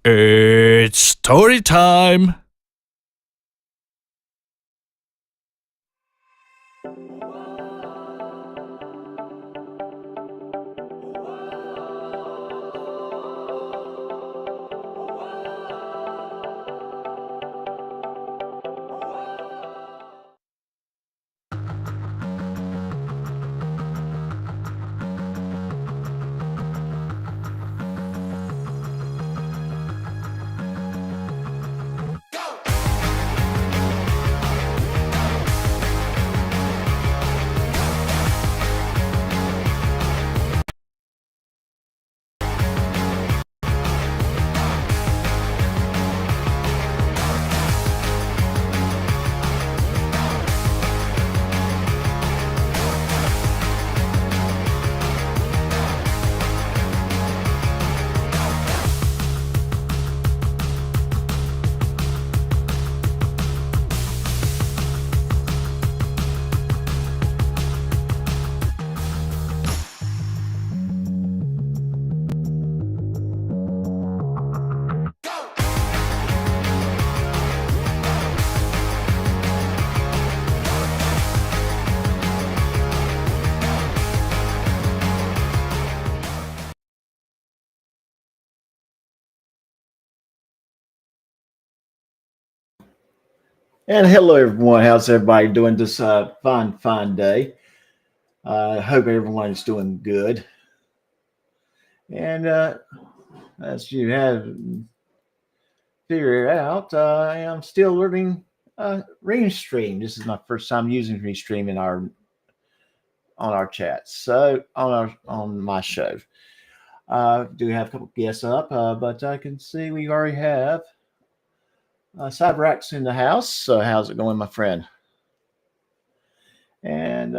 It's story time. And hello, everyone. How's everybody doing this fine day? I hope everyone's doing good. And as you have figured out, I am still learning Restream. This is my first time using Restream in our on our chats. So on my show, do have a couple guests up, but I can see we already have Cybrax in the house. So how's it going, my friend? And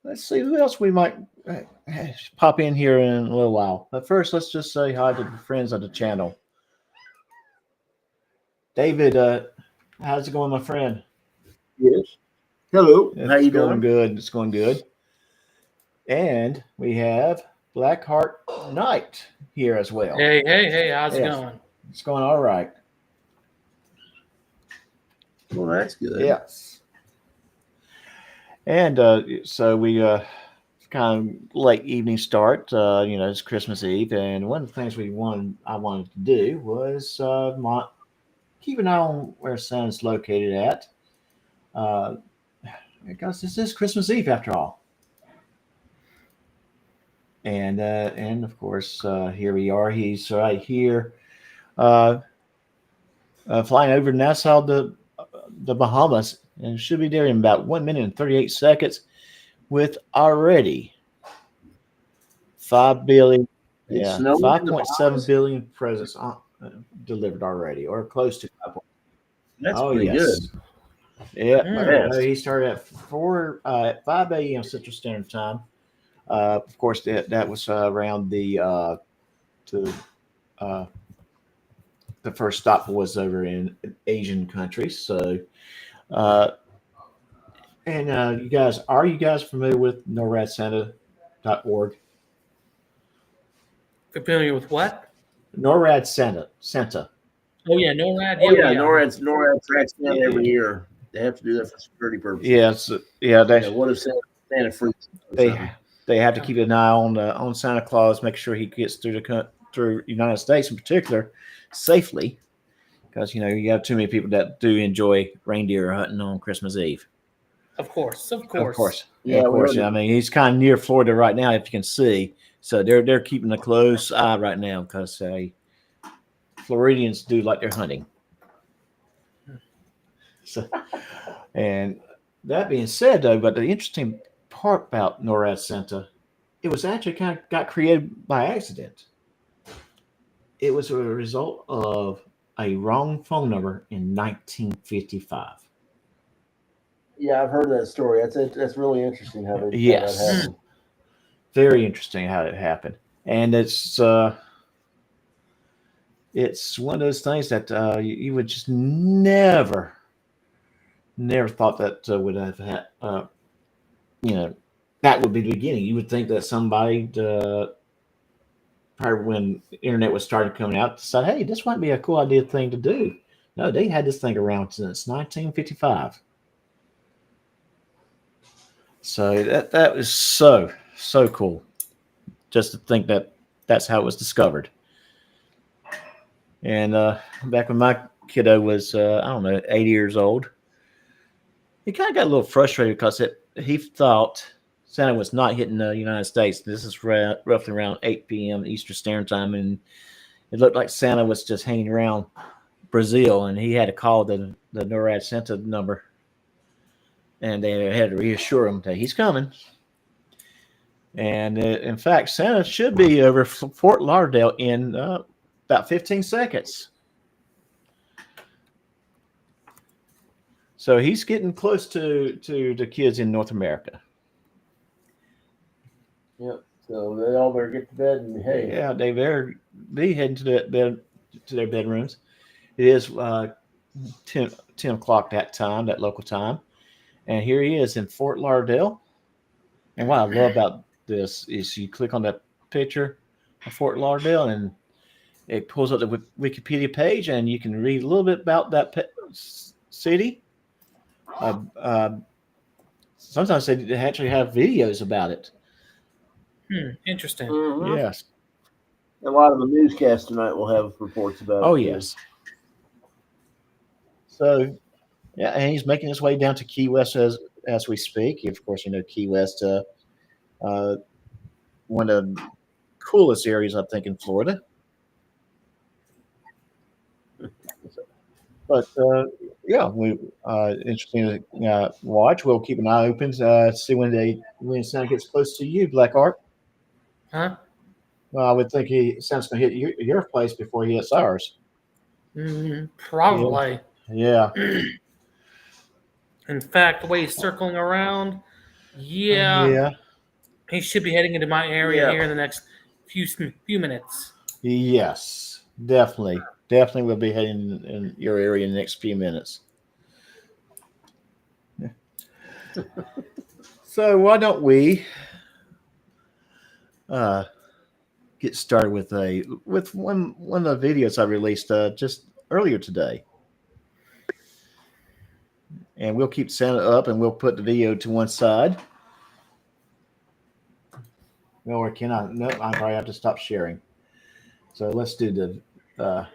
let's see who else we might pop in here in a little while. But first, let's just say hi to the friends of the channel. David, how's it going, my friend? Yes. Hello. It's How you going doing? good. It's going good. And we have Blackheart Knight here as well. Hey, how's it Yes. going? It's going all right. Well, that's good. Yes. And so we kind of late evening start. It's Christmas Eve, and one of the things I wanted to do was keep an eye on where Santa's located at, because this is Christmas Eve after all. And of course, here we are. He's right here, flying over Nassau, the Bahamas, and should be there in about 1 minute and 38 seconds, with already 5 billion, It's snowing in the 5.7 Bahamas? billion presents delivered already, or close to 5. That's Oh, pretty yes. good. Yeah, Yes. he started at 5 a.m. Central Standard Time. Of course, that was around the first stop was over in Asian countries. So, and are you guys familiar with NORADSanta.org? Familiar with what? NORAD Santa. Oh yeah, NORAD. Oh yeah, yeah. NORAD tracks down every year. They have to do that for security purposes. Yes, What if Santa freaks? they have to keep an eye on Santa Claus, make sure he gets through through the United States in particular safely, because you have too many people that do enjoy reindeer hunting on Christmas Eve. Of course. Of course. Yeah, of course. we I mean, he's kind of near Florida right now, if you can see. So they're keeping a close eye right now because Floridians do like their hunting. So, and that being said, though, but the interesting part about NORAD Santa, it was actually kind of got created by accident. It was a result of a wrong phone number in 1955. Yeah, I've heard that story. That's really interesting how they Yes. that happened. Very interesting how it happened, and it's one of those things that you would just never thought that would have had. That would be the beginning. You would think that somebody probably when the internet was starting coming out, decided, hey, this might be a cool idea thing to do. No, they had this thing around since 1955. So that was so cool, just to think that that's how it was discovered. And back when my kiddo was I don't know 80 years old, he kind of got a little frustrated because he thought Santa was not hitting the United States. This is roughly around 8 p.m. Eastern Standard Time, and it looked like Santa was just hanging around Brazil, and he had to call the NORAD Santa number, and they had to reassure him that he's coming. And in fact, Santa should be over Fort Lauderdale in about 15 seconds. So he's getting close to the kids in North America. Yep. So they all better get to bed and hey. Yeah, they better be heading to their bedrooms. It is 10 o'clock that local time. And here he is in Fort Lauderdale. And what I love about this is you click on that picture of Fort Lauderdale and it pulls up the Wikipedia page and you can read a little bit about that city. Sometimes they actually have videos about it. Interesting. Mhm. Yes. A lot of the newscasts tonight will have reports about it. Oh, too. yes. So, yeah, and he's making his way down to Key West as we speak. Of course, you know, Key West, one of the coolest areas, I think, in Florida. But, yeah, we interesting to watch. We'll keep an eye open to see when Santa gets close to you, Black Art. Huh? Well, I would think Santa's going to hit your place before he hits ours. Probably. Yeah. In fact, the way he's circling around, yeah, he should be heading into my area here in the next few minutes. Yes, definitely. Definitely will be heading in your area in the next few minutes. So why don't we get started with one of the videos I released just earlier today. And we'll keep Santa up and we'll put the video to one side. No, or can I? No, I probably have to stop sharing. So let's do the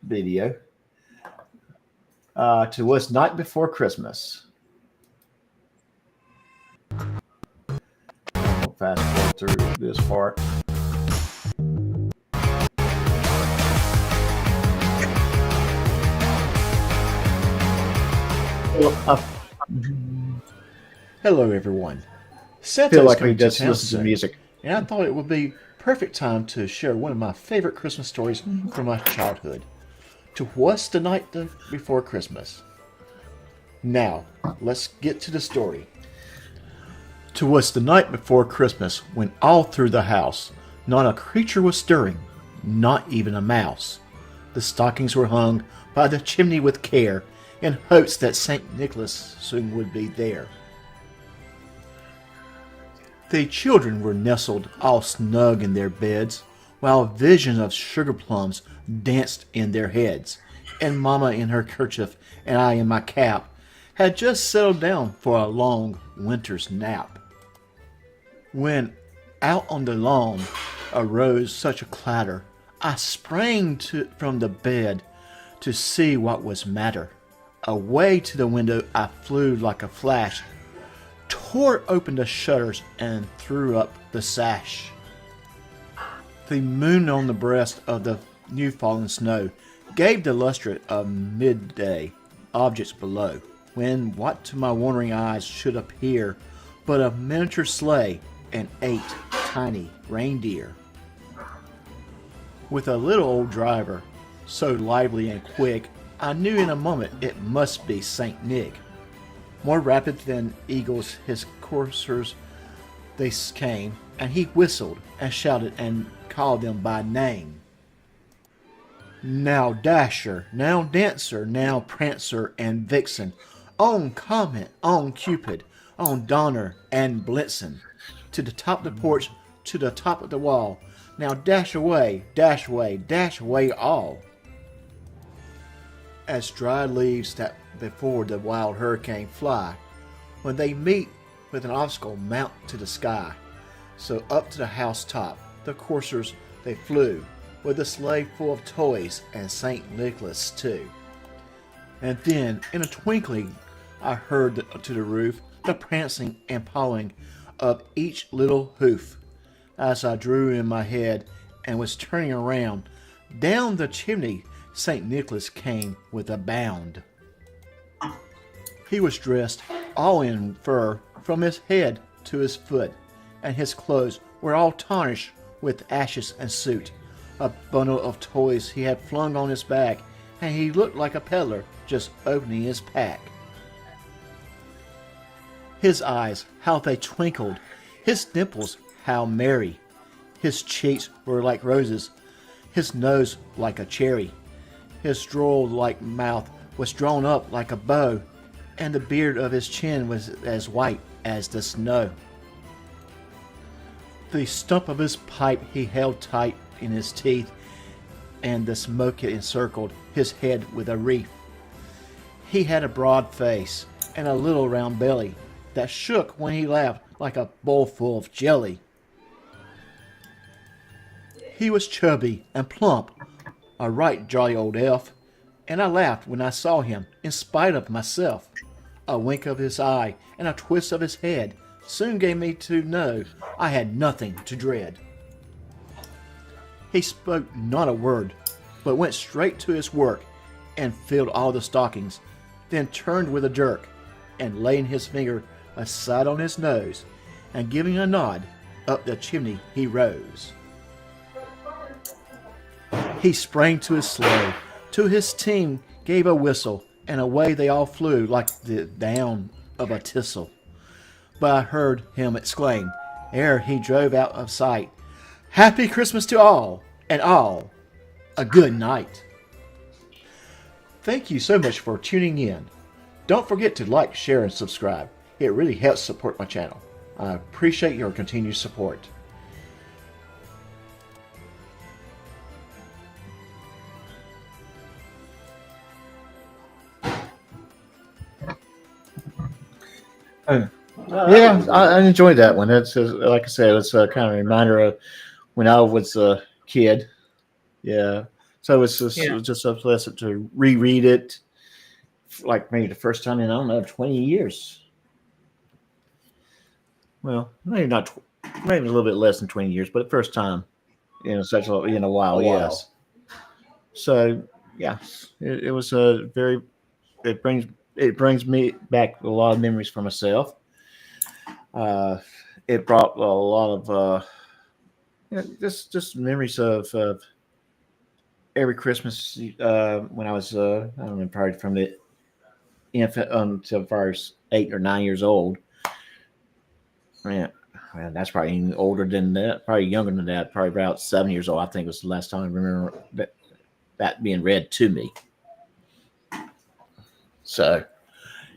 video. To Was Night Before Christmas. I'll fast forward through this part. Hello, everyone. Santa Feel is like we coming to just town listen to soon, music. and I thought it would be perfect time to share one of my favorite Christmas stories from my childhood. To What's the Night Before Christmas? Now, let's get to the story. To was the night before Christmas when all through the house not a creature was stirring, not even a mouse. The stockings were hung by the chimney with care, in hopes that St. Nicholas soon would be there. The children were nestled all snug in their beds, while a vision of sugar plums danced in their heads, and Mama in her kerchief and I in my cap had just settled down for a long winter's nap. When out on the lawn arose such a clatter, I sprang from the bed to see what was matter. Away to the window I flew like a flash, tore open the shutters and threw up the sash. The moon on the breast of the new fallen snow gave the lustre of midday objects below, when what to my wondering eyes should appear but a miniature sleigh and 8 tiny reindeer. With a little old driver, so lively and quick, I knew in a moment it must be Saint Nick. More rapid than eagles his coursers they came, and he whistled and shouted and called them by name. Now Dasher, now Dancer, now Prancer and Vixen, on Comet, on Cupid, on Donner and Blitzen, to the top of the porch, to the top of the wall, Now dash away, dash away, dash away all. As dry leaves that before the wild hurricane fly, when they meet with an obstacle mount to the sky. So up to the housetop, the coursers they flew, with a sleigh full of toys and St. Nicholas too. And then, in a twinkling, I heard to the roof the prancing and pawing of each little hoof. As I drew in my head and was turning around, down the chimney St. Nicholas came with a bound. He was dressed all in fur from his head to his foot, and his clothes were all tarnished with ashes and soot. A bundle of toys he had flung on his back, and he looked like a peddler just opening his pack. His eyes, how they twinkled, his dimples, how merry. His cheeks were like roses, his nose like a cherry. His droll-like mouth was drawn up like a bow, and the beard of his chin was as white as the snow. The stump of his pipe he held tight in his teeth, and the smoke it encircled his head with a wreath. He had a broad face and a little round belly that shook when he laughed like a bowl full of jelly. He was chubby and plump, a right jolly old elf, and I laughed when I saw him in spite of myself. A wink of his eye and a twist of his head soon gave me to know I had nothing to dread. He spoke not a word, but went straight to his work and filled all the stockings, then turned with a jerk, and laying his finger aside on his nose, and giving a nod, up the chimney he rose. He sprang to his sleigh, to his team gave a whistle, and away they all flew like the down of a thistle. But I heard him exclaim, ere he drove out of sight, "Happy Christmas to all, and all a good night." Thank you so much for tuning in. Don't forget to like, share, and subscribe. It really helps support my channel. I appreciate your continued support. Yeah, I enjoyed that one. It's like I said, it's a kind of reminder of when I was a kid. Yeah, so it's just, it was just a pleasant to reread it, like maybe the first time in, I don't know, 20 years. Well, maybe not, maybe a little bit less than 20 years, but the first time such a while. Yes. So yeah, it was a very. It brings me back a lot of memories for myself. It brought a lot of just memories of every Christmas when I was I don't know, probably from the infant until I was 8 or 9 years old. Yeah, well, that's probably even older than that, probably younger than that, probably about 7 years old. I think was the last time I remember that being read to me. So,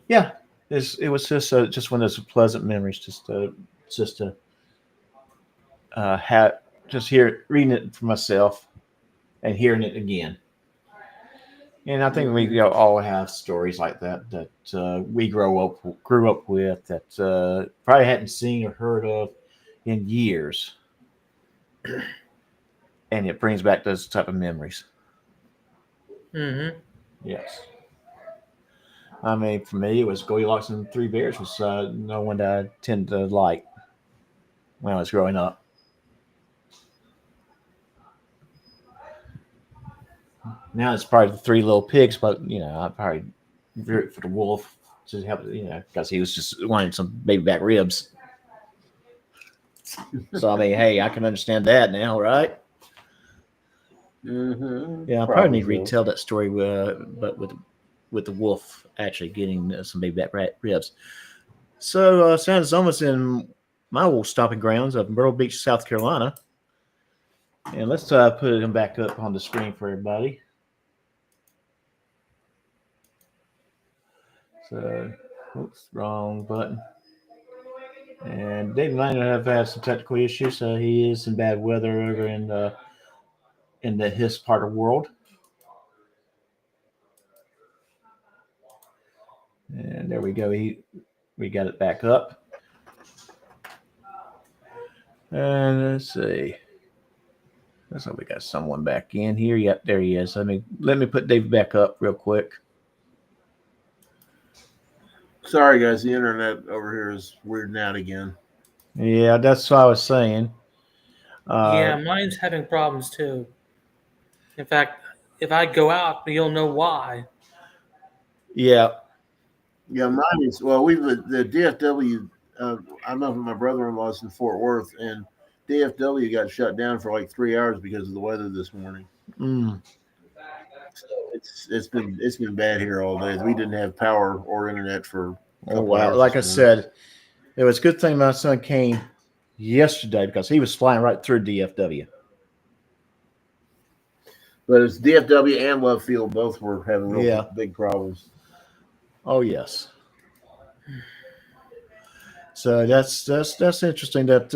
yeah, it was just one of those pleasant memories, just to have reading it for myself and hearing it again. And I think we all have stories like that we grew up with that probably hadn't seen or heard of in years, and it brings back those type of memories. Mm-hmm. Yes. I mean, for me, it was Goldilocks and Three Bears was no one that I tended to like when I was growing up. Now it's probably the Three Little Pigs, but I probably root for the wolf to help, because he was just wanting some baby back ribs. So I mean, hey, I can understand that now, right? Mm-hmm. Yeah, I probably need to retell that story, but with the wolf actually getting some baby back ribs. So Santa's almost in my old stomping grounds of Myrtle Beach, South Carolina. And let's put him back up on the screen for everybody. So, oops, wrong button. And Dave might have had some technical issues, so he is in bad weather over in his part of the world. And there we go. We got it back up. And let's see. Looks like we got someone back in here. Yep, there he is. Let me put Dave back up real quick. Sorry, guys. The internet over here is weirding out again. Yeah, that's what I was saying. Yeah, mine's having problems too. In fact, if I go out, you'll know why. Yeah. Yeah, mine is. Well, the DFW. I don't know if my brother-in-law's in Fort Worth, and DFW got shut down for like 3 hours because of the weather this morning. Mm. So it's been bad here all day. We didn't have power or internet for. Oh wow! Like I said, it was a good thing my son came yesterday because he was flying right through DFW. But it's DFW and Love Field both were having real big problems. Oh yes. So that's interesting that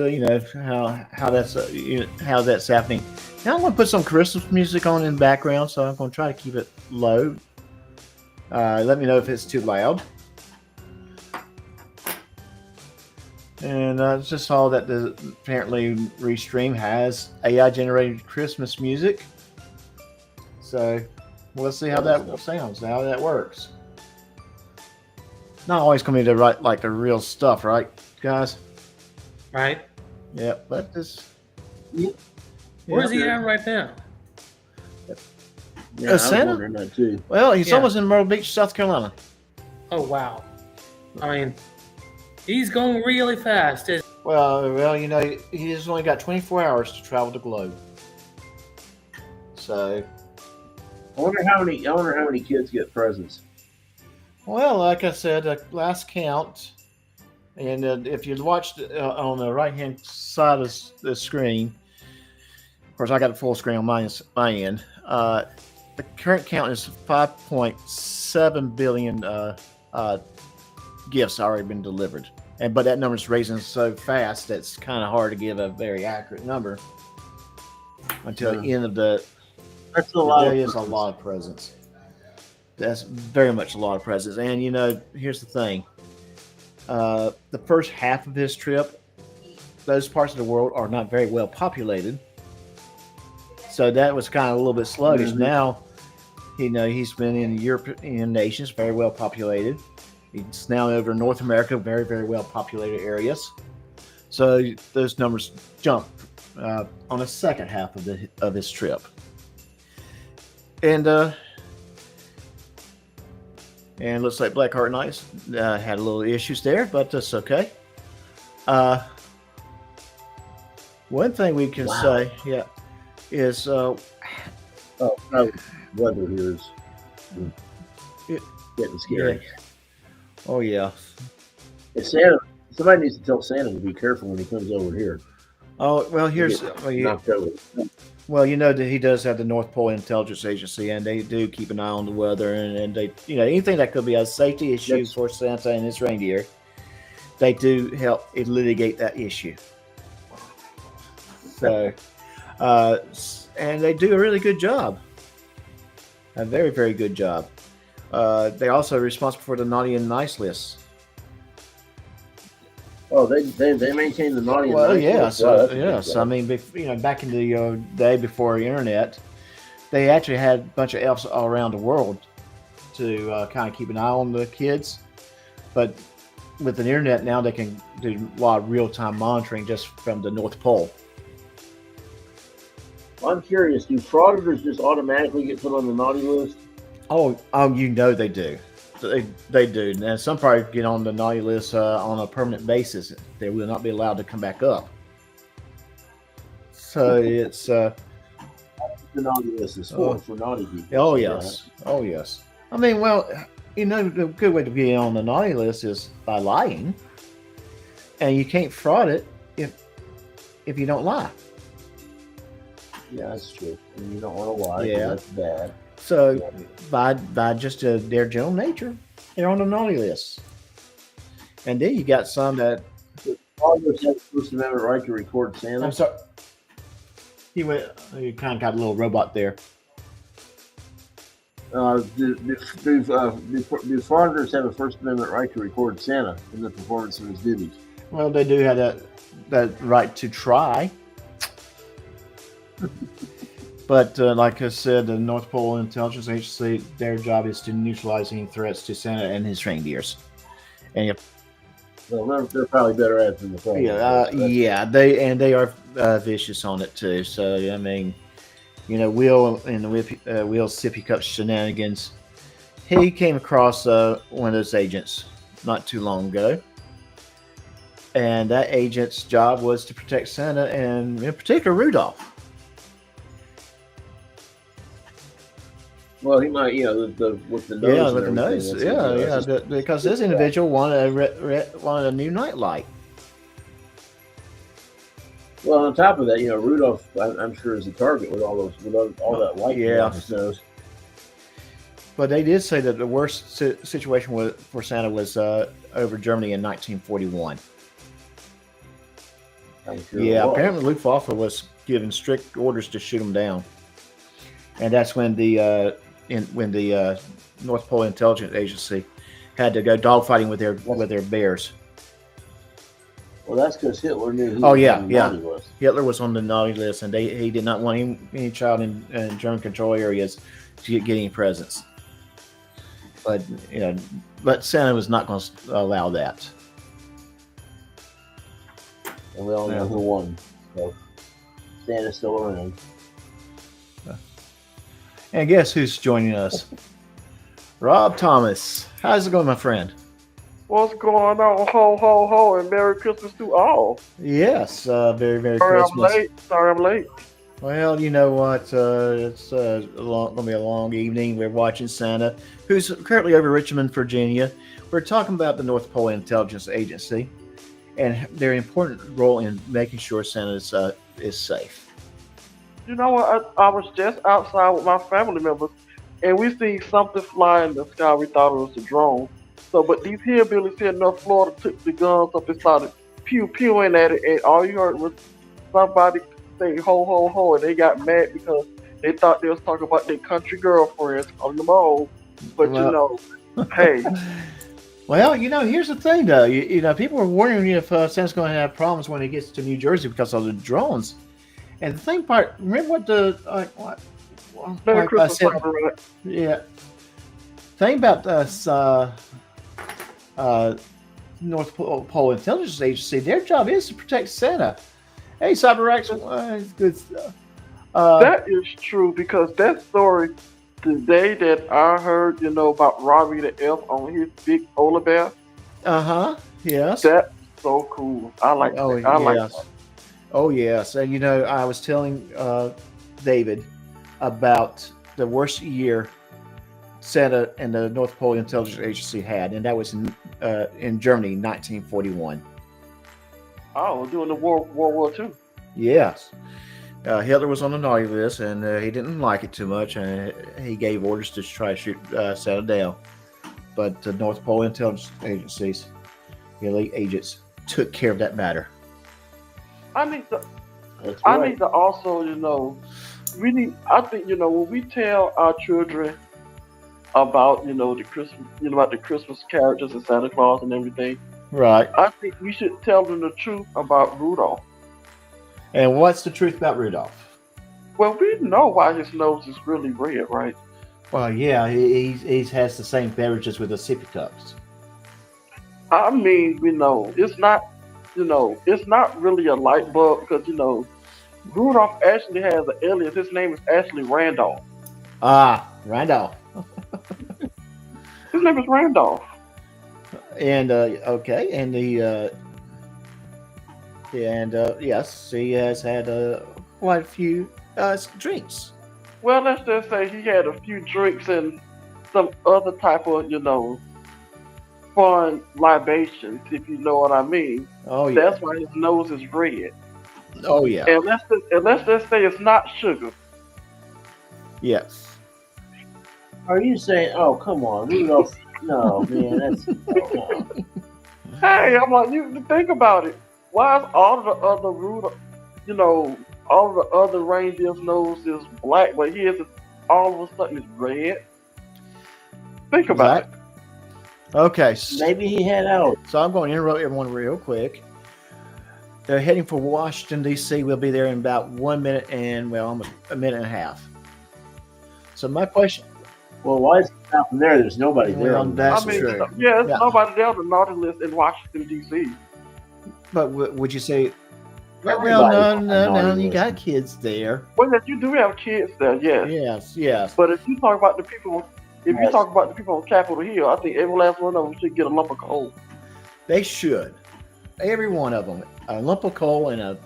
how that's happening. Now I'm going to put some Christmas music on in the background, so I'm going to try to keep it low. Let me know if it's too loud. And I just saw that apparently Restream has AI generated Christmas music. So we'll see how that sounds, how that works. Not always going to be the real stuff, right, guys? Right? Yeah, but this. Where's he at right now? Yeah, I was Santa? wondering that too. Well, he's almost in Myrtle Beach, South Carolina. Oh wow! I mean, he's going really fast. Well, he's only got 24 hours to travel the globe. So. I wonder how many kids get presents. Well, like I said, last count, and if you watched on the right-hand side of the screen, of course, I got it full screen on my end. The current count is 5.7 billion gifts already been delivered, but that number is raising so fast that it's kind of hard to give a very accurate number until the end of the. That's a lot. There is a lot of presents. That's very much a lot of presents. And, here's the thing. The first half of his trip, those parts of the world are not very well populated. So that was kind of a little bit sluggish. Mm-hmm. Now, he's been in European nations, very well populated. He's now over North America, very, very well populated areas. So those numbers jump on the second half of his trip. And looks like Blackheart and Ice had a little issues there, but that's okay. One thing we can say, is weather here is getting scary. Yeah. Oh yeah. If Santa, somebody needs to tell Santa to be careful when he comes over here. Oh well, that he does have the North Pole Intelligence Agency, and they do keep an eye on the weather, and they, anything that could be a safety issue for Santa and his reindeer, they do help litigate that issue. So, and they do a really good job, a very, very good job. They're also responsible for the naughty and nice lists. Oh, they maintain the naughty and nice list. Yes. I mean, back in the day before the internet, they actually had a bunch of elves all around the world to kind of keep an eye on the kids. But with the internet now, they can do a lot of real-time monitoring just from the North Pole. I'm curious, do frauditors just automatically get put on the naughty list? Oh, they do. They do. And some probably get on the naughty list on a permanent basis. They will not be allowed to come back up. So it's the naughty list is for naughty people. Oh yes, right? Oh yes. I mean, well, the good way to get on the naughty list is by lying, and you can't fraud it if you don't lie. Yeah, that's true. And you don't want to lie. Yeah, that's bad. So by just their general nature, they're on the naughty list. And then you got some that Congress has the First Amendment right to record Santa. I'm sorry. He went. You kind of got a little robot there. Do fathers have a First Amendment right to record Santa in the performance of his duties? Well, they do have that right to try. But like I said, the North Pole Intelligence Agency, their job is to neutralize any threats to Santa and his reindeers. And if Well, they're probably better at it than the president. they are vicious on it too. So I mean, Will and the Will Sippy Cup shenanigans. He came across one of those agents not too long ago, and that agent's job was to protect Santa and in particular Rudolph. Well, he might, with the nose. With the nose, because this individual wanted a new nightlight. Well, on top of that, Rudolph, I'm sure is the target with all that white on his nose. But they did say that the worst situation for Santa was over Germany in 1941. I'm sure apparently Luftwaffe was given strict orders to shoot him down, and that's when the North Pole Intelligence Agency had to go dogfighting with their bears. Well, that's because Hitler knew who was. Hitler was on the naughty list, and he did not want any child in German control areas to get any presents. But Santa was not going to allow that. And we all know who won. So Santa's still around. And guess who's joining us? Rob Thomas. How's it going, my friend? What's going on? Ho, ho, ho, and Merry Christmas to all. Yes, very, very Sorry Christmas. Sorry I'm late. Well, you know what? It's going to be a long evening. We're watching Santa, who's currently over Richmond, Virginia. We're talking about the North Pole Intelligence Agency and their important role in making sure Santa is safe. You know what? I was just outside with my family members, and we see something fly in the sky. We thought it was a drone. But these hillbillies here in North Florida took the guns up and started pew-pewing at it, and all you heard was somebody say ho, ho, ho, and they got mad because they thought they was talking about their country girlfriends on the mall. But hey. Well, here's the thing, though. People were wondering if Santa's going to have problems when he gets to New Jersey because of the drones. And the thing part, remember what I said? Yeah. Thing about this North Pole Intelligence Agency, their job is to protect Santa. Hey, CyberX, good stuff. That is true, because that story today that I heard, about Robbie the Elf on his big polar bear. Yes. That's so cool. I like that. Like that. Oh, yes. And, I was telling David about the worst year Santa and the North Pole Intelligence Agency had, and that was in Germany, 1941. Oh, during the World War II. Yes. Hitler was on the naughty list, and he didn't like it too much, and he gave orders to try to shoot Santa down. But the North Pole Intelligence Agencies, the elite agents, took care of that matter. I need to also, I think, when we tell our children about, the Christmas, about the Christmas characters and Santa Claus and everything. Right. I think we should tell them the truth about Rudolph. And what's the truth about Rudolph? Well, we know why his nose is really red, right? Well, yeah, he has the same beverages with the sippy cups. I mean, it's not, it's not really a light bulb because, Rudolph actually has an alias. His name is actually Randolph. Randolph. His name is Randolph. And okay, and yes, he has had quite a few drinks. Well, let's just say he had a few drinks and some other type of, fun libations, if you know what I mean. Oh yeah. That's why his nose is red. Oh yeah. And let's just say it's not sugar. Yes. Are you saying? Oh, come on, No, man, that's. Hey, I'm like, you think about it. why is all of the other all of the other reindeer's nose is black, but his is all of a sudden is red? Think about it. Okay. Maybe he had out. So I'm going to interrupt everyone real quick. They're heading for Washington, D.C. We'll be there in about 1 minute and, well, almost a minute and a half. So my question... Well, why is it out from there? There's nobody there. Well, that's I mean, true. there's Yeah. nobody there on the Nautilus in Washington, D.C. But would you say... Well, Everybody's no, on the you Nautilus. got kids there. Well, yes, you do have kids there, yes. Yes. But if you talk about the people, on Capitol Hill, I think every last one of them should get a lump of coal. They should. Every one of them. A lump of coal and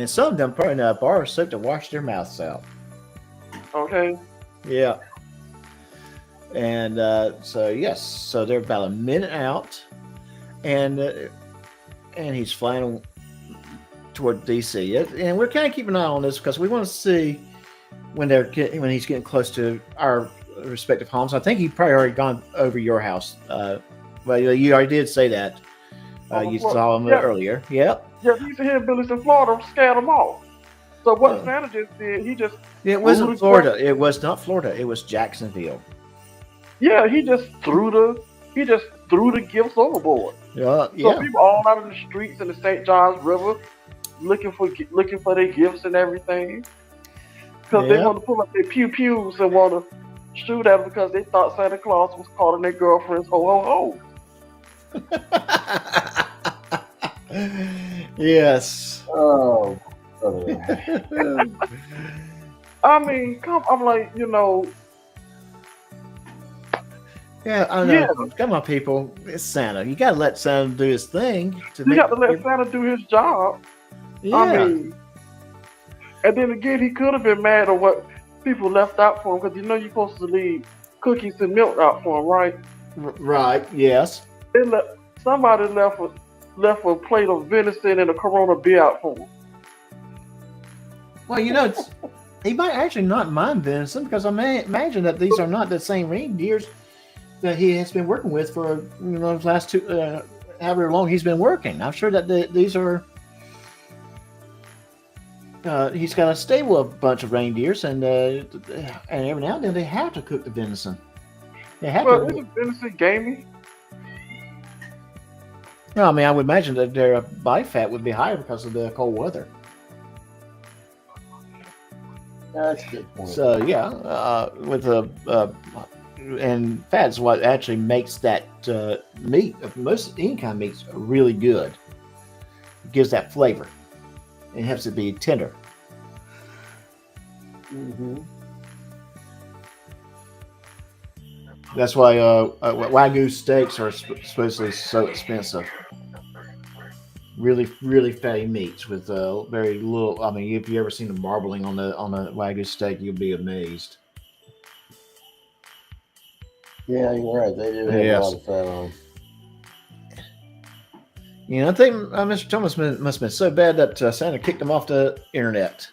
some of them probably a bar of soap to wash their mouths out. Okay. Yeah. And so yes, so they're about a minute out, and he's flying toward DC, and we're kind of keeping an eye on this because we want to see when he's getting close to our respective homes. I think he probably already gone over your house. Well, you already did say that. You saw him earlier. Yep. Yeah, these hillbillies in Florida scared them off. So what Santa just did, he just... It wasn't Florida. It was not Florida. It was Jacksonville. Yeah, he just threw the gifts overboard. Yeah. So people all out in the streets in the St. Johns River looking for their gifts and everything. Because they want to pull up their pew-pews and want to shoot at them because they thought Santa Claus was calling their girlfriends ho-ho-ho. Yes. Oh. I mean, I'm like, Yeah, I know. Yeah. Come on, people. It's Santa. You gotta let Santa do his thing. You got to let Santa do his job. Yeah. I mean, and then again, he could have been mad at what people left out for him because you're supposed to leave cookies and milk out for him, right? Right. Yes. Somebody left a plate of venison and a Corona beer out for him. Well, he might actually not mind venison because I may imagine that these are not the same reindeers that he has been working with for the last however long he's been working. I'm sure that these are. He's got a stable of a bunch of reindeers, and every now and then they have to cook the venison. They have to. Isn't venison gamey? No, I mean I would imagine that their body fat would be higher because of the cold weather. That's a good point. So and fat's what actually makes that meat of most any kind of meats really good. It gives that flavor. It helps it be tender. Mm-hmm. That's why Wagyu steaks are supposedly so expensive. Really, really fatty meats with very little. I mean, if you ever seen the marbling on the Wagyu steak, you'll be amazed. Yeah, you're right. They do have a lot of fat on. I think Mr. Thomas must have been so bad that Santa kicked him off the internet.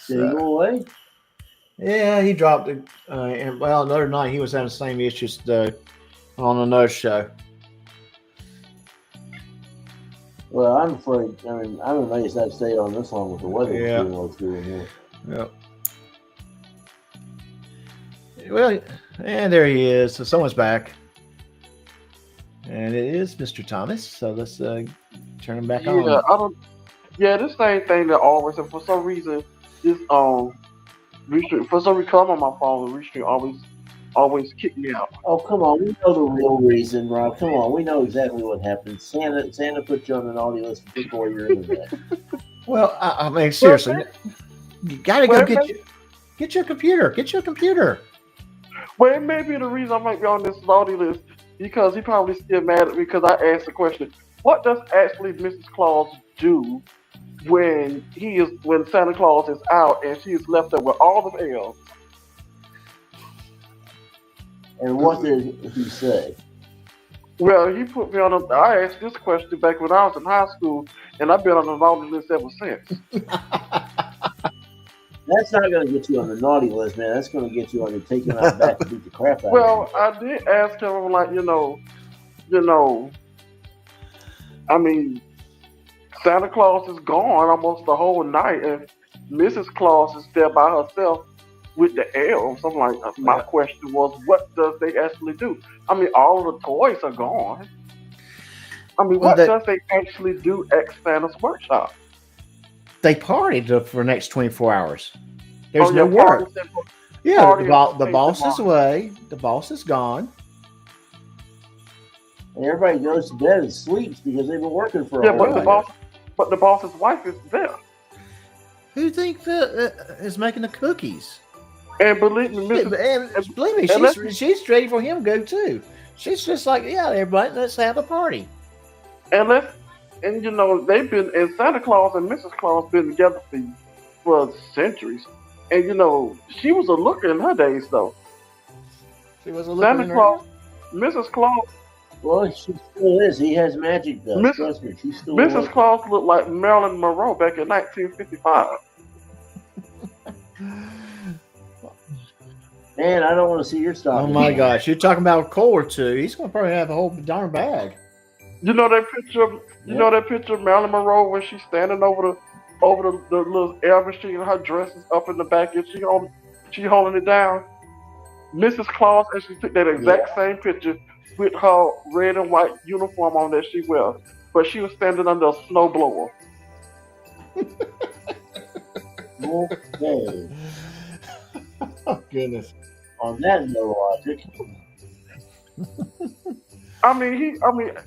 Did he go away? Yeah, he dropped it. And another night he was having the same issues on another show. Well, I'm afraid. I mean, I'm amazed I've stayed on this long with the weather. Yeah. What's doing here. Yep. Well, and there he is. So someone's back. And it is Mr. Thomas. So let's turn him back on. This same thing that always, and for some reason, this restream, for some reason, I'm on my phone, the restream always kick me out. Oh, come on. We know the real reason, Rob. Come on. We know exactly what happened. Santa put you on the naughty list before your internet. Well, I mean, seriously, you got to go get your computer. Get your computer. Well, it may be the reason I might be on this naughty list because he probably still mad at me because I asked the question, what does actually Mrs. Claus do when Santa Claus is out and she is left there with all the elves? And what did he say? Well, he put me on I asked this question back when I was in high school, and I've been on the naughty list ever since. That's not going to get you on the naughty list, man. That's going to get you on the taking out back to beat the crap out of Well, I did ask him, like, I mean, Santa Claus is gone almost the whole night, and Mrs. Claus is there by herself with the elves. I'm like, my question was, what does they actually do? I mean, all of the toys are gone. I mean, what does they actually do at Santa's workshop? They partied for the next 24 hours. There's no work. Yeah, the boss is away. The boss is gone. And everybody goes to bed and sleeps because they've been working for a while. But the boss's wife is there. Who do you think is making the cookies? And believe me, she's ready for him to go too. She's just like, yeah, everybody, let's have a party. And you know, they've been, and Santa Claus and Mrs. Claus been together for centuries. And you know, she was a looker in her days, though. She was a looker. Santa Claus, Mrs. Claus. Well, she still is. He has magic, though. Trust me, she's still Mrs. Claus looked like Marilyn Monroe back in 1955. Man, I don't want to see your stocking. Oh my gosh, you're talking about a coal or two. He's gonna probably have a whole darn bag. You know that picture? You know that picture of Marilyn Monroe when she's standing over the little air machine and her dress is up in the back and she holding it down. Mrs. Claus actually took that exact same picture with her red and white uniform on that she wears, but she was standing under a snowblower. Okay. Oh goodness. On that no logic. I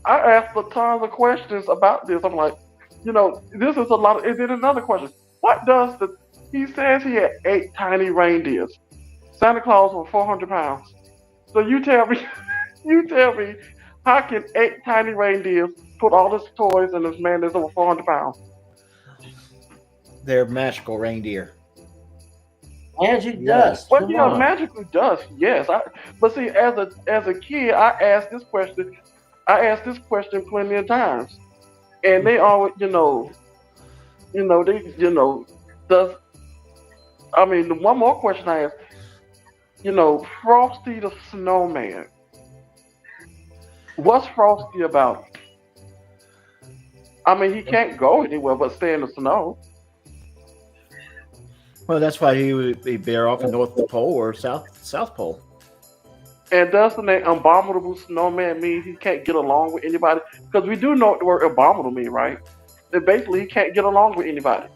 asked a tons of questions about this. I'm like, you know, this is a lot. And then another question: what does he says he had 8 tiny reindeers. Santa Claus was 400 pounds. So you tell me, how can 8 tiny reindeers put all his toys in this man that's over 400 pounds? They're magical reindeer. Magic dust. Well, yeah, magically dust. Yes, but see, as a kid, I asked this question plenty of times, and they always, the one more question I asked, Frosty the Snowman. What's Frosty about? I mean, he can't go anywhere but stay in the snow. Well, that's why he would be better off in North Pole or South Pole. And doesn't an abominable snowman mean he can't get along with anybody? Because we do know what the word abominable mean, right? That basically he can't get along with anybody.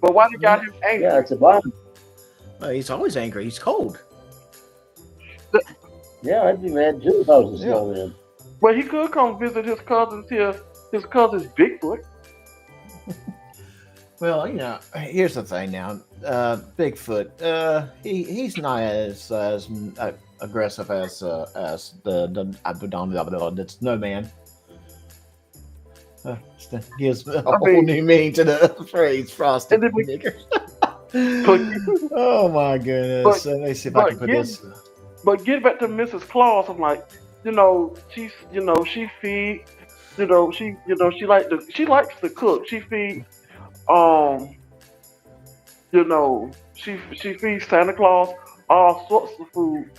But why they got him angry? Yeah, it's abominable. Well, he's always angry. He's cold. Yeah, I'd be mad too if I was a snowman. Well, he could come visit his cousins here. His cousin's Bigfoot. Well, here's the thing now. Bigfoot, he's not as aggressive as the snowman. Gives a whole new meaning to the phrase "frosty nigger." Oh my goodness! Let me see if I can put this. But get back to Mrs. Claus. I'm like, she feed, she likes to cook. She feed. She feeds Santa Claus all sorts of food.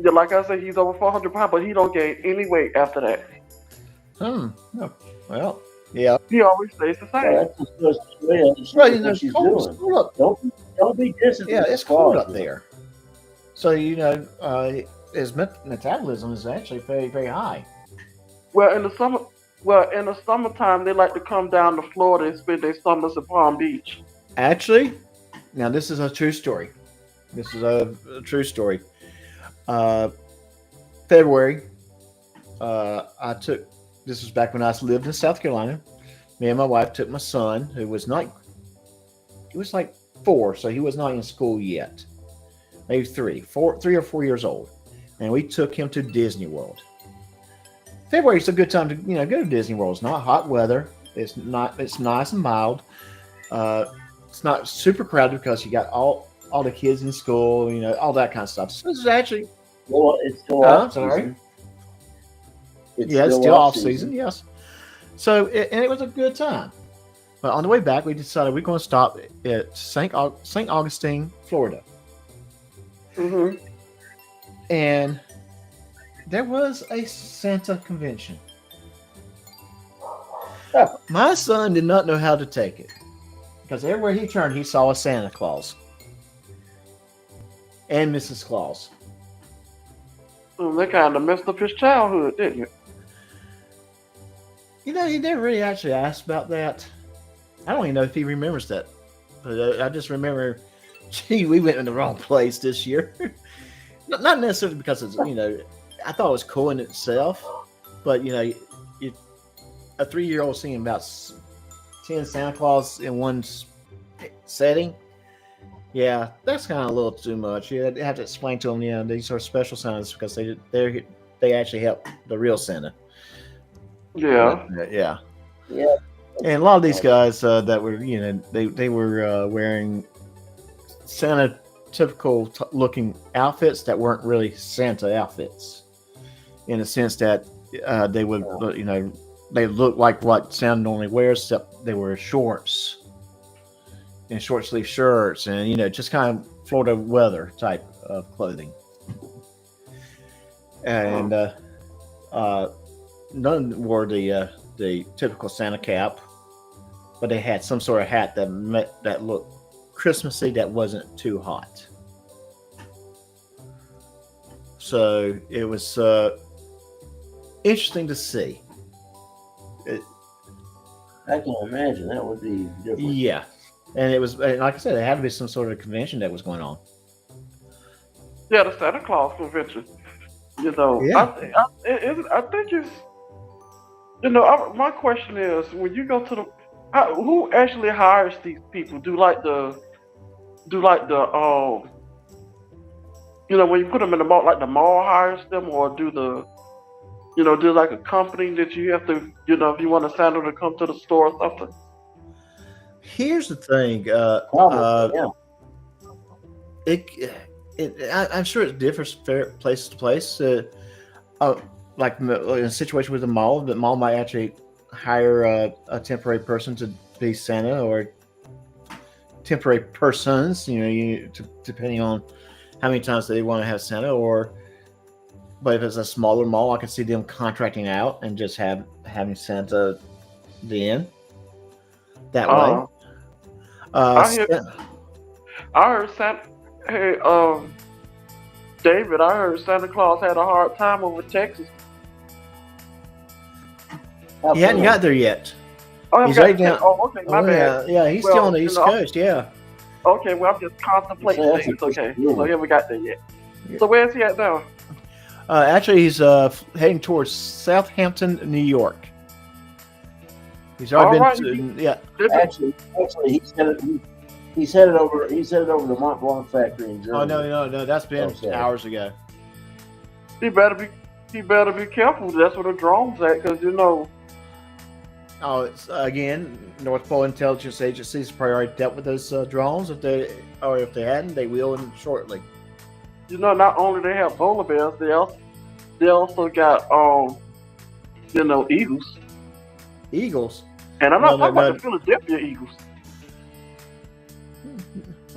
Yeah, like I said, he's over 400 pounds, but he don't gain any weight after that. Well, yeah. He always stays the same. Well, that's what she's doing. Don't be distant. Yeah, it's cold up there. So his metabolism is actually very, very high. Well, in the summertime, they like to come down to Florida and spend their summers in Palm Beach. Actually, now this is a true story. This is a true story. February, this was back when I lived in South Carolina. Me and my wife took my son, who was like 4, so he was not in school yet. Maybe 3 or 4 years old. And we took him to Disney World. February is a good time to go to Disney World. It's not hot weather. It's nice and mild. It's not super crowded because you got all the kids in school, all that kind of stuff. So this is actually it's still off season. It's still off season. Yes. So it was a good time. But on the way back, we decided we're going to stop at St. Augustine, Florida. Mm-hmm. And there was a Santa convention. My son did not know how to take it because everywhere he turned, he saw a Santa Claus and Mrs. Claus. They kind of messed up his childhood, didn't it? You know, he never really actually asked about that. I don't even know if he remembers that. But I just remember, gee, we went in the wrong place this year. Not necessarily because it's, you know, I thought it was cool in itself. But, you know, a 3-year-old seeing about 10 Santa Claus in one setting, yeah, that's kind of a little too much. You have to explain to them, you know, these are special Santas because they actually help the real Santa. Yeah. Yeah. Yeah. And a lot of these guys that were, you know, they were wearing Santa typical looking outfits that weren't really Santa outfits, in the sense that they would, you know, they look like what Santa normally wears, except they wear shorts and short sleeve shirts, and you know, just kind of Florida weather type of clothing. And none wore the typical Santa cap, but they had some sort of hat that looked Christmassy, that wasn't too hot. So it was interesting to see. I can imagine that would be different. Yeah, and it was, like I said, there had to be some sort of convention that was going on. Yeah, the Santa Claus convention. You know, Yeah. I think it's. You know, my question is, when you go to who actually hires these people? Do like the you know, when you put them in the mall, like the mall hires them, or do like a company that you have to, you know, if you want a Santa to come to the store or something? Here's the thing. Probably, yeah. I'm sure it differs place to place. Like in a situation with the mall might actually hire a temporary person to be Santa, or temporary persons, you know, depending on how many times they want to have Santa. But if it's a smaller mall, I could see them contracting out and just having Santa then that way. I heard Santa. Hey, David, I heard Santa Claus had a hard time over Texas. He hadn't got there yet. Oh, He's right down. Oh, okay, my bad. Yeah, he's still on the East Coast. Yeah. Okay, well, I'm just contemplating Yeah, things. that's Okay, good. so we haven't got there yet. So where's he at now? Actually, he's heading towards Southampton, New York. He's already All been to, yeah. Actually, he's headed over to Mont Blanc factory in Germany. Oh no, that's been sorry. hours ago. He better be careful. That's where the drone's at, because you know. Oh, it's again, North Pole Intelligence Agency's priority dealt with those drones. If they hadn't, they will shortly. You know, not only they have polar bears, they also got you know, eagles. Eagles. And I'm not No, talking about the Philadelphia Eagles.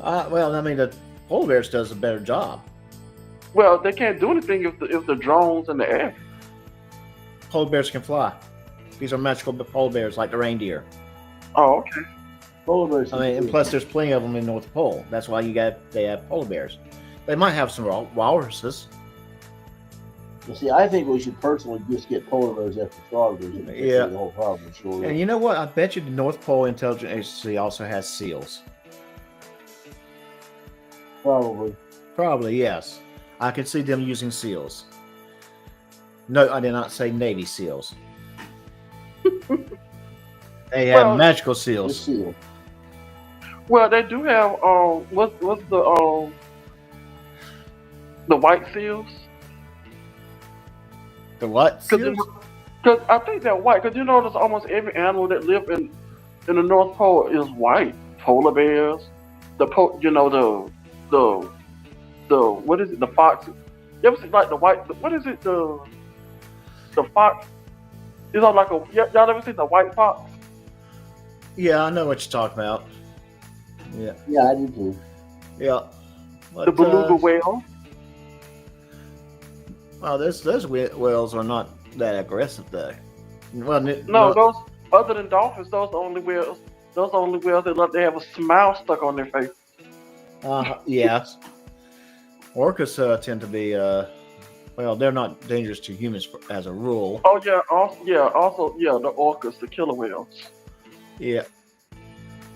Well, I mean, the polar bears does a better job. Well, they can't do anything if the drone's in the air. Polar bears can fly. These are magical polar bears, like the reindeer. Oh, okay. Polar bears. I mean, and plus there's plenty of them in North Pole. That's why they have polar bears. They might have some walruses. You see, I think we should personally just get polar bears after frog bears. And Yeah. the whole problem is short. And you know what? I bet you the North Pole Intelligence Agency also has seals. Probably, yes. I could see them using seals. No, I did not say Navy SEALs. They have Well, magical The seals. seal. Well, they do have what's the white seals? The what? Seals? Because I think they're white. Because you notice almost every animal that live in the North Pole is white. Polar bears, the what is it? The fox. You ever see like the white? What is it? The fox. It's all like y'all ever seen the white fox? Yeah, I know what you're talking about. Yeah, Yeah, I do too. yeah. The beluga whale. Well, those whales are not that aggressive though. Well, No, other than dolphins, those are the only whales. Those are the only whales that they have a smile stuck on their face. Yeah. Orcas tend to be, well, they're not dangerous to humans as a rule. Oh yeah, also the orcas, the killer whales. Yeah.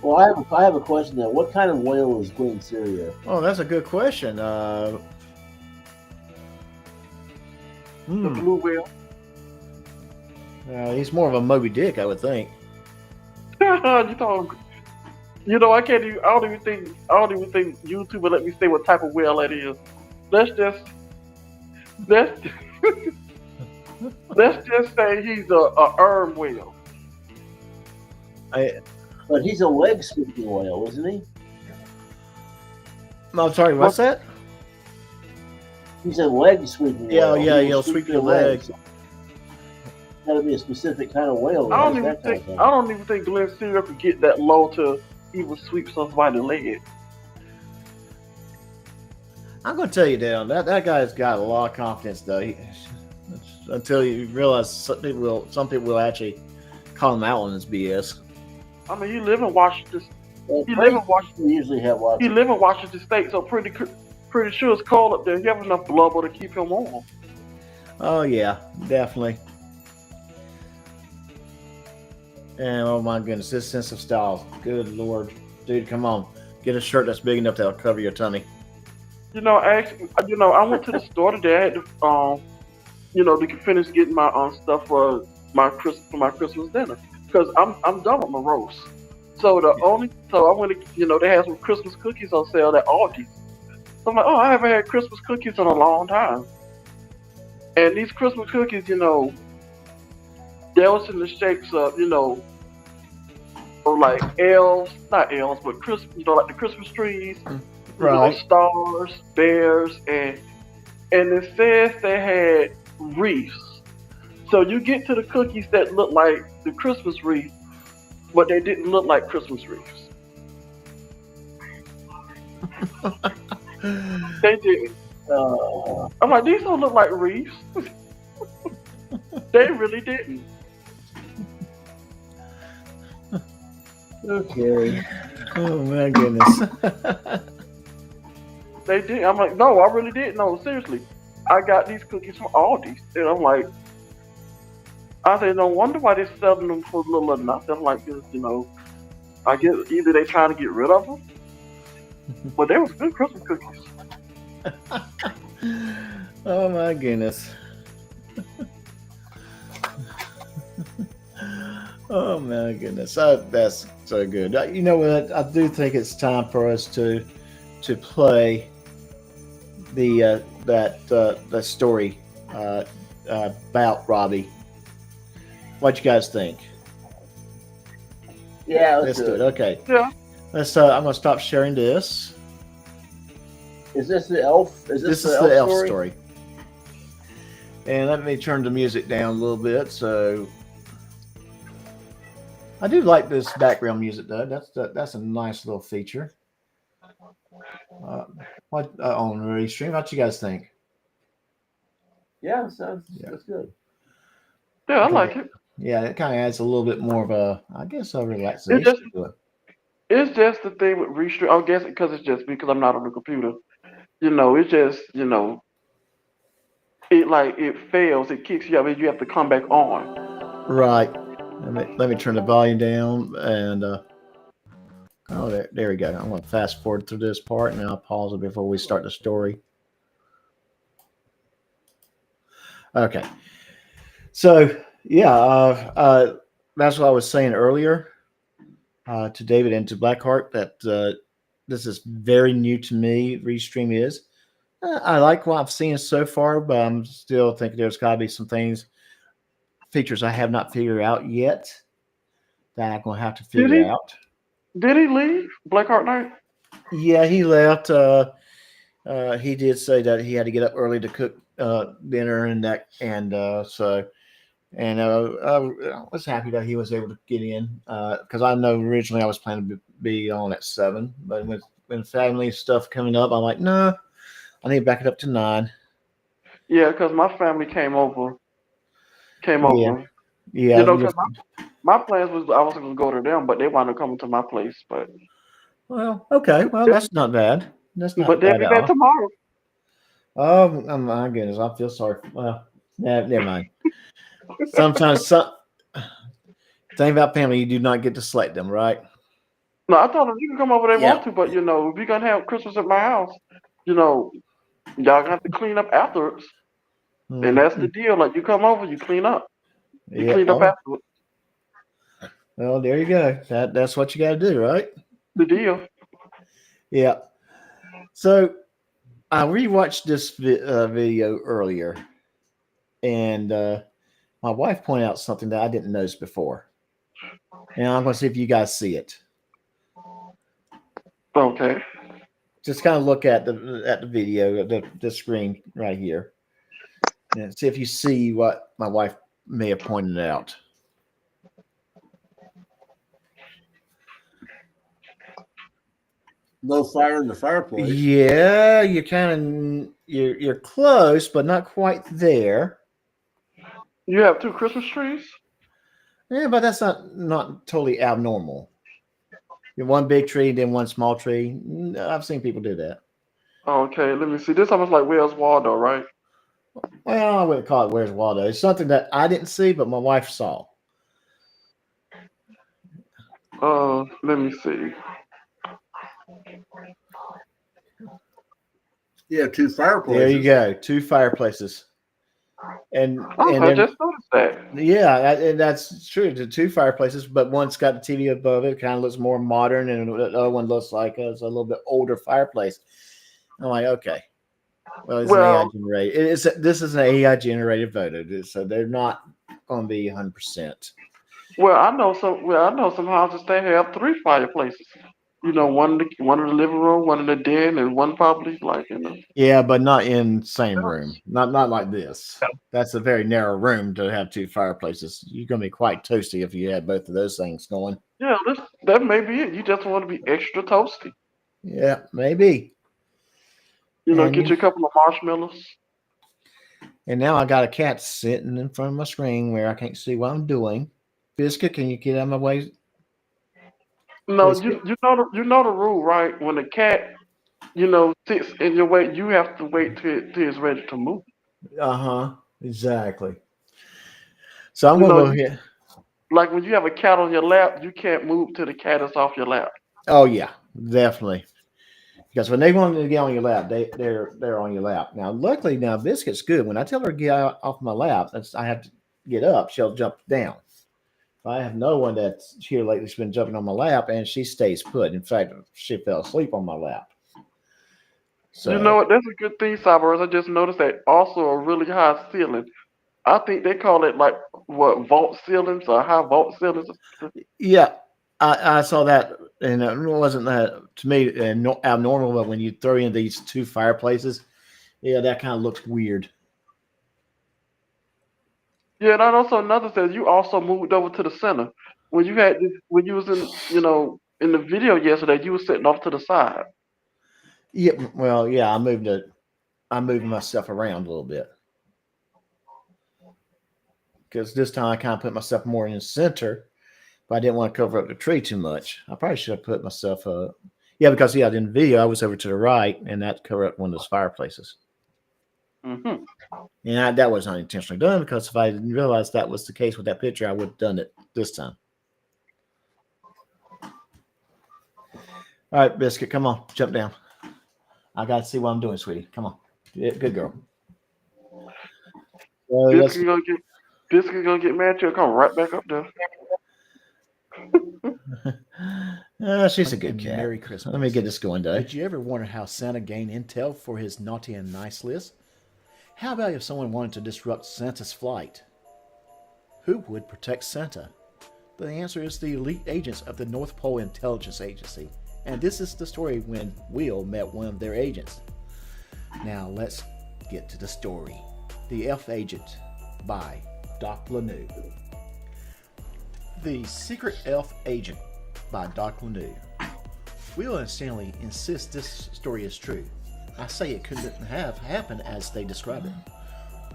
Well, I have a question now. What kind of whale is Queen Syria? Oh, that's a good question. The blue whale. He's more of a Moby Dick, I would think. I can't even. I don't even think YouTube will let me say what type of whale that is. Let's just say he's a erm whale. But he's a leg sweeping whale, isn't he? I'm sorry, what's that? He's a leg sweeping whale. Yeah, he'll sweep your legs. Got to be a specific kind of whale. I don't even think Glenn Sear could get that low to even sweep somebody's leg. I'm going to tell you, Dale, that guy's got a lot of confidence, though. Until you realize some people will actually call him out on his BS. I mean, you live in Washington. You live in Washington. Usually have Washington. You live in Washington State, so pretty sure it's cold up there. You have enough blubber to keep him warm. Oh yeah, definitely. And oh my goodness, this sense of style. Good Lord, dude, come on, get a shirt that's big enough that'll cover your tummy. Actually, I went to the store today. I had to, to finish getting my stuff for my Christmas dinner because I'm done with my roast. So I went to, they had some Christmas cookies on sale at Aldi's. So I'm like, I haven't had Christmas cookies in a long time. And these Christmas cookies, they was in the shapes of, like elves, not elves, but like the Christmas trees, right? Stars, bears, and it says they had wreaths. So you get to the cookies that look like the Christmas wreath, but they didn't look like Christmas wreaths. They didn't. I'm like, these don't look like wreaths. They really didn't. Okay. Oh my goodness. They did. I'm like, no, I really didn't. No, seriously. I got these cookies from Aldi's, and I'm like, I said, no wonder why they're selling them for little or nothing. I'm like, I guess either they trying to get rid of them, but they was good Christmas cookies. Oh my goodness. Oh my goodness. That's so good. You know what? I do think it's time for us to play the story about Robbie. What you guys think? Yeah, let's do it. Okay. Yeah. Let's. I'm gonna stop sharing this. Is this the elf? This is the elf story. And let me turn the music down a little bit. So I do like this background music, though. That's a nice little feature. What on Restream? What you guys think? Yeah, that's good. Yeah, I like it. Yeah, it kind of adds a little bit more of a relaxation to it. It's just the thing with Restream. I'm guessing because it's just because I'm not on the computer. It's just it fails. It kicks you out. You have to come back on. Right. Let me turn the volume down and there we go. I'm going to fast forward through this part and I'll pause it before we start the story. Okay. So yeah, that's what I was saying earlier to David and to Blackheart that this is very new to me. Restream is. I like what I've seen so far, but I'm still thinking there's got to be some features I have not figured out yet that I'm going to have to figure out. Did he leave Blackheart Knight? Yeah, he left. He did say that he had to get up early to cook dinner and that, and I was happy that he was able to get in because I know originally I was planning to be on at 7, but when family stuff coming up, I'm like, no, I need to back it up to 9. Yeah, because my family came over. Yeah. Because My plans was I was gonna go to them, but they wound up coming to my place. But Okay. Well, that's not bad. That's not they'll bad be at back all. tomorrow. Oh my goodness, I feel sorry. Well, never mind. Sometimes thing about family, you do not get to select them, right? No, I told them you can come over if they Yeah. want to, but if you're gonna have Christmas at my house, y'all gonna have to clean up afterwards. And that's the deal. Like you come over, you clean up. You Yeah. clean up afterwards. Well, there you go. That's what you got to do, right? The deal. Yeah. So I rewatched this video earlier, and my wife pointed out something that I didn't notice before. And I'm going to see if you guys see it. Okay. Just kind of look at the video, the screen right here, and see if you see what my wife may have pointed out. No fire in the fireplace. Yeah, you're close, but not quite there. You have 2 Christmas trees? Yeah, but that's not totally abnormal. One big tree, then one small tree. I've seen people do that. Okay, let me see. This almost like Where's Waldo, right? Well, I wouldn't call it Where's Waldo. It's something that I didn't see, but my wife saw. Let me see. Yeah, 2 fireplaces. There you go, 2 fireplaces. And I just noticed that. Yeah, and that's true. The 2 fireplaces, but one's got the TV above it. Kind of looks more modern, and the other one looks like it's a little bit older fireplace. I'm like, okay. Well, it's an AI generated. This is an AI generated photo, so they're not going to be 100%. Well, I know some houses they have 3 fireplaces. One in the living room, one in the den, and one probably Yeah, but not in the same room. Not like this. That's a very narrow room to have 2 fireplaces. You're going to be quite toasty if you had both of those things going. Yeah, that may be it. You just want to be extra toasty. Yeah, maybe. Get you a couple of marshmallows. And now I got a cat sitting in front of my screen where I can't see what I'm doing. Biscuit, can you get out of my way? No, you know the rule, right? When a cat, sits in your way, you have to wait till it's ready to move. Exactly. So I'm going to go here. Like when you have a cat on your lap, you can't move till the cat is off your lap. Oh yeah, definitely. Because when they want to get on your lap, they're on your lap. Now, luckily, Biscuit's good. When I tell her to get off my lap, I have to get up. She'll jump down. I have no one that's here lately has been jumping on my lap, and she stays put. In fact, she fell asleep on my lap. So You know what? That's a good thing, Cyber. I just noticed that also a really high ceiling. I think they call it like what vault ceilings or high vault ceilings. yeah, I saw that, and it wasn't that to me abnormal. But when you throw in these 2 fireplaces, yeah, that kind of looks weird. Yeah, and also another says you also moved over to the center. When you was in the video yesterday, you were sitting off to the side. Yeah, well, yeah, I'm moving myself around a little bit because this time I kind of put myself more in the center, but I didn't want to cover up the tree too much. I probably should have put myself because in the video I was over to the right, and that covered up one of those fireplaces. Mm-hmm. And that was not intentionally done, because if I didn't realize that was the case with that picture, I would have done it this time. All right, Biscuit, come on, jump down. I got to see what I'm doing, sweetie. Come on. Yeah, good girl. Biscuit's gonna get mad. She'll come right back up there. She's a good cat. Merry Christmas. Let me get this going, Dave. Did you ever wonder how Santa gained intel for his naughty and nice list? How about if someone wanted to disrupt Santa's flight? Who would protect Santa? The answer is the elite agents of the North Pole Intelligence Agency. And this is the story when Will met one of their agents. Now let's get to the story. The Elf Agent by Doc Lanou. The Secret Elf Agent by Doc Lanou. Will and Stanley insist this story is true. I say it couldn't have happened as they describe it.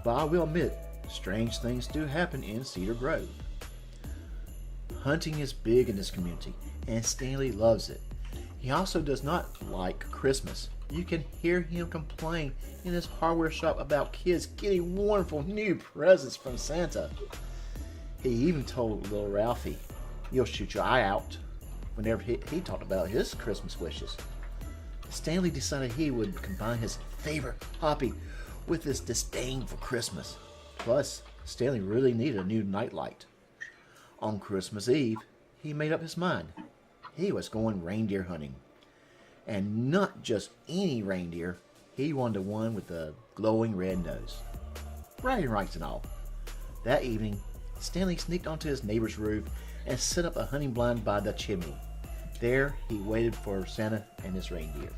But I will admit, strange things do happen in Cedar Grove. Hunting is big in this community, and Stanley loves it. He also does not like Christmas. You can hear him complain in his hardware shop about kids getting wonderful new presents from Santa. He even told little Ralphie, "You'll shoot your eye out," whenever he talked about his Christmas wishes. Stanley decided he would combine his favorite hobby with his disdain for Christmas. Plus, Stanley really needed a new nightlight. On Christmas Eve, he made up his mind. He was going reindeer hunting. And not just any reindeer, he wanted one with a glowing red nose. Bragging rights and all. That evening, Stanley sneaked onto his neighbor's roof and set up a hunting blind by the chimney. There, he waited for Santa and his reindeer.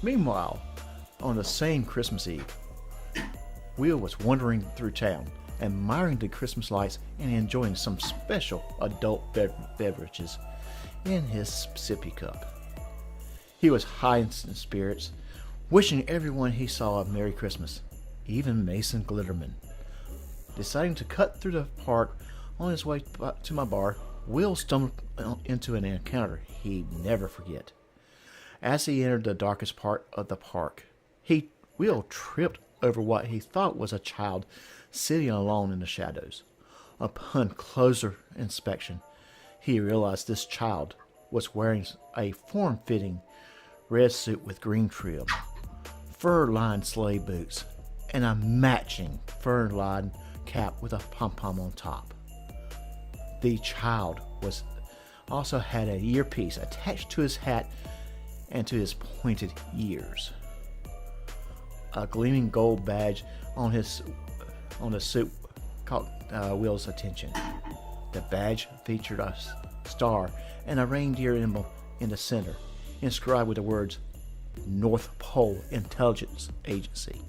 Meanwhile, on the same Christmas Eve, Will was wandering through town, admiring the Christmas lights and enjoying some special adult beverages in his sippy cup. He was high in spirits, wishing everyone he saw a Merry Christmas, even Mason Glitterman. Deciding to cut through the park on his way to my bar, Will stumbled into an encounter he'd never forget. As he entered the darkest part of the park, Will tripped over what he thought was a child sitting alone in the shadows. Upon closer inspection, he realized this child was wearing a form-fitting red suit with green trim, fur-lined sleigh boots, and a matching fur-lined cap with a pom-pom on top. The child also had an earpiece attached to his hat and to his pointed ears. A gleaming gold badge on the suit caught Will's attention. The badge featured a star and a reindeer emblem in the center, inscribed with the words North Pole Intelligence Agency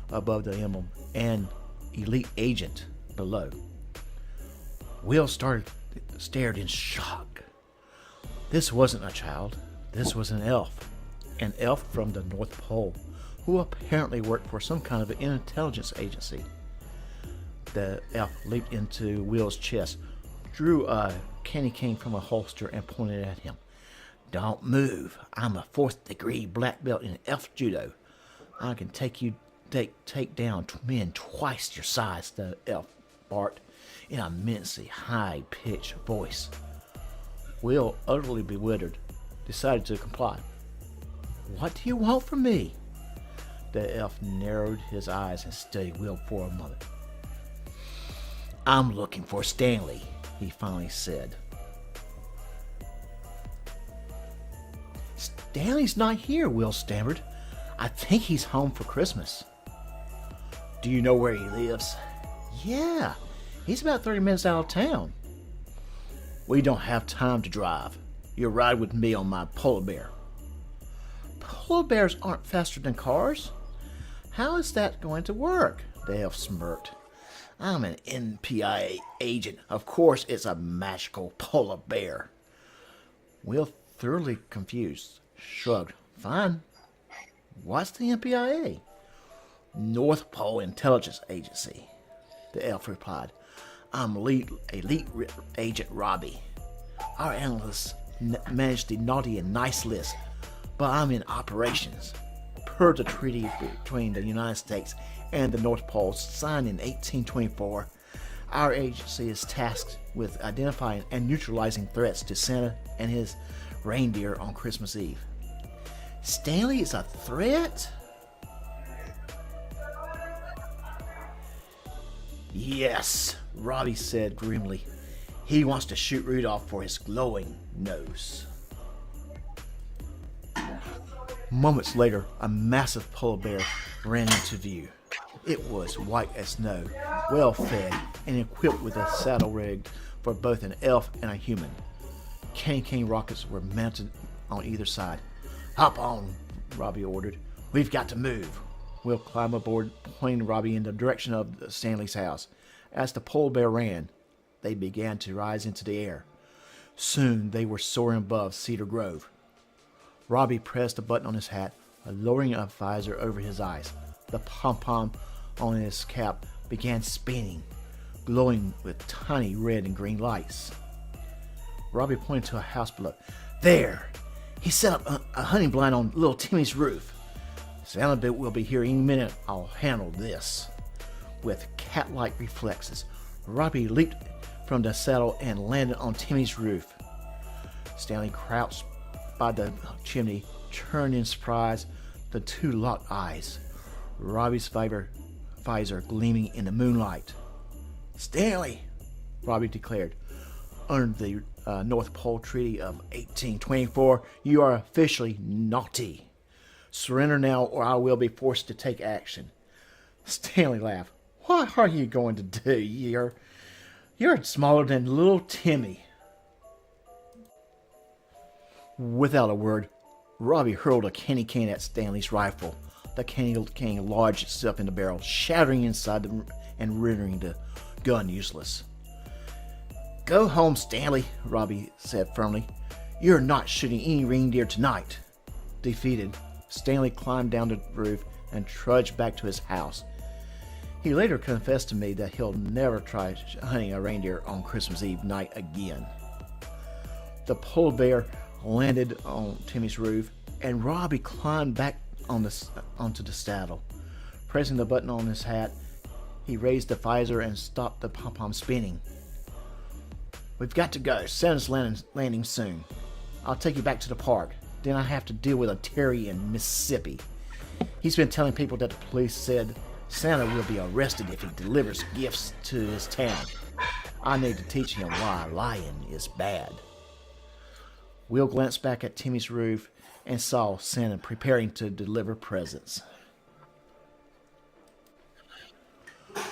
above the emblem and Elite Agent below. Will stared in shock. This wasn't a child. This was an elf from the North Pole, who apparently worked for some kind of an intelligence agency. The elf leaped into Will's chest, drew a candy cane from a holster, and pointed at him. "Don't move. I'm a 4th degree black belt in elf judo. I can take down men twice your size," the elf barked in a immensely high-pitched voice. Will, utterly bewildered, decided to comply. "What do you want from me?" The elf narrowed his eyes and studied Will for a moment. "I'm looking for Stanley," he finally said. "Stanley's not here," Will stammered. "I think he's home for Christmas." "Do you know where he lives?" "Yeah, he's about 30 minutes out of town." "We don't have time to drive. You'll ride with me on my polar bear." "Polar bears aren't faster than cars. How is that going to work?" The elf smirked. "I'm an NPIA agent. Of course it's a magical polar bear." Will, thoroughly confused, shrugged. "Fine. What's the NPIA?" "North Pole Intelligence Agency," the elf replied. "I'm elite agent Robbie. Our analysts manage the naughty and nice list, but I'm in operations. Per the treaty between the United States and the North Pole signed in 1824, our agency is tasked with identifying and neutralizing threats to Santa and his reindeer on Christmas Eve." "Stanley is a threat?" "Yes," Robbie said grimly. "He wants to shoot Rudolph for his glowing nose." Moments later, a massive polar bear ran into view. It was white as snow, well fed, and equipped with a saddle rigged for both an elf and a human. Candy cane rockets were mounted on either side. "Hop on," Robbie ordered. "We've got to move." Will climbed aboard, pointing Robbie in the direction of Stanley's house. As the polar bear ran, they began to rise into the air. Soon they were soaring above Cedar Grove. Robbie pressed a button on his hat, lowering a visor over his eyes. The pom-pom on his cap began spinning. glowing with tiny red and green lights. Robbie pointed to a house below. There! He set up a hunting blind on little Timmy's roof. Santa will be here any minute. I'll handle this. With cat-like reflexes, Robbie leaped from the saddle and landed on Timmy's roof. Stanley crouched by the chimney, turned in surprise. The two locked eyes. Robbie's visor gleaming in the moonlight. Stanley, Robbie declared, under the North Pole Treaty of 1824, you are officially naughty. Surrender now or I will be forced to take action. Stanley laughed. What are you going to do? You're smaller than little Timmy. Without a word, Robbie hurled a candy cane at Stanley's rifle. The candy cane lodged itself in the barrel, shattering inside and rendering the gun useless. Go home, Stanley, Robbie said firmly. You're not shooting any reindeer tonight. Defeated, Stanley climbed down the roof and trudged back to his house. He later confessed to me that he'll never try hunting a reindeer on Christmas Eve night again. The polar bear landed on Timmy's roof, and Robbie climbed back onto the saddle. Pressing the button on his hat, he raised the visor and stopped the pom-pom spinning. We've got to go. Santa's landing soon. I'll take you back to the park. Then I have to deal with a Terry in Mississippi. He's been telling people that the police said Santa will be arrested if he delivers gifts to his town. I need to teach him why lying is bad. Will glanced back at Timmy's roof and saw Santa preparing to deliver presents.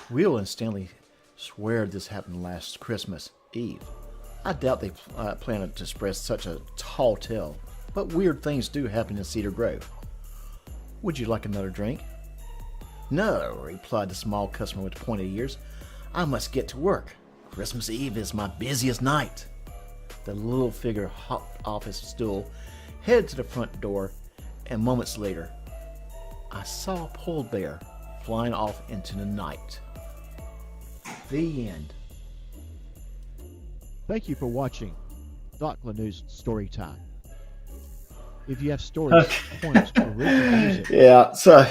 Will and Stanley swear this happened last Christmas Eve. I doubt they planned to spread such a tall tale, but weird things do happen in Cedar Grove. Would you like another drink? No, replied the small customer with pointed ears. I must get to work. Christmas Eve is my busiest night. The little figure hopped off his stool, headed to the front door, and moments later, I saw a polar bear flying off into the night. The end. Thank you for watching Doc Lanew's Storytime. If you have stories, points, or original music, Yeah, so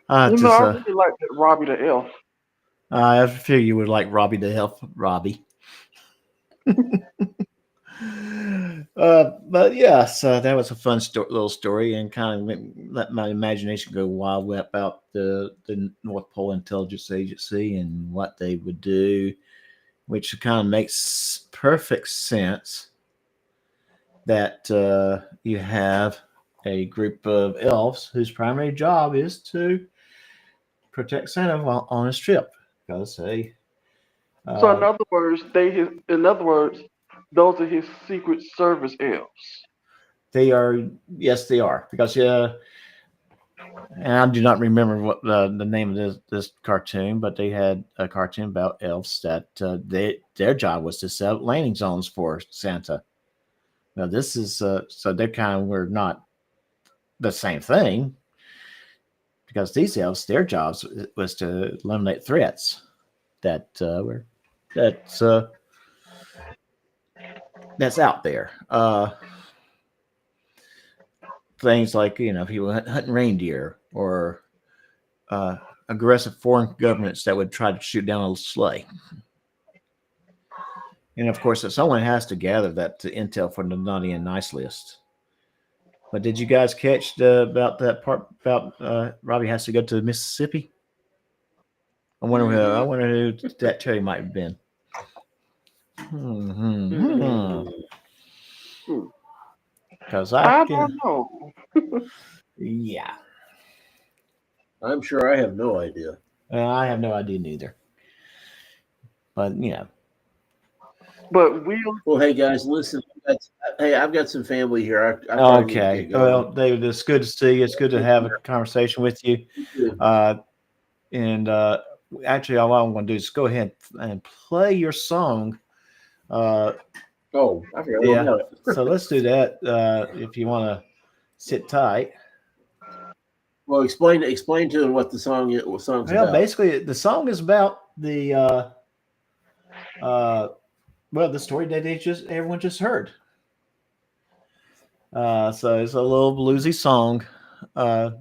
I really like that Robbie the Elf. I figure you would like Robbie the Elf, Robbie. But yeah, so that was a fun little story, and kind of let my imagination go wild about the North Pole Intelligence Agency and what they would do, which kind of makes perfect sense that you have a group of elves whose primary job is to protect Santa while on his trip, because they. So in other words, those are his Secret Service elves. They are, yes, they are, because and I do not remember what the name of this cartoon, but they had a cartoon about elves that their job was to set up landing zones for Santa. Now this is so they kind of were not the same thing, because these elves, their jobs was to eliminate threats that's out there. Things like, people hunting reindeer, or aggressive foreign governments that would try to shoot down a sleigh. And of course, someone has to gather that intel for the naughty and nice list. But did you guys catch about that part about Robbie has to go to Mississippi? I wonder who that Terry might have been. Because I don't know. Yeah. I'm sure I have no idea. I have no idea neither. But, But well, hey guys, listen. I've got some family here. Okay. Well, David, it's good to see you. It's good to have a conversation with you. And actually, all I'm going to do is go ahead and play your song. I forgot. Yeah. So let's do that. If you want to sit tight. Well, explain to him what the song is. Well, basically, the song is about the the story that everyone just heard. So it's a little bluesy song about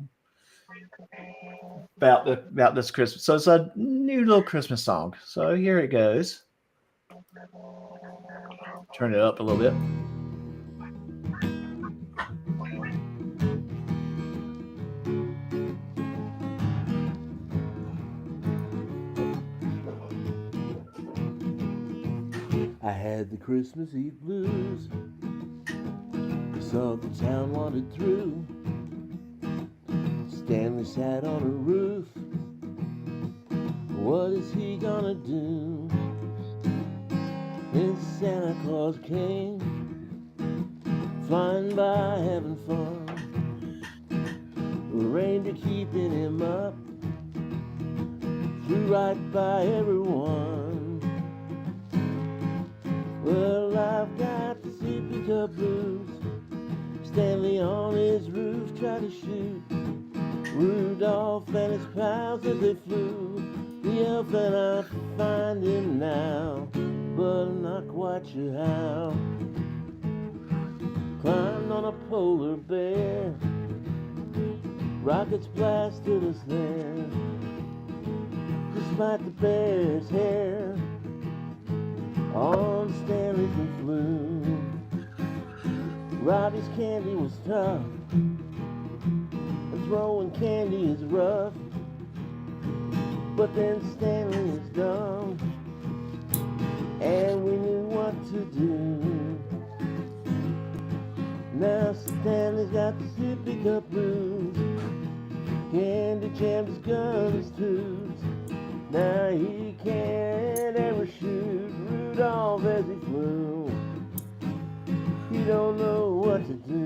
this Christmas. So it's a new little Christmas song. So here it goes. Turn it up a little bit. I had the Christmas Eve blues. So the town wandered through. Stanley sat on a roof. What is he gonna do? Then Santa Claus came, flying by having fun. The reindeer keeping him up, flew right by everyone. Well, I've got the sippy cup blues. Stanley on his roof tried to shoot Rudolph and his pals as they flew. The elf and I find him now, but I'm not quite sure how. Climbed on a polar bear, rockets blasted us there. Despite the bear's hair on Stanley's and flew. Robbie's candy was tough, and throwing candy is rough. But then Stanley is dumb, and we knew what to do. Now Stanley's got the sippy cup blues. Candy jammed his gun, his tubes. Now he can't ever shoot Rudolph as he flew. He don't know what to do.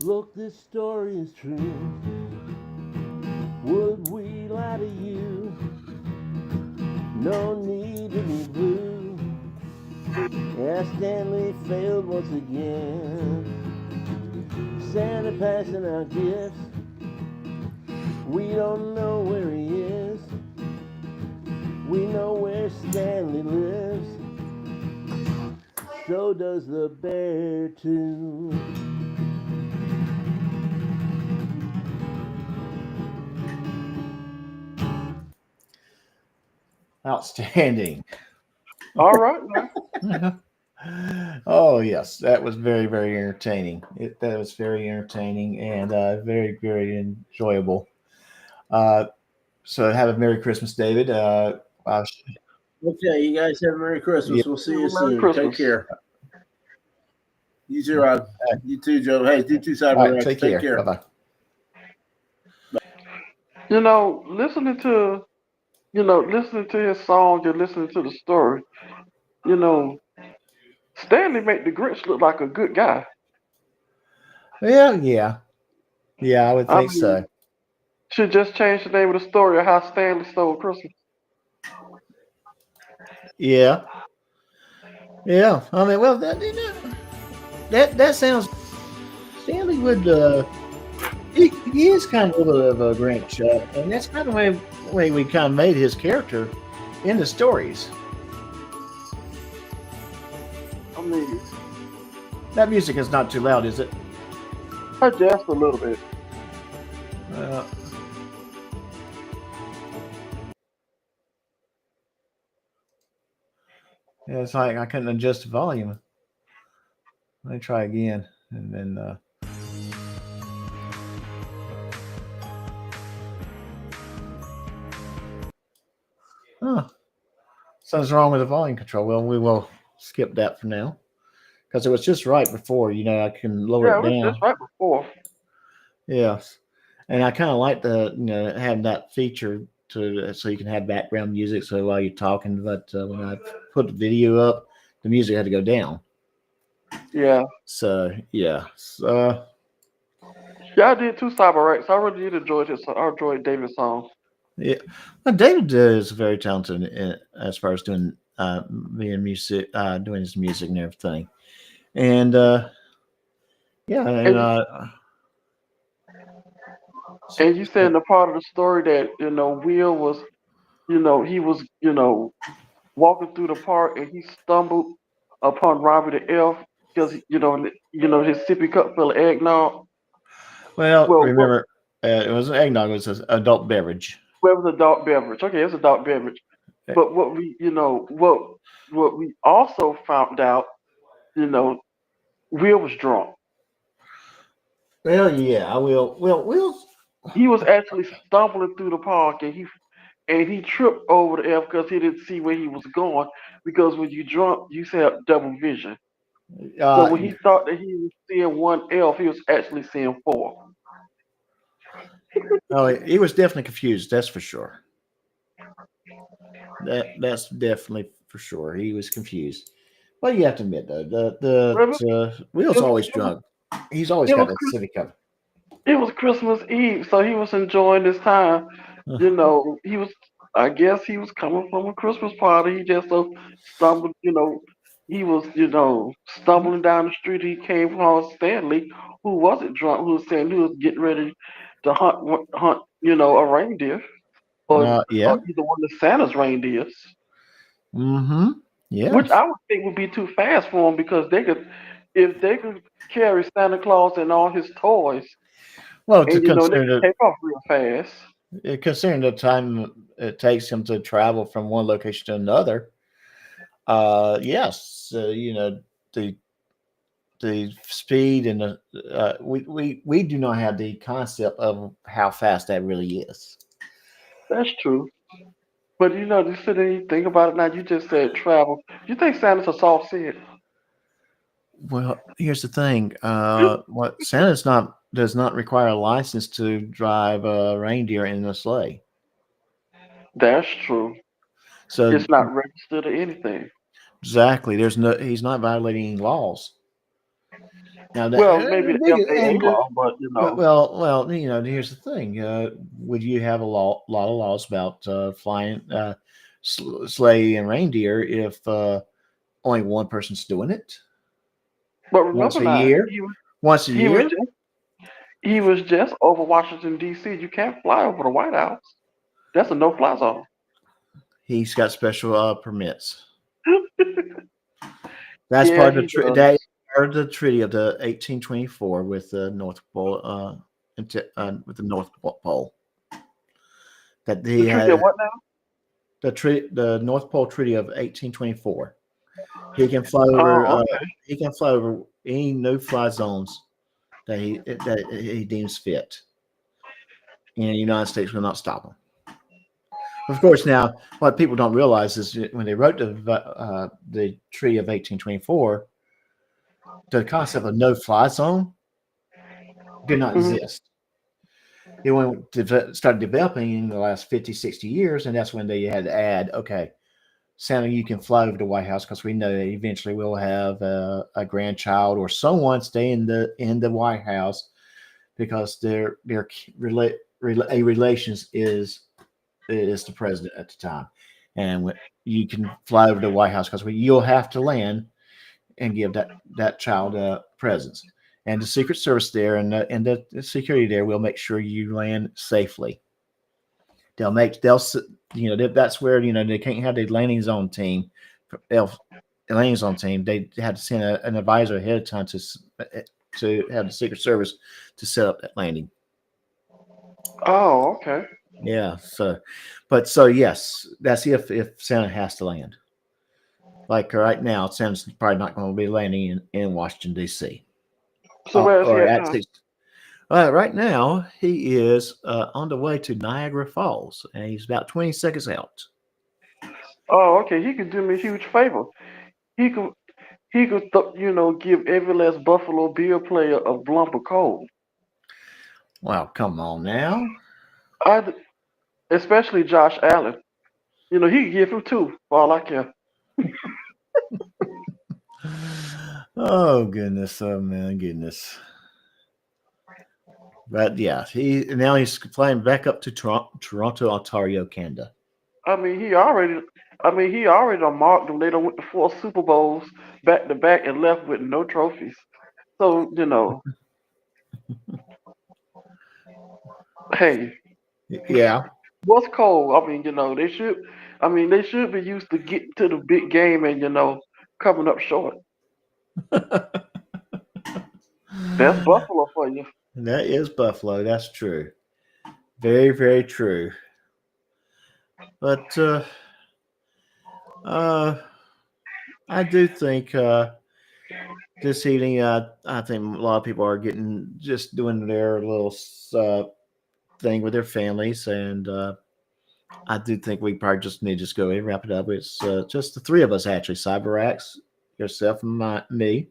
Look, this story is true. Would we lie to you? No need to be blue. Yeah, Stanley failed once again. Santa passing out gifts. We don't know where he is. We know where Stanley lives. So does the bear too. Outstanding. All right, man. Oh yes, that was very, very entertaining. That was very entertaining and very, very enjoyable. So have a Merry Christmas, David. Okay, you guys have a Merry Christmas. Yeah. We'll see you Merry soon. Christmas. Take care. You too, Rod. You too, Joe. Hey, you too, Cyber All right, Rex. take care. Bye bye. You know, listening to his songs and listening to the story, you know, Stanley made the Grinch look like a good guy. Well, yeah, I would think mean, so. Should just change the name of the story of how Stanley stole Christmas. Yeah. I mean, well, that sounds. Stanley would. He is kind of a little bit of a Grinch, and that's kind of the way we kind of made his character in the stories. I mean, That music is not too loud, is it? just a little bit. Yeah, it's like I couldn't adjust the volume. Let me try again, and then. Something's wrong with the volume control. Well, we will skip that for now because it was just right before. I can lower Yeah, it it was down. just right before. Yes, and I kind of like the have that feature so you can have background music so while you're talking. But when I put the video up, the music had to go down. Yeah. So yeah, Yeah, I did too, Cyber Rex. I really did enjoy this. I enjoyed David's song. Yeah, well, David is very talented as far as doing being music, doing his music and everything. And yeah, and And you said in the part of the story that Will was, he was, walking through the park and he stumbled upon Robbie the Elf because his sippy cup full of eggnog. well, Well, remember, it wasn't eggnog; it was an adult beverage. it was a dark beverage. Okay, it's a dark beverage. Uh, But what we also found out, Will was drunk. Well, yeah, I will. Well, Will's. He was actually stumbling through the park and he tripped over the elf because he didn't see where he was going. Because when you drunk, you have double vision. So when he thought that he was seeing one elf, he was actually seeing four. Oh, he was definitely confused. That's for sure. That's definitely for sure. He was confused. But you have to admit though, Will's always drunk. He's always got that civic cover. It was Christmas Eve, so he was enjoying this time. I guess he was coming from a Christmas party. He just so stumbled, he was, stumbling down the street. He came from Stanley, who wasn't drunk, who was saying he was getting ready to hunt, a reindeer, or Yeah. either one of Santa's reindeers. Mm-hmm. Yeah. Which I would think would be too fast for them because if they could carry Santa Claus and all his toys, well, and they could take off real fast. Considering the time it takes him to travel from one location to another, yes, the speed and the we do not have the concept of how fast that really is. That's true. But you sit and you think about it now. You just said travel. You think Santa's a soft set? Well, here's the thing. What Santa's does not require a license to drive a reindeer in a sleigh. That's true. So it's not registered or anything. Exactly. He's not violating any laws. Now maybe the FAA law, but Well, here's the thing. Would you have a lot of laws about flying sleigh and reindeer if only one person's doing it? But remember once a year? He was just over Washington, D.C. You can't fly over the White House. That's a no-fly zone. He's got special permits. That's part of the treaty of the 1824 with the North Pole, with the North Pole. That he had what now? The North Pole Treaty of 1824. He can fly over. He can fly over any no-fly zones that he deems fit, and the United States will not stop him. Of course, now what people don't realize is when they wrote the Treaty of 1824, the concept of no-fly zone did not exist. It went to start developing in the last 50, 60 years, and that's when they had to add, okay, Santa, you can fly over to the White House because we know that eventually we'll have a grandchild or someone stay in the White House because their relations is the president at the time, and you can fly over to the White House because you'll have to land and give that child presents. And the Secret Service there and the security there will make sure you land safely. That's where they can't have the landing zone team. Landing zone team. They had to send an advisor ahead of time to have the Secret Service to set up that landing. Oh, okay. Yeah. So yes, that's if Santa has to land. Like right now, Santa's probably not going to be landing in Washington D.C. So where is he at now? Right now, he is on the way to Niagara Falls, and he's about 20 seconds out. Oh, okay. He could do me a huge favor. He could give every last Buffalo Bill player a lump of coal. Well, come on now. Especially Josh Allen. He could give him two, for all I care. Oh, goodness. Oh, man, goodness. But yeah, he's flying back up to Toronto, Ontario, Canada. I mean, he already done marked them. They done went to 4 Super Bowls back to back and left with no trophies. So, hey, Yeah. what's cold? I mean, they should. I mean, they should be used to getting to the big game and coming up short. That's Buffalo for you. That is Buffalo. That's true. Very, very true. But I do think this evening, I think a lot of people are just doing their little thing with their families, and I do think we probably just need to just go ahead and wrap it up. It's just the 3 of us actually: CyberX, yourself, and me.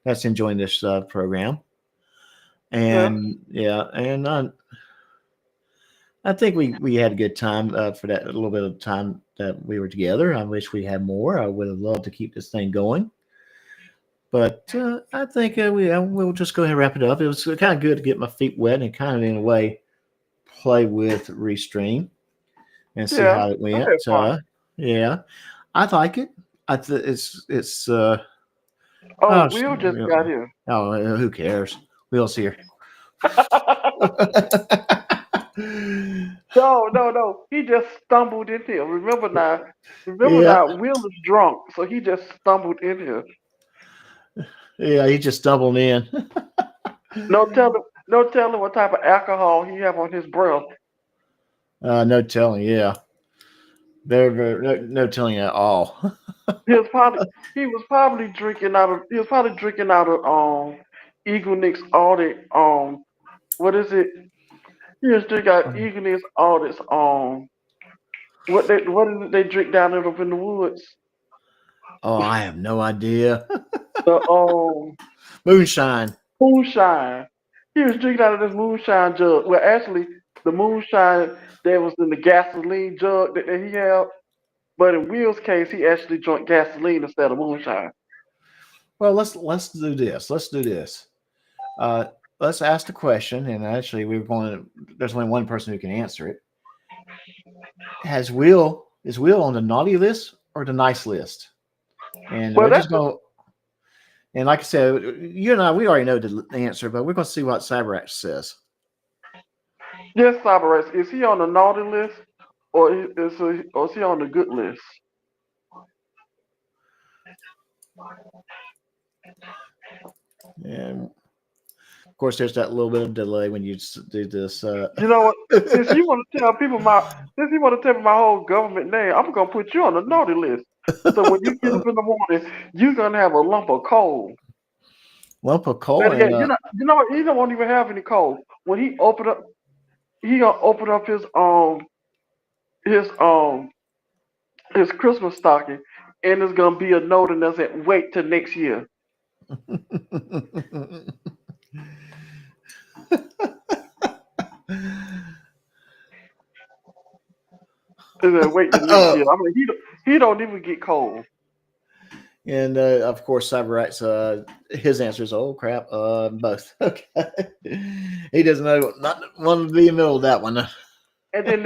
That's enjoying this program, and I think we had a good time for that little bit of time that we were together. I wish we had more. I would have loved to keep this thing going. But I think we'll just go ahead and wrap it up. It was kind of good to get my feet wet and kind of, in a way, play with Restream and see how it went. Yeah, I like it. It's. Will just got here. Oh, who cares? Will's here. No. He just stumbled in here. Remember now, Will is drunk, so he just stumbled in here. Yeah, he just stumbled in. No telling what type of alcohol he have on his breath. No telling. Yeah, no telling at all. He was probably drinking out of Eagle Nick's audit. What is it? He was drinking out Eagle Nick's audits. What did they drink down there up in the woods? Oh, I have no idea. The moonshine. Moonshine. He was drinking out of this moonshine jug. Well, actually, the moonshine that was in the gasoline jug that he had. But in Will's case, he actually drank gasoline instead of moonshine. Well, let's do this. Let's ask the question, and actually, there's only one person who can answer it. Is Will on the naughty list or the nice list? And we're just going. And like I said, you and I, we already know the answer, but we're going to see what CyberX says. Yes, CyberX. Is he on the naughty list, or is he on the good list? And of course, there's that little bit of delay when you do this. You know what? Since you want to tell me my whole government name, I'm gonna put you on the naughty list. So when you get up in the morning, you're gonna have a lump of coal. Lump of coal. And, you know what? He don't even have any coal. When he gonna open up his Christmas stocking, and there's gonna be a note and that said, "Wait till next year." Wait till next year. I mean, he don't even get cold. And of course, CyberX, his answer is, "Oh crap, both." Okay, he doesn't know, not want to be in the middle of that one. And then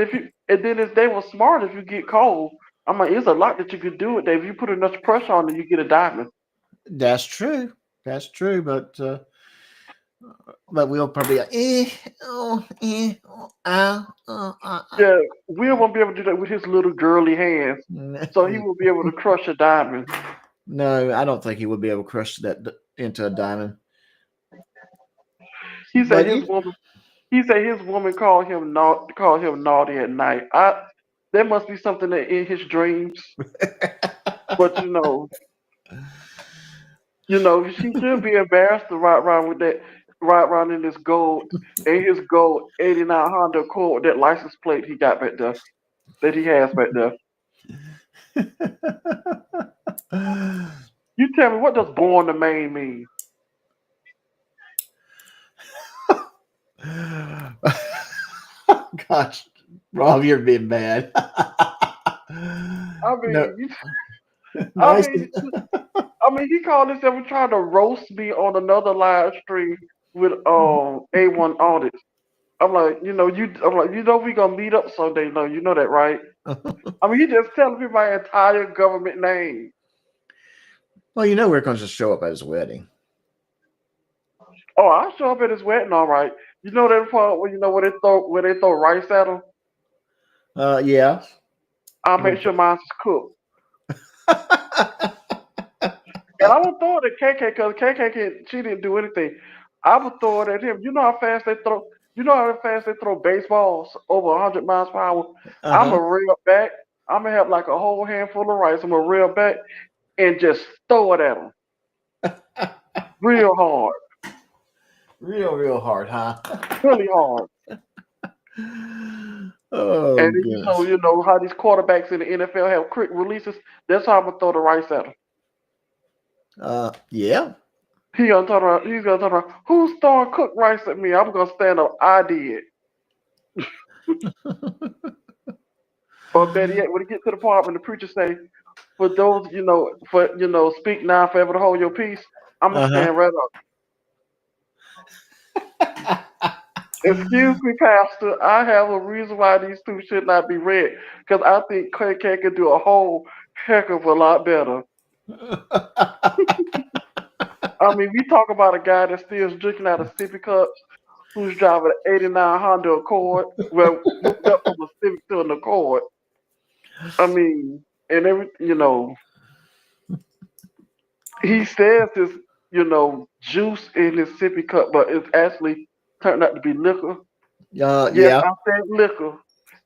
if they were smart, if you get cold, I mean, there's a lot that you could do with that. If you put enough pressure on it, you get a diamond. That's true. But we'll probably Yeah, Will won't be able to do that with his little girly hands. So he will be able to crush a diamond. No, I don't think he would be able to crush that into a diamond. He said his woman called him naughty at night. There must be something in his dreams. But she should be embarrassed to ride around in his gold 89 Honda Accord, that license plate he got back there, that he has back there. You tell me, what does "born to Maine" mean? Gosh, Rob, you're being bad. I mean, he called himself trying to roast me on another live stream with A1 audits. I'm like, we gonna meet up someday. No, you know that, right? I mean, he just telling me my entire government name. Well, we're going to just show up at his wedding. Oh, I'll show up at his wedding, all right. You know that part where where they throw rice at him? Yeah. I'll make sure mine's cooked. And I would throw it at KK because KK she didn't do anything. I would throw it at him. You know how fast they throw. You know how fast they throw baseballs over 100 miles per hour. I'm a reel back. I'm gonna have like a whole handful of rice. I'm gonna reel back and just throw it at him, real hard. Real hard, huh? Really hard. Oh, and then, goodness. you know how these quarterbacks in the NFL have quick releases. That's how I'm gonna throw the rice at him. Yeah. He's gonna turn around. Who's throwing cooked rice at me? I'm gonna stand up. I did. Or better yet, when he get to the part when the preacher say, "For those, speak now, forever to hold your peace," I'm gonna stand right up. Excuse me, Pastor. I have a reason why these two should not be read because I think KK could do a whole heck of a lot better. I mean, we talk about a guy that still drinking out of sippy cups, who's driving an '89 Honda Accord, well, moved up from a Civic to an Accord. I mean, and he says this, juice in his sippy cup, but it's actually turned out to be liquor. Yeah. I said liquor.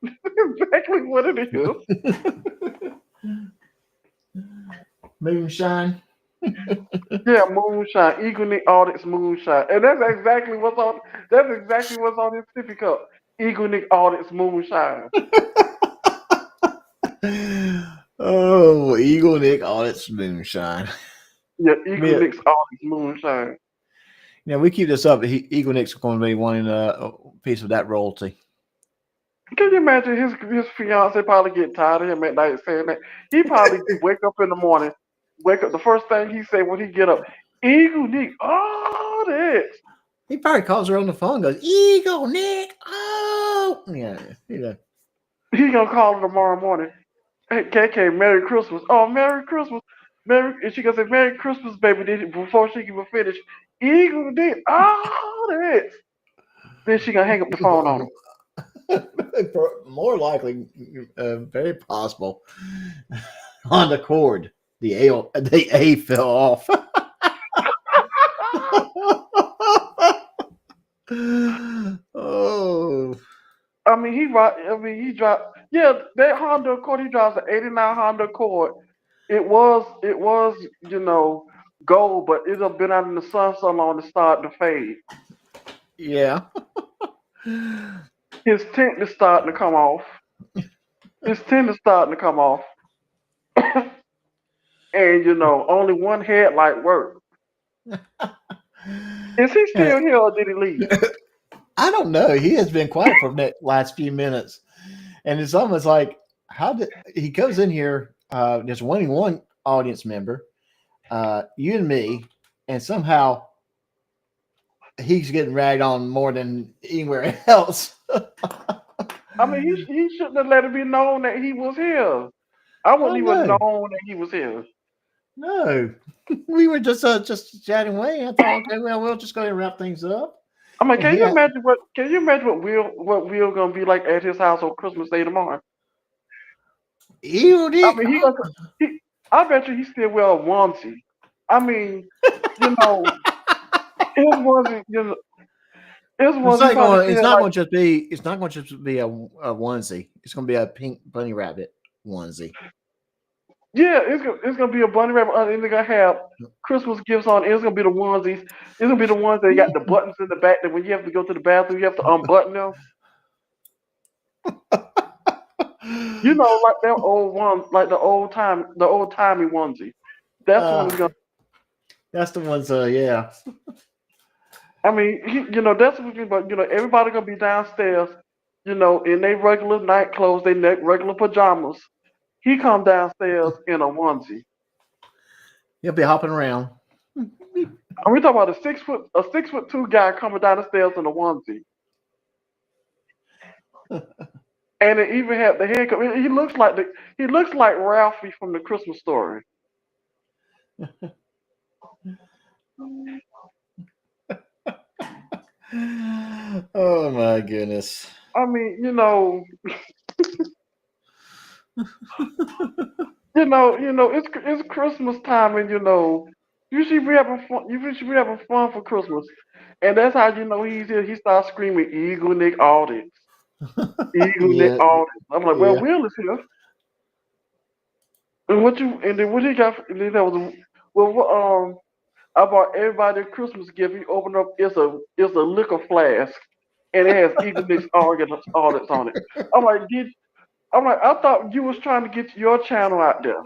Exactly what it is. Moonshine. Yeah, moonshine. Eagle Nick Audits moonshine, and that's exactly what's on. That's exactly what's on his sippy cup. Eagle Nick Audits moonshine. Oh, Eagle Nick Audits moonshine. Yeah, Eagle Nick's Audits moonshine. We keep this up. Eagle Nick's going to be wanting a piece of that royalty. Can you imagine his fiance probably get tired of him at night saying that? He probably wake up in the morning. The first thing he say when he get up, Eagle Nick, Audits. He probably calls her on the phone and goes, Eagle Nick, oh. Yeah. He gonna call her tomorrow morning. Hey, KK, Merry Christmas. Oh, Merry Christmas. And she gonna say, Merry Christmas, baby, before she can finish. Eagle Nick, Audits. Then she gonna hang up the phone on him. More likely, very possible. On the cord, the A fell off. Oh. I mean, he dropped. Yeah, that Honda Accord. He drives an '89 Honda Accord. It was, gold, but it's been out in the sun so long it's starting to fade. Yeah. His tint is starting to come off. And only one headlight worked. Is he still here or did he leave? I don't know. He has been quiet for the last few minutes. And it's almost like, he comes in here, there's one audience member, you and me, and somehow he's getting ragged on more than anywhere else. I mean, he shouldn't have let it be known that he was here. I wouldn't even known that he was here. No, we were just chatting away. I thought, okay, well, we'll just go ahead and wrap things up. I mean, can you imagine what Will gonna be like at his house on Christmas Day tomorrow? I mean, I bet you he still wear a onesie. I mean, his onesie, his onesie. It's not going to just be a onesie. It's going to be a pink bunny rabbit onesie. Yeah, it's gonna be a bunny rabbit, and they're gonna have Christmas gifts on. It's gonna be the onesies. It's gonna be the ones that got the buttons in the back that when you have to go to the bathroom, you have to unbutton them. Like that old one, like the old timey onesie. That's the one he's gonna. That's the ones. Yeah. I mean, that's what. But everybody gonna be downstairs. In their regular night clothes, their regular pajamas. He come downstairs in a onesie. He'll be hopping around. Are we talking about a 6'2" guy coming down the stairs in a onesie? And it even had the haircut. He looks like Ralphie from the Christmas Story. Oh my goodness. I mean, you know, it's Christmas time, and you should be having fun. You should be having fun for Christmas, and that's how you know he's here. He starts screaming, "Eagle Nick Audits, Eagle Nick Yeah, Audits." I'm like, well, yeah. Will is here, and then what he got? And then that was I bought everybody a Christmas gift. He opened up, it's a liquor flask, and it has Eagle Nick's audits on it. I'm like, I thought you was trying to get your channel out there.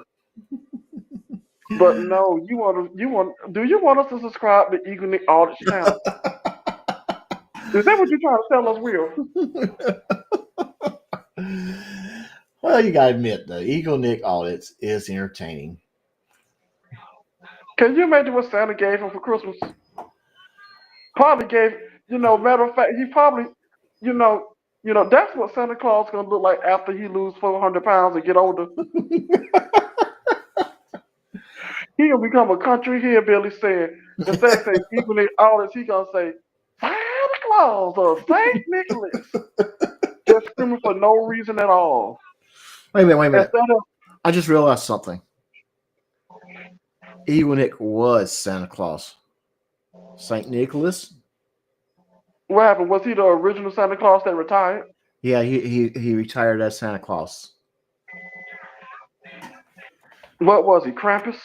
But no, do you want us to subscribe to Eagle Nick Audits channel? Is that what you're trying to tell us, Will? Well, you gotta admit, the Eagle Nick Audits is entertaining. Can you imagine what Santa gave him for Christmas? Probably gave, matter of fact, he probably, that's what Santa Claus is gonna look like after he lose 400 pounds and get older. He gonna become a country hillbilly saying, instead of saying Eagle Nick Audits, he gonna say Santa Claus or Saint Nicholas. Just screaming for no reason at all. Wait a minute. I just realized something. Eagle Nick was Santa Claus. Saint Nicholas? What happened? Was he the original Santa Claus that retired? Yeah, he retired as Santa Claus. What was he, Krampus?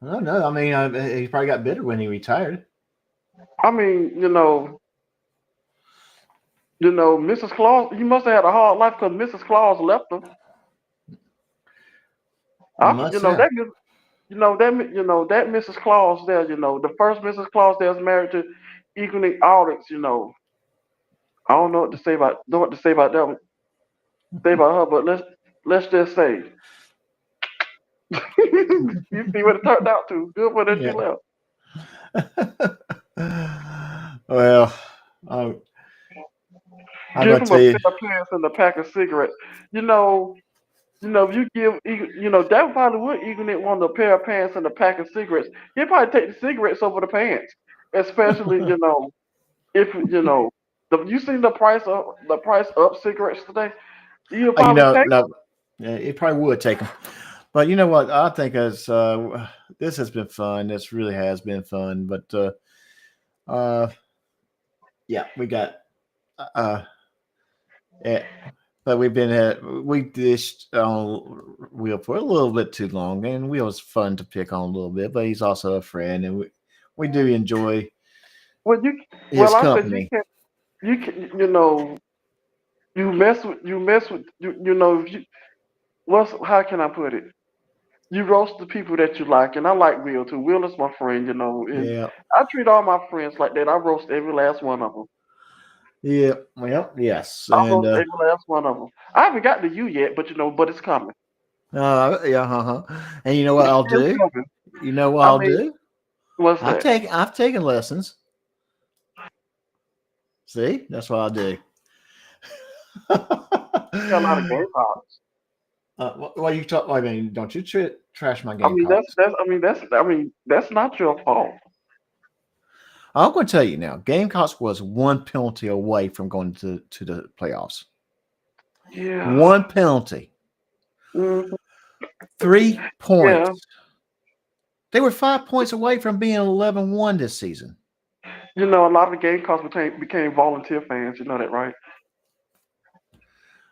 I don't know. I mean, he probably got bitter when he retired. I mean, Mrs. Claus, he must have had a hard life because Mrs. Claus left him. That Mrs. Claus there, the first Mrs. Claus that was married to Eagle Nick Audits, I don't know what to say about that one. Say about her, but let's just say you see what it turned out to. Good for that she left. Well, I'm give gonna him tell you. a pair of pants and a pack of cigarettes. If you give that probably would Eagle Nick want a pair of pants and a pack of cigarettes. He'd probably take the cigarettes over the pants, especially if you seen the price up cigarettes today. You probably It probably would take them. But you know what? I think as this has been fun. This really has been fun. But we got but we dished on Will for a little bit too long, and Will's fun to pick on a little bit, but he's also a friend, and we do enjoy his company. How can I put it? You roast the people that you like, and I like Will too. Will is my friend, and I treat all my friends like that. I roast every last one of them. Yeah, well, yes. I roast every last one of them. I haven't got to you yet, but but it's coming. And you know what I'll do? You know what I'll do? What's that? I've taken lessons. See, that's what I'll do. Got a lot of game cards. Well, you talk. I mean, don't you trash my game cards? That's not your fault. I'm going to tell you now. Gamecocks was one penalty away from going to the playoffs. Yeah. One penalty. Mm-hmm. 3 points. Yeah. They were 5 points away from being 11-1 this season. A lot of the Gamecocks became volunteer fans. You know that, right?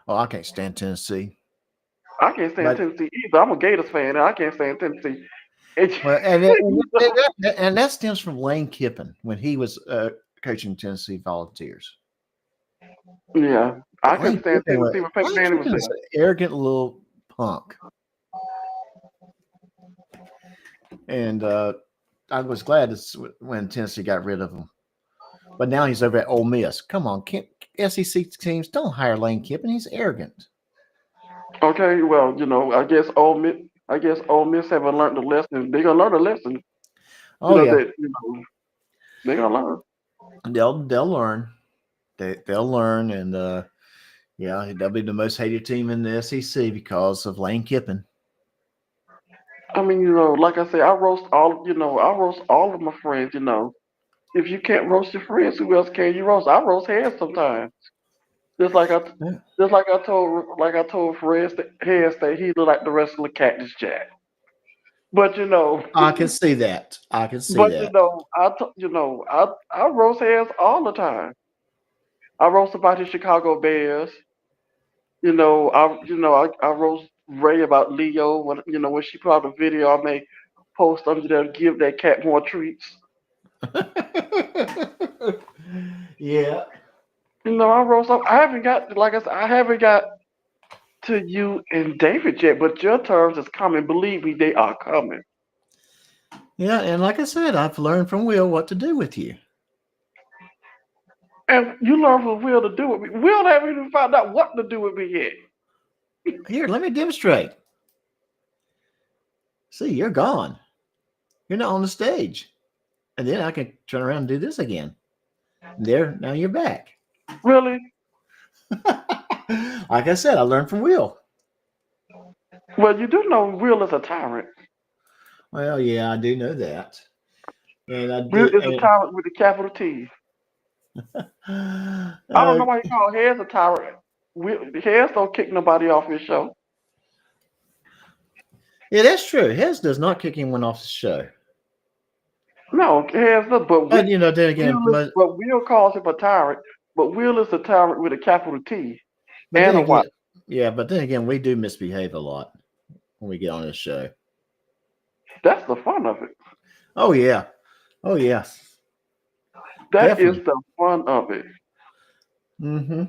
Oh, I can't stand Tennessee. I can't stand Tennessee either. I'm a Gators fan, and I can't stand Tennessee. Well, and that stems from Lane Kiffin when he was coaching Tennessee Volunteers. Yeah, I couldn't stand Tennessee when Peyton Manning was there. Arrogant little punk. And I was glad when Tennessee got rid of him. But now he's over at Ole Miss. Come on, SEC teams don't hire Lane Kiffin. He's arrogant. Okay, well, I guess Ole Miss. I guess Ole Miss haven't learned the lesson. They're gonna learn the lesson. Oh yeah, They're gonna learn. they'll learn. They'll learn, and yeah, they'll be the most hated team in the SEC because of Lane Kiffin. I mean, like I say, I roast all of my friends. If you can't roast your friends, who else can you roast? I roast heads sometimes. Just like I told Heads that he looked like the wrestler Cactus Jack. But I can see that. I can see but that. I roast Heads all the time. I roast about the Chicago Bears. I roast Ray about Leo when she put out the video. I may post under there, give that cat more treats. Yeah. I roast up. I haven't got, like I said, I haven't got to you and David yet, but your turns is coming. Believe me, they are coming. Yeah, and like I said, I've learned from Will what to do with you. And you learn from Will to do with me. Will haven't even found out what to do with me yet. Here, let me demonstrate. See, you're gone. You're not on the stage. And then I can turn around and do this again. There, now you're back. Really? Like I said, I learned from Will. Well, you do know Will is a tyrant. Well, yeah, I do know that. And I Will do, is a tyrant with a capital T. I don't know why you call Heads a tyrant. Heads don't kick nobody off his show. Yeah, that's true. Hez does not kick anyone off the show. No, Heads does, but But then again, Will calls him a tyrant. But Will is a tyrant with a capital T and a Y. Yeah, but then again, we do misbehave a lot when we get on this show. That's the fun of it. Oh yeah, oh yeah. That is the fun of it. Mm-hmm.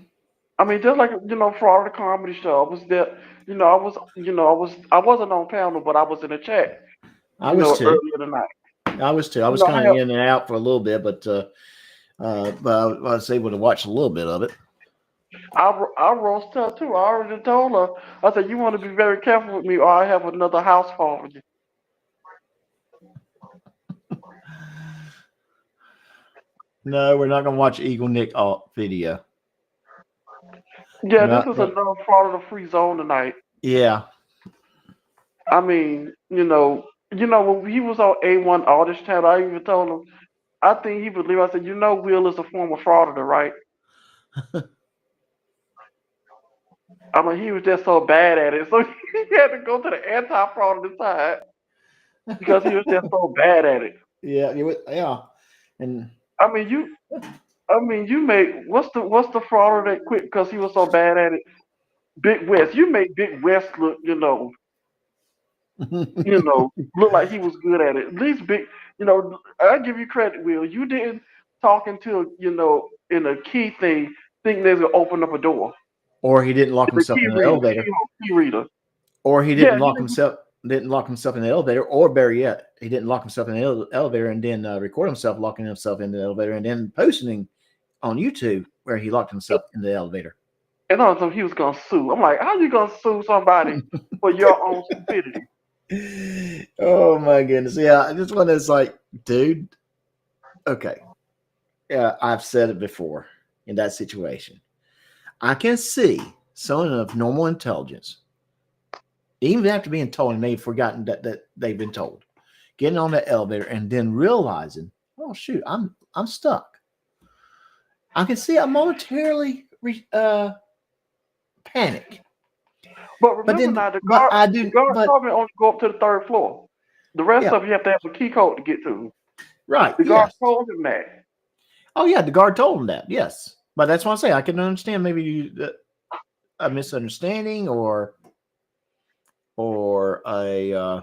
I mean, just like Florida Comedy Show. I was there. I wasn't on panel, but I was in the chat. I was too. Earlier tonight. I was too. I was kind of in and out for a little bit, but I was able to watch a little bit of it. I roast her too. I already told her. I said, "You want to be very careful with me, or I have another house for you." No, we're not going to watch Eagle Nick video. Yeah, this is another Florida free zone tonight. Yeah. I mean, when he was on A1 Artist Channel, I even told him, I think he would leave. I said, Will is a former Florida, right? I mean, he was just so bad at it. So he had to go to the anti-Florida side because he was just so bad at it. Yeah, yeah. And I mean, you made what's the Florida that quit because he was so bad at it? Big West. You made Big West look, look like he was good at it. At least I give you credit, Will. You didn't talk into in a key thing, think they're gonna open up a door. Or he didn't lock himself in the elevator. Key reader. Or he didn't lock himself in the elevator, or better yet, he didn't lock himself in the elevator and then record himself locking himself in the elevator and then posting on YouTube where he locked himself in the elevator. And also he was gonna sue. I'm like, how you gonna sue somebody for your own stupidity? Oh my goodness. Yeah, this one is like, dude, okay. Yeah, I've said it before in that situation. I can see someone of normal intelligence, even after being told and they've forgotten that they've been told, getting on that elevator and then realizing, oh shoot, I'm stuck. I can see I momentarily panic. But remember the guard probably only go up to the third floor. The rest of you have to have a key code to get to. Right. The guard told him that. Oh yeah, the guard told him that. Yes, but that's what I say. I can understand maybe a misunderstanding or a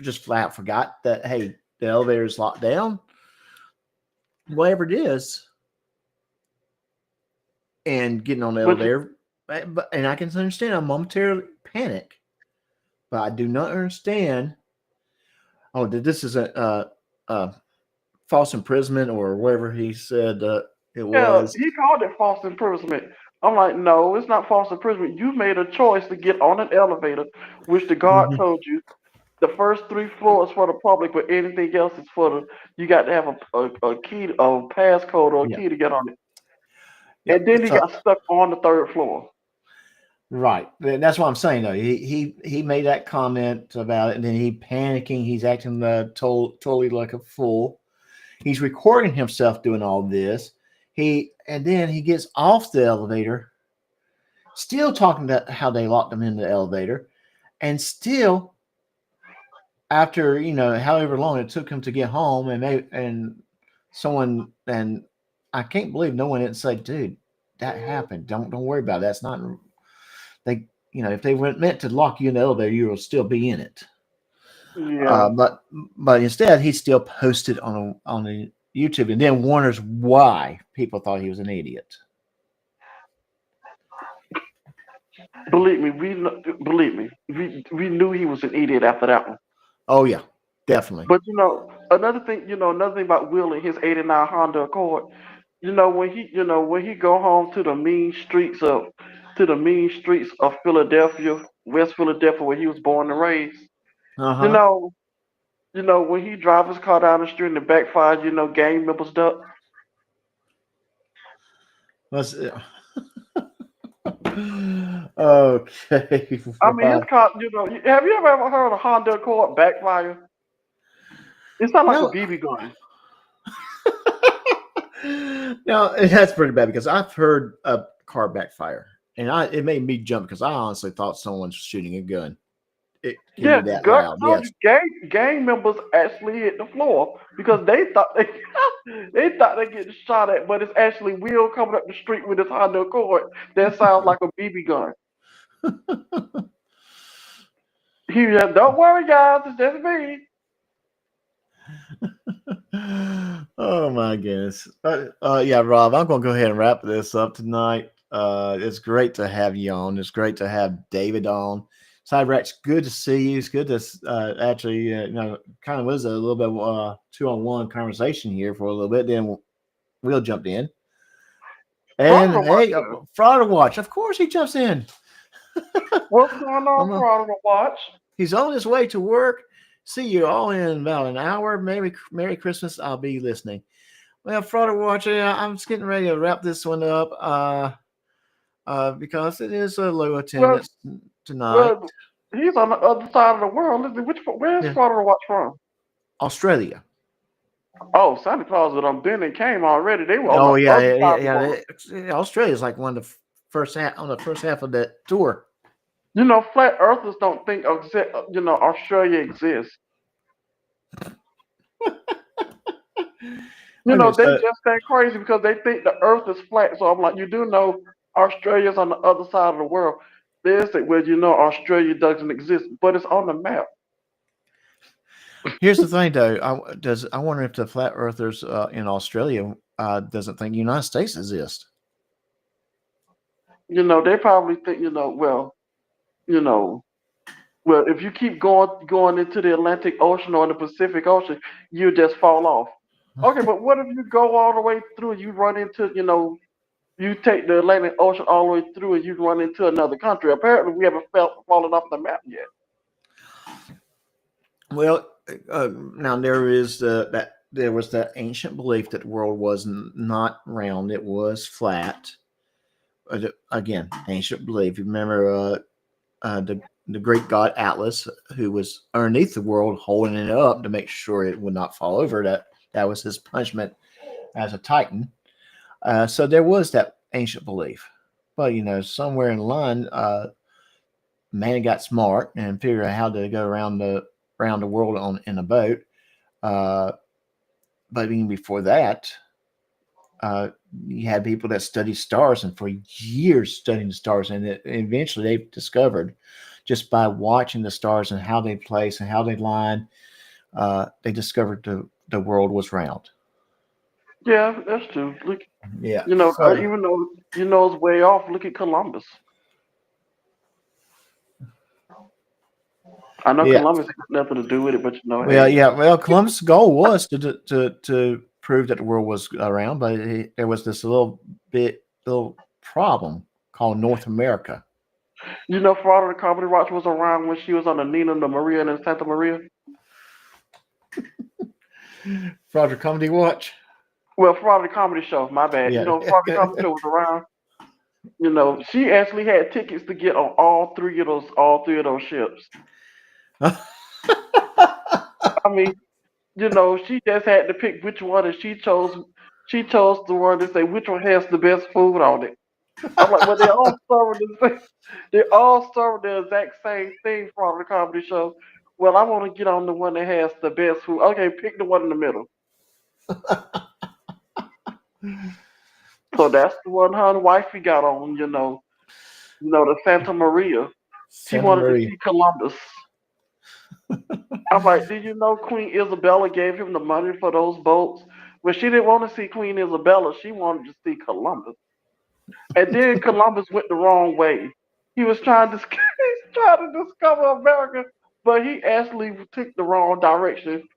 just flat forgot that hey, the elevator is locked down. Whatever it is, and getting on the elevator. And I can understand a momentary panic, but I do not understand. Oh, this is a false imprisonment or whatever he said it was. He called it false imprisonment. I'm like, no, it's not false imprisonment. You made a choice to get on an elevator, which the guard Mhm. told you the first 3 floors for the public, but anything else is for the. You got to have a key, a passcode or a Yeah. key to get on it. Yeah. And then he So, got stuck on the 3rd floor. right. That's what I'm saying though. He made that comment about it, and then he panicking. He's acting totally like a fool. He's recording himself doing all this. And then he gets off the elevator, still talking about how they locked him in the elevator, and still after however long it took him to get home, and I can't believe no one didn't say, dude, that happened. Don't worry about it. That's not they. If they weren't meant to lock you in the elevator, you will still be in it. Yeah. But instead, he still posted on the YouTube, and then wonders why people thought he was an idiot. Believe me, we knew he was an idiot after that one. Oh yeah, definitely. But another thing about Will and his '89 Honda Accord. When he go home to the mean streets of Philadelphia, West Philadelphia, where he was born and raised. Uh-huh. When he drive his car down the street and it backfires, gang members duck. Okay. I mean, his car. Have you ever heard a Honda Accord backfire? It sounds like a BB gun. No, that's pretty bad because I've heard a car backfire, and it made me jump because I honestly thought someone was shooting a gun. It can be that loud. Yes. Gang members actually hit the floor because they thought they getting shot at, but it's actually Will coming up the street with his Honda Accord that sounds like a BB gun. He said, "Don't worry, guys, it's just me." Oh my goodness. Yeah, Rob, I'm going to go ahead and wrap this up tonight. It's great to have you on. It's great to have David on. Cybrax, good to see you. It's good to actually, kind of was a little bit of 2-on-1 conversation here for a little bit. Then Will jumped in. And Frauder Watch. Of course he jumps in. What's going on, Frauder Watch? He's on his way to work. See you all in about an hour. Merry Christmas. I'll be listening. Well, Frauder Watch, I'm just getting ready to wrap this one up because it is a low attendance tonight. Well, he's on the other side of the world. Where's Frauder Watch from? Australia. Oh, Santa Claus had been and came already. They were. Oh yeah. Australia is like one of the first half of that tour. Flat earthers don't think Australia exists. They just that crazy because they think the earth is flat. So I'm like, you do know Australia's on the other side of the world. They say, well, Australia doesn't exist, but it's on the map. Here's the thing, though. I wonder if the flat earthers in Australia doesn't think the United States exists. They probably think, well, if you keep going into the Atlantic Ocean or the Pacific Ocean, you just fall off. Okay, but what if you go all the way through and you run into, you take the Atlantic Ocean all the way through and you run into another country? Apparently, we haven't fallen off the map yet. Well, now there is there was that ancient belief that the world was not round; it was flat. Again, ancient belief. You remember the great god Atlas, who was underneath the world, holding it up to make sure it would not fall over. That was his punishment as a titan. So there was that ancient belief. But somewhere in the line, man got smart and figured out how to go around the world in a boat. But even before that, you had people that studied stars, and for years studying the stars, and eventually they discovered, just by watching the stars and how they place and how they line, they discovered the world was round. Yeah, that's true. Look, yeah, even though it's way off, look at Columbus. I know Columbus had nothing to do with it, but Well, Columbus' goal was to prove that the world was around, but there was this little problem called North America. You know, Florida the Comedy Watch was around when she was on the Nina, the Maria, and the Santa Maria. Florida Comedy Watch. Well, Florida Comedy Show. My bad. Yeah. You know, Florida Comedy Show was around. You know, she actually had tickets to get on all three of those ships. I mean, you know, she just had to pick which one, and she chose the one to say which one has the best food on it. I'm like, well, they all serve the exact same thing from the comedy show. Well, I want to get on the one that has the best food. Okay, pick the one in the middle. So that's the one her and wifey got on. You know, the Santa Maria. She Santa wanted Maria. to see Columbus. I'm like, did you know Queen Isabella gave him the money for those boats? Well, she didn't want to see Queen Isabella. She wanted to see Columbus. And then Columbus went the wrong way. He was trying to discover America, but he actually took the wrong direction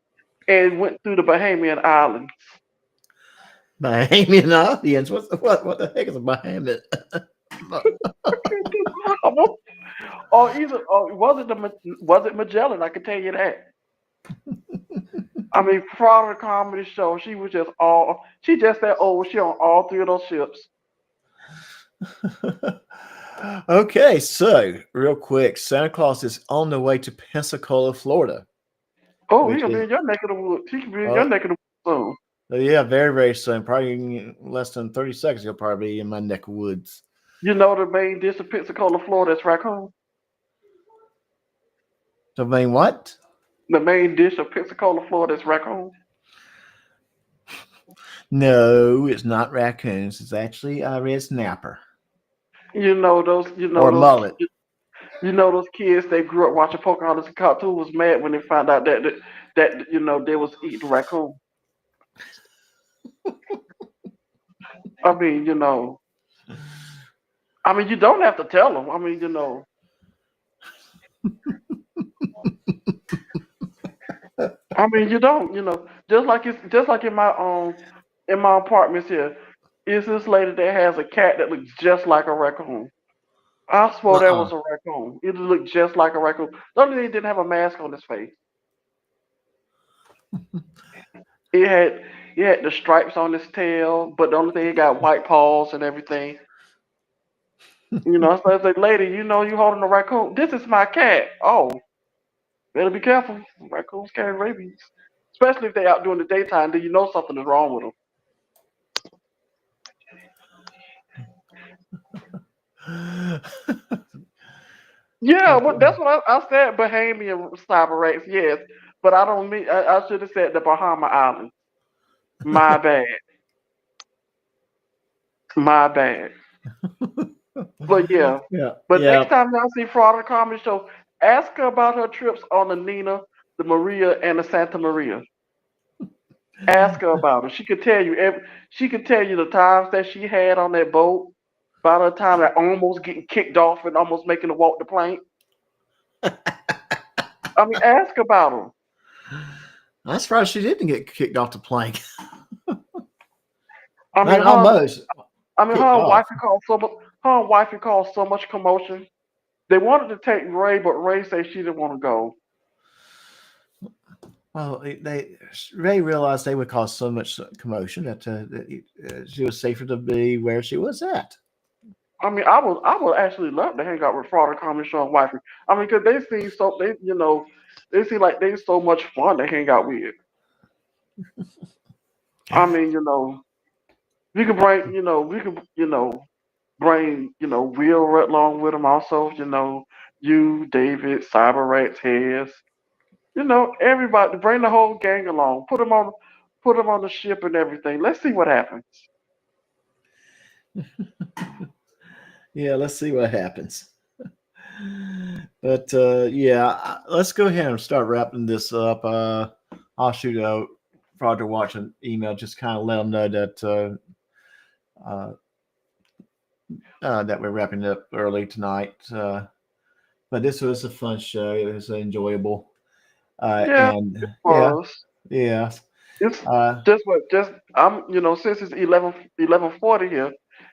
and went through the Bahamian Islands. Bahamian Islands. What the heck is a Bahamian? Or was it Magellan? I can tell you that. I mean, Florida Comedy Show. She just that old. She on all three of those ships. Okay, so real quick, Santa Claus is on the way to Pensacola, Florida. Oh, he'll be in your neck of the woods. He can be in your neck of the woods soon. Yeah, very, very soon. Probably in less than 30 seconds, he'll probably be in my neck of woods. You know the main dish of Pensacola, Florida is raccoon. The main what? The main dish of Pensacola, Florida is raccoon. No, it's not raccoons. It's actually a red snapper. You know those. Or mullet. You know those kids. They grew up watching Pocahontas and cartoon was mad when they found out that they was eating raccoon. I mean, you don't have to tell them. I mean, I mean, you don't. Just like in my apartments here. Is this lady that has a cat that looks just like a raccoon? I swore that was a raccoon. It looked just like a raccoon. The only thing, he didn't have a mask on his face. He had the stripes on his tail, but the only thing, he got white paws and everything. So I was like, lady, you holding a raccoon. This is my cat. Oh, better be careful. Raccoons carry rabies. Especially if they're out during the daytime, then you know something is wrong with them. Yeah, well, that's what I said. Bahamian cyber rates, yes, but I don't mean. I should have said the Bahama Islands. My bad. My bad. But yeah. But next time y'all see Florida Comedy Show, ask her about her trips on the Nina, the Maria, and the Santa Maria. Ask her about it. She could tell you the times that she had on that boat. By the time that almost getting kicked off and almost making her walk the plank. I mean, ask about them. I'm surprised she didn't get kicked off the plank. I mean, almost. Her and wifey caused so much commotion. They wanted to take Ray, but Ray said she didn't want to go. Well, Ray realized they would cause so much commotion that she was safer to be where she was at. I mean, I would actually love to hang out with Florida Comedy Show and wifey. I mean, because they seem like they so much fun to hang out with. I mean, we could bring, Will along with them also. You, David, Cyber Rats, Hez. Everybody, bring the whole gang along. Put them on the ship and everything. Let's see what happens. Yeah, let's see what happens. But let's go ahead and start wrapping this up. I'll shoot out Roger Watch an email, just kind of let them know that we're wrapping it up early tonight. But this was a fun show. It was enjoyable. It's since it's 11:40 here.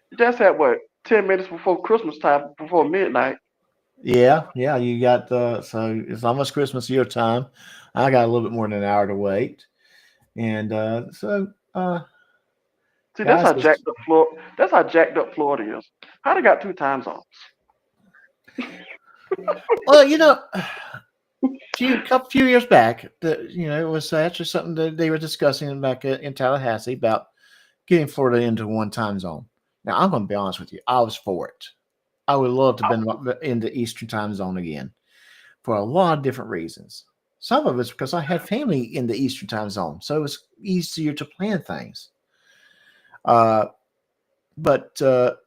You just had what, 10 minutes before Christmas time, before midnight. Yeah, you got so it's almost Christmas your time. I got a little bit more than an hour to wait. And See, guys, that's how jacked up Florida is. How they got 2 time zones? well, a few years back, it was actually something that they were discussing back in Tallahassee about getting Florida into one time zone. Now, I'm going to be honest with you. I was for it. I would love to have been in the Eastern time zone again for a lot of different reasons. Some of it's because I had family in the Eastern time zone, so it was easier to plan things. But the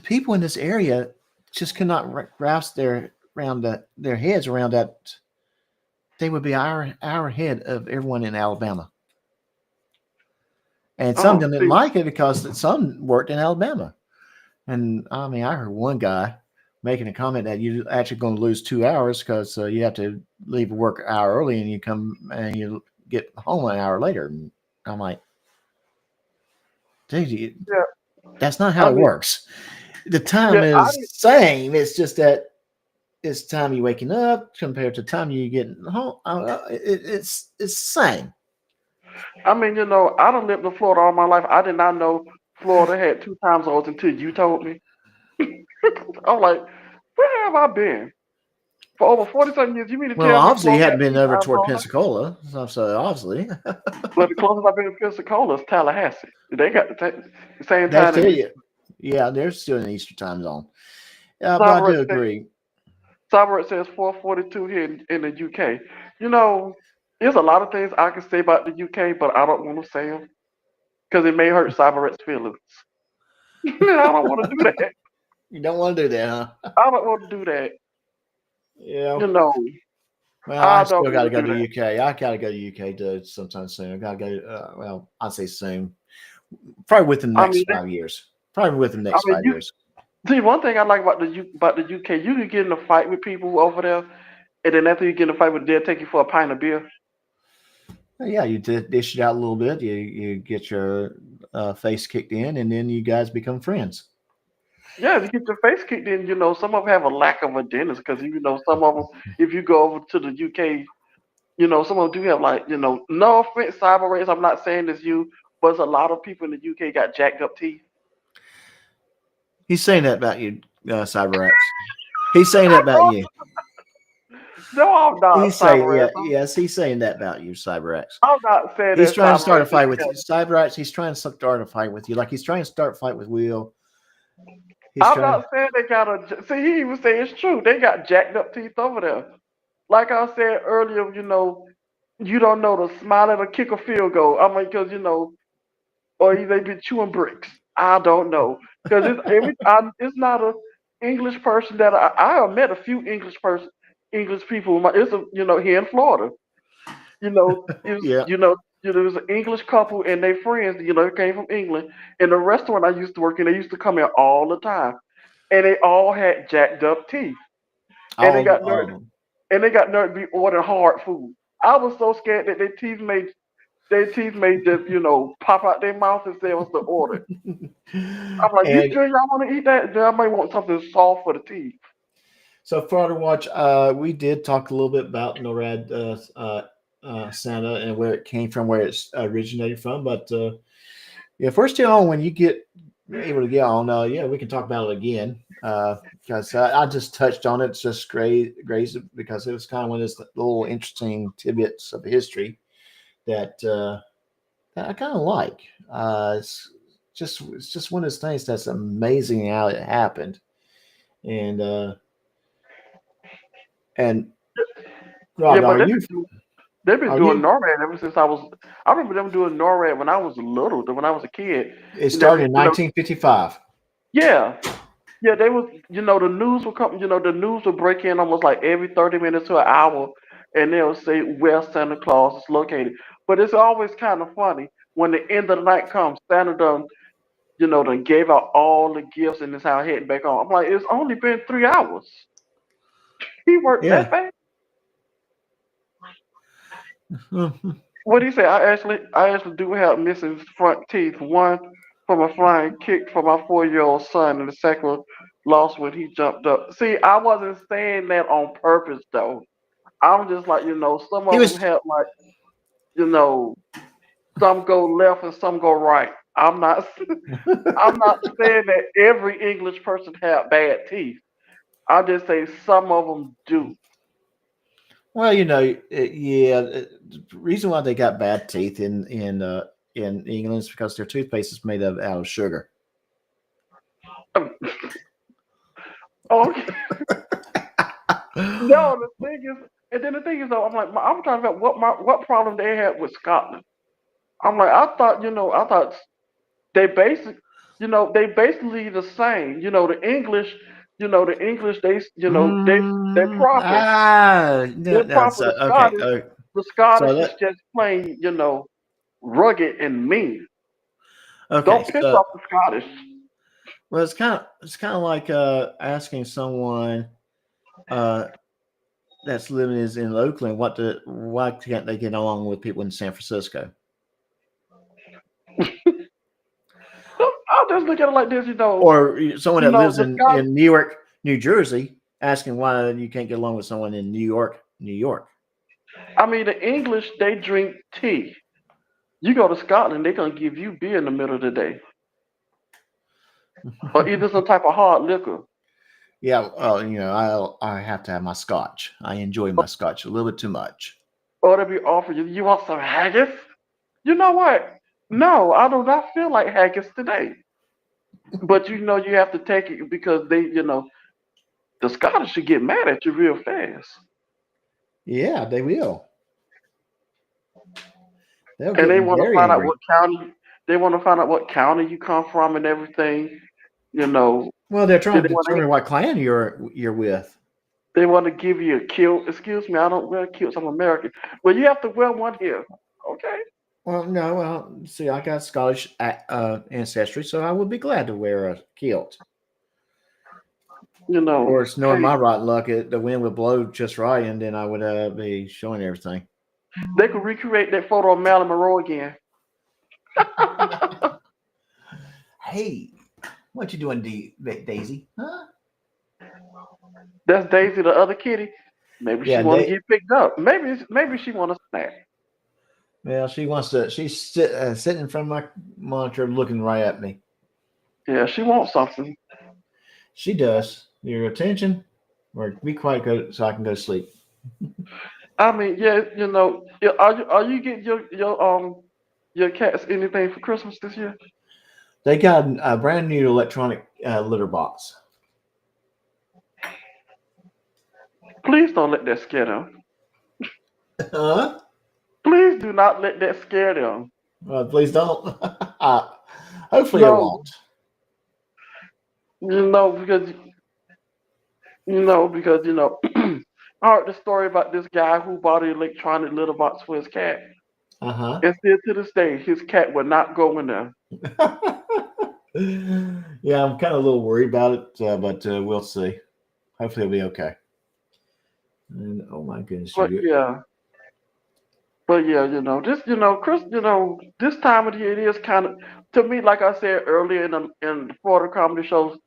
people in this area just could not grasp their heads around that they would be hour ahead of everyone in Alabama. And some of them didn't like it because some worked in Alabama. And I mean, I heard one guy making a comment that you're actually going to lose 2 hours because you have to leave work an hour early and you come and you get home an hour later. And I'm like, dude, that's not how it works. The time is same. It's just that it's time you waking up compared to time you getting home. It's the same. I mean, I done lived in Florida all my life. I did not know Florida had 2 time zones until you told me. I'm like, where have I been? For over 40-something years, you mean to tell me? Well, obviously, you hadn't been over toward Pensacola. So obviously. But the closest I've been to Pensacola is Tallahassee. They got the same time. Yeah, they're still in the Eastern time zone. Yeah, but I do agree. Cyber says 4:42 here in the UK. There's a lot of things I can say about the UK, but I don't want to say them because it may hurt Cyber's feelings. I don't want to do that. You don't want to do that, huh? I don't want to do that. Yeah. Well, I still got to go to the UK. I got to go to the UK sometime soon. I got to go. Well, I'll say soon. Probably within the next 5 years. Probably within the next 5 years. See, one thing I like about the UK, you can get in a fight with people over there, and then after you get in a fight with them, they'll take you for a pint of beer. Yeah, you dish it out a little bit. You get your face kicked in, and then you guys become friends. Yeah, if you get your face kicked in, some of them have a lack of agendas because some of them, if you go over to the UK, some of them do have no offense, Cyber Race. I'm not saying this you, but a lot of people in the UK got jacked up teeth. He's saying that about you, CyberX. He's saying that about you. No, I'm not. He's saying, yes, he's saying that about you, CyberX. I'm not saying he's trying to start a fight with you, CyberX. He's trying to start a fight with you, like he's trying to start a fight with Will. I'm not saying they got see. He even say it's true. They got jacked up teeth over there. Like I said earlier, you don't know to smile at a kick a field goal. I mean, because or they be chewing bricks. I don't know because it's not a English person that I have met a few English people. It's here in Florida. There was an English couple and their friends. Came from England. In the restaurant I used to work in, they used to come here all the time, and they all had jacked up teeth, and they got nerve to be ordering hard food. I was so scared that their teeth made just pop out their mouth and say what's the order. I'm like, you sure y'all want to eat that? I might want something soft for the teeth. So Florida Watch, we did talk a little bit about NORAD Santa and where it came from, where it's originated from. But if we're still on, when you get able to get on, we can talk about it again. Because I just touched on it, just grazed it, because it was kind of one of those little interesting tidbits of history that I kind of like. It's just one of those things that's amazing how it happened, and Rob, they've been doing NORAD ever since I remember them doing NORAD when I was little, when I was a kid. It started in 1955. Yeah, they was, the news would come, the news would break in almost like every 30 minutes to an hour, and they'll say where Santa Claus is located. But it's always kind of funny when the end of the night comes, Santa done gave out all the gifts and is how heading back on. I'm like, it's only been 3 hours. He worked that fast. What do you say? I actually do have missing front teeth. One from a flying kick from my 4-year-old son, and the second one lost when he jumped up. See, I wasn't saying that on purpose, though. I'm just like, some He of them was have like, some go left and some go right. I'm not, I'm not saying that every English person have bad teeth. I just say some of them do. Well, the reason why they got bad teeth in England is because their toothpaste is made out of sugar. Okay. No, the thing is, and then the thing is though, I'm like, I'm trying to figure out what problem they had with Scotland. I'm like, I thought they they basically the same. The English, they're proper. They're No, proper. so, The okay. Scottish, the So Scottish is that just plain, rugged and mean. okay. Don't piss So off the Scottish. well, it's kind of like asking someone that's living in Oakland why can't they get along with people in San Francisco? I'll just look at it like this, Or someone that lives the in Scottish. New York, New Jersey, asking why you can't get along with someone in New York, New York. I mean, the English they drink tea. You go to Scotland, they're gonna give you beer in the middle of the day, or either some type of hard liquor. Yeah, well, I have to have my scotch. I enjoy my scotch a little bit too much. Or they'll be offering you, you want some haggis? You know what? No, I do not feel like haggis today. But you have to take it because the Scottish should get mad at you real fast. Yeah, they will. They'll And get they want to very find out angry. what county you come from and everything. Well, they're trying They to want to determine what clan you're with. they want to give you a kilt. Excuse me, I don't wear kilts. I'm American. Well, you have to wear one here. Okay. Well, no, well, see, I got Scottish ancestry, so I would be glad to wear a kilt. Of course, knowing Hey, my rotten luck, the wind would blow just right, and then I would be showing everything. they could recreate that photo of Marilyn Monroe again. Hey, what you doing, Daisy? Huh? That's Daisy, the other kitty. Maybe she Yeah, want to get picked up. Maybe she want to snack. well, she wants to. She's sitting in front of my monitor, looking right at me. Yeah, she wants something. She does. Your attention, or be quiet, so I can go to sleep. I mean, yeah, yeah, are you getting your cats anything for Christmas this year? They got a brand new electronic litter box. Please don't let that scare them. Huh? Please do not let that scare them. Well, please don't. Hopefully, it No, won't. because I heard the story about this guy who bought an electronic litter box for his cat, Uh and still to this day, his cat would not go in there. huh. Yeah, I'm kind of a little worried about it, but we'll see. Hopefully, it'll be okay. And oh my goodness, But yeah, Chris, this time of the year it is kind of, to me, like I said earlier in the Florida comedy shows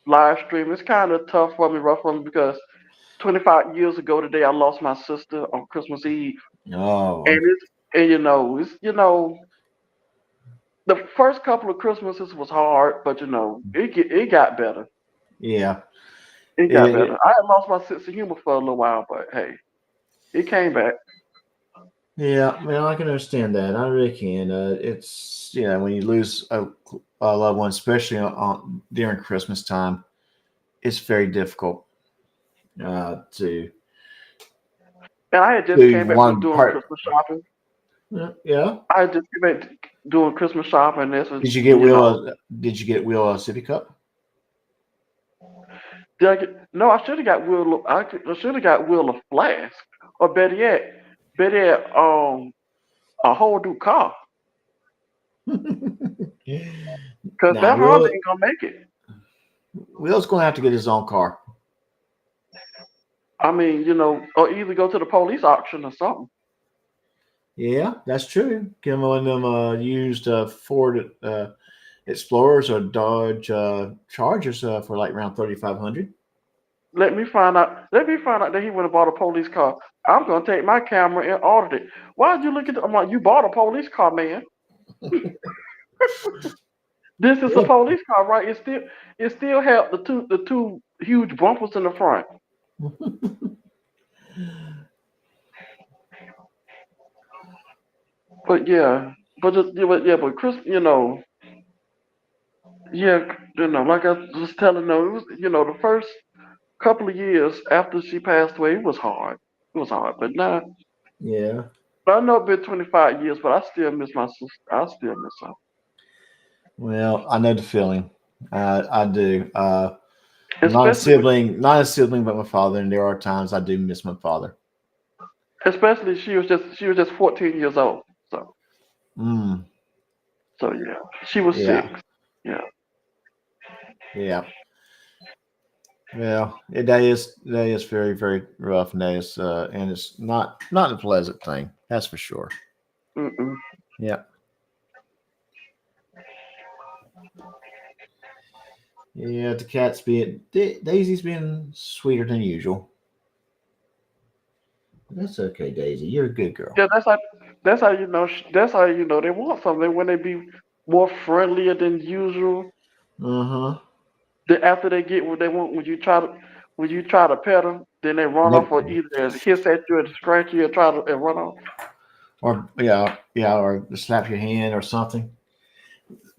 live stream, it's kind of tough for me, rough for me because 25 years ago today I lost my sister on Christmas Eve, oh, and the first couple of Christmases was hard, but it got better. yeah. It got It- better. I had lost my sense of humor for a little while, but hey, it came back. Yeah, well, I can understand that. I really can. It's when you lose a loved one, especially during Christmas time, it's very difficult to And I had just do came back from one doing part. Christmas shopping. Yeah. I had just came back doing Christmas shopping. And this was, Did you get Did you get Will a sippy cup? No, I should have got Will. I should have got Will a flask, or better yet, a whole new car. Because Nah, that Honda ain't gonna make it. Will's going to have to get his own car. I mean, or either go to the police auction or something. Yeah, that's true. Get him one of them used Ford Explorers or Dodge Chargers for like around 3,500. Let me find out. Let me find out that he went and bought a police car. I'm gonna take my camera and audit it. Why'd you look at? I'm like, you bought a police car, man. This is a police car, right? It still have the two huge bumpers in the front. But yeah, but Chris, like I was telling them, it was, the first couple of years after she passed away, it was hard. It was hard, but now, Yeah. I know it's been 25 years, but I still miss my sister. I still miss her. Well, I know the feeling. I do. Not a sibling, but my father, and there are times I do miss my father. Especially she was just 14 years old. So. Mm. So yeah, she was 6. Yeah. Yeah. Well, that is very, very rough, and and it's not a pleasant thing. That's for sure. Mm-mm. Yeah. Yeah, the cat's Daisy's being sweeter than usual. That's okay, Daisy. You're a good girl. Yeah, that's how you know they want something when they be more friendlier than usual. After they get what they want, when you try to pet them, then they run off or either hiss at you or scratch you or try to run off. Or or slap your hand or something.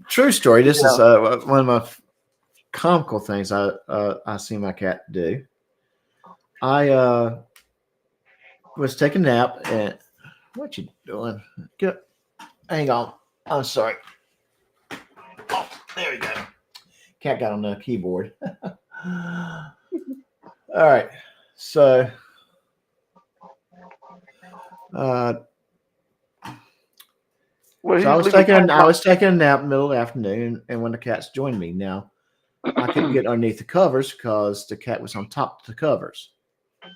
True story. This is one of my comical things I see my cat do. I was taking a nap and what you doing? Hang on. I'm sorry. Oh, there we go. Cat got on the keyboard. All right. So I was taking a nap in the middle of the afternoon, and when the cats joined me, now I couldn't get underneath the covers because the cat was on top of the covers.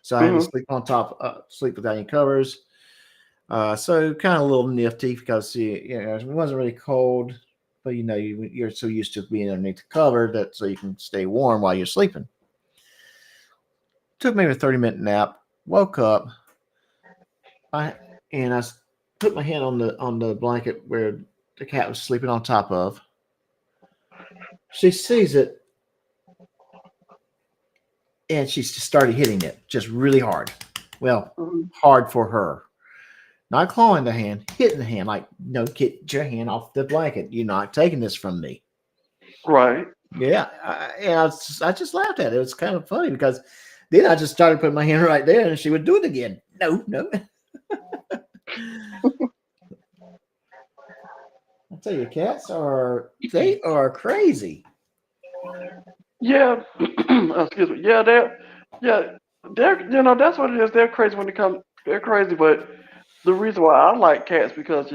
So I had to sleep on top, sleep without any covers. So kind of a little nifty because it wasn't really cold, but you're so used to being underneath the cover that so you can stay warm while you're sleeping. Took maybe a 30-minute nap. Woke up. I put my hand on the blanket where the cat was sleeping on top of. She sees it, and she started hitting it just really hard. Well, hard for her. Not clawing the hand, hitting the hand. Like, no, get your hand off the blanket. You're not taking this from me. Right. Yeah. I just laughed at it. It was kind of funny because then I just started putting my hand right there, and she would do it again. No. I tell you, cats are crazy. Yeah. Excuse me. Yeah, they're that's what it is. They're crazy when they come. They're crazy, but the reason why I like cats because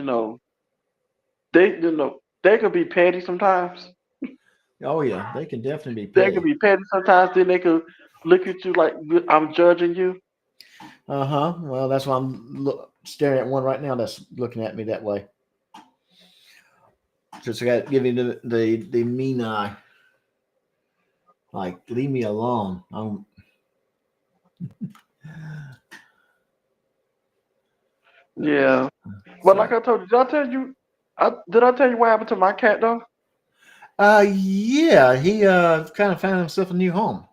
they could be petty sometimes. Oh yeah, they can definitely be petty. They could be petty sometimes. Then they could look at you like I'm judging you. Well, that's why I'm staring at one right now that's looking at me that way. Just got to give you the mean eye. Like, leave me alone. Yeah, but like I told you, did I tell you? Did I tell you what happened to my cat though? Yeah, he kind of found himself a new home.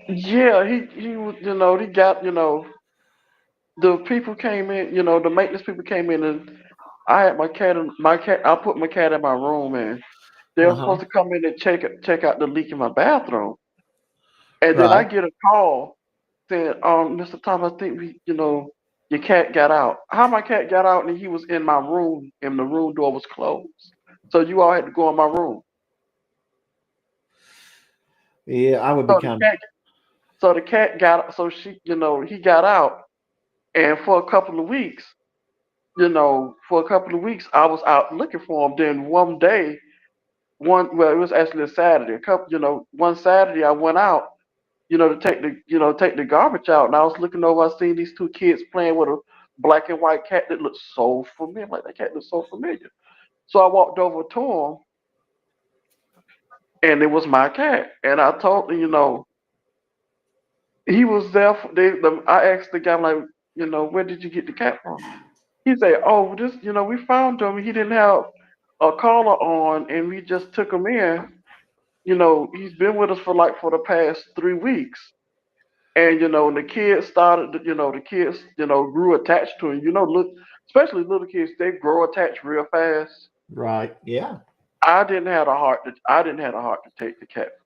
Yeah, he was, he got, the people came in, the maintenance people came in, and I had my cat. I put my cat in my room, and they were supposed to come in and check out the leak in my bathroom, and then I get a call saying, Mr. Thomas, I think your cat got out. How my cat got out, and he was in my room, and the room door was closed, so you all had to go in my room. Yeah, I would be kind of. So the cat got, so she, he got out, and for a couple of weeks, I was out looking for him. Then one day, it was actually a Saturday. One Saturday I went out, to take the garbage out, and I was looking over. I seen these two kids playing with a black and white cat that looked so familiar. Like that cat looked so familiar. So I walked over to him, and it was my cat. And I told him, he was there. I asked the guy, like, where did you get the cat from? He said, oh, we found him. He didn't have a collar on, and we just took him in. He's been with us for the past 3 weeks. And the kids started, grew attached to him. Look, especially little kids, they grow attached real fast. Right. Yeah. I didn't have the heart to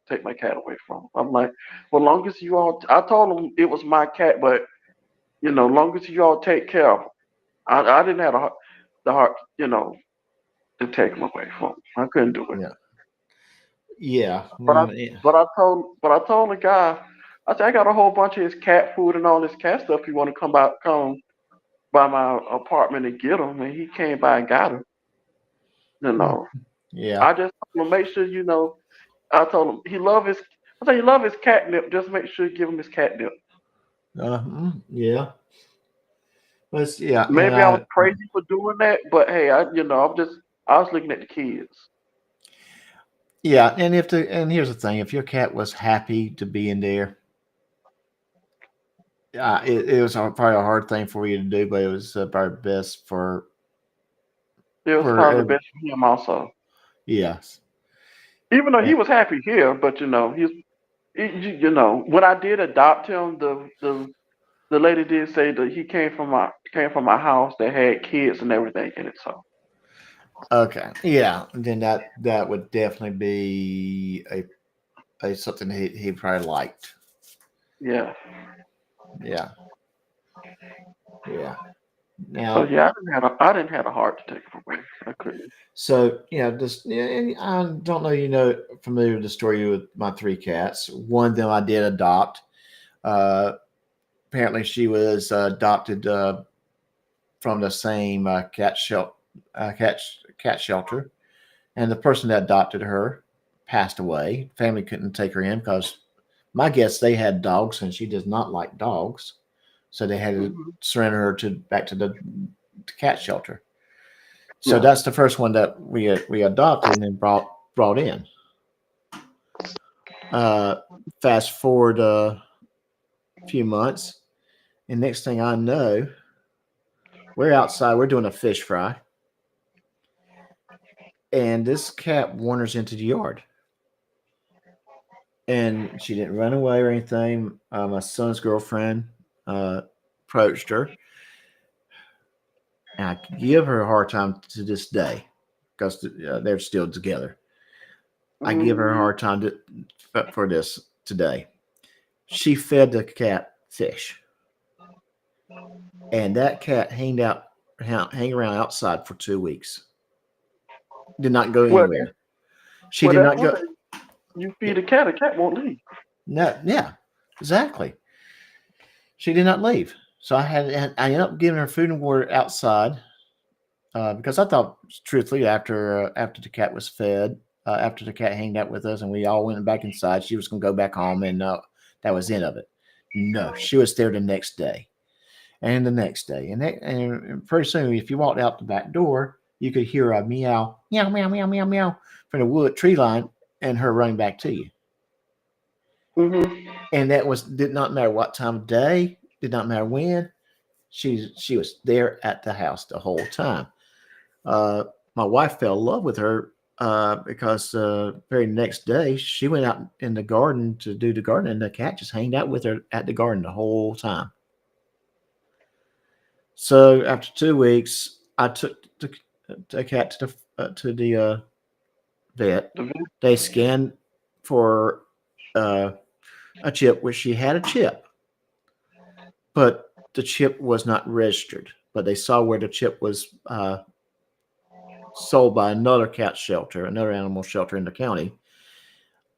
take my cat away from him. I'm like, well, long as you all, I told him it was my cat, but long as you all take care of him. I didn't have the heart, to take him away from him. I couldn't do it. Yeah. Yeah. But I told the guy, I said, I got a whole bunch of his cat food and all this cat stuff. You want to come by my apartment and get him? And he came by and got him. Yeah. I just told him, make sure I told him he love his catnip. Just make sure you give him his catnip. Yeah. But yeah. Maybe I was crazy for doing that, but hey, I was looking at the kids. Yeah, and here's the thing: if your cat was happy to be in there, it was probably a hard thing for you to do, but it was probably best for. It was probably the best for him also. Yes. Even though he was happy here, but when I did adopt him, the lady did say that he came from my house that had kids and everything in it. So. Okay. Yeah. Then that would definitely be a something he probably liked. Yeah. Yeah. Yeah. Now. So yeah, I didn't have a heart to take him away. I couldn't. So and I don't know familiar with the story with my 3 cats. One of them I did adopt. Apparently she was adopted from the same cat shelter, and the person that adopted her passed away. Family couldn't take her in because my guess they had dogs and she does not like dogs, so they had to surrender her back to the cat shelter. So that's the first one that we adopted and then brought in. Fast forward a few months, and next thing I know, we're outside. We're doing a fish fry. And this cat wanders into the yard. And she didn't run away or anything. My son's girlfriend approached her. And I give her a hard time to this day because they're still together. I give her a hard time for this today. She fed the cat fish. And that cat hang around outside for 2 weeks. Did not go anywhere. She did not go. You feed a cat won't leave. No, yeah, exactly. She did not leave. So I ended up giving her food and water outside because I thought, truthfully, after the cat was fed, after the cat hanged out with us and we all went back inside, she was going to go back home and that was the end of it. No, she was there the next day and the next day. And pretty soon, if you walked out the back door, you could hear a meow, meow, meow, meow, meow, meow from the wood tree line and her running back to you. Mm-hmm. And did not matter what time of day, did not matter when. She was there at the house the whole time. My wife fell in love with her because very next day she went out in the garden to do the garden, and the cat just hanged out with her at the garden the whole time. So after 2 weeks, I took the cat to the vet. They scanned for a chip, which she had a chip, but the chip was not registered. But they saw where the chip was sold by another cat shelter, another animal shelter in the county.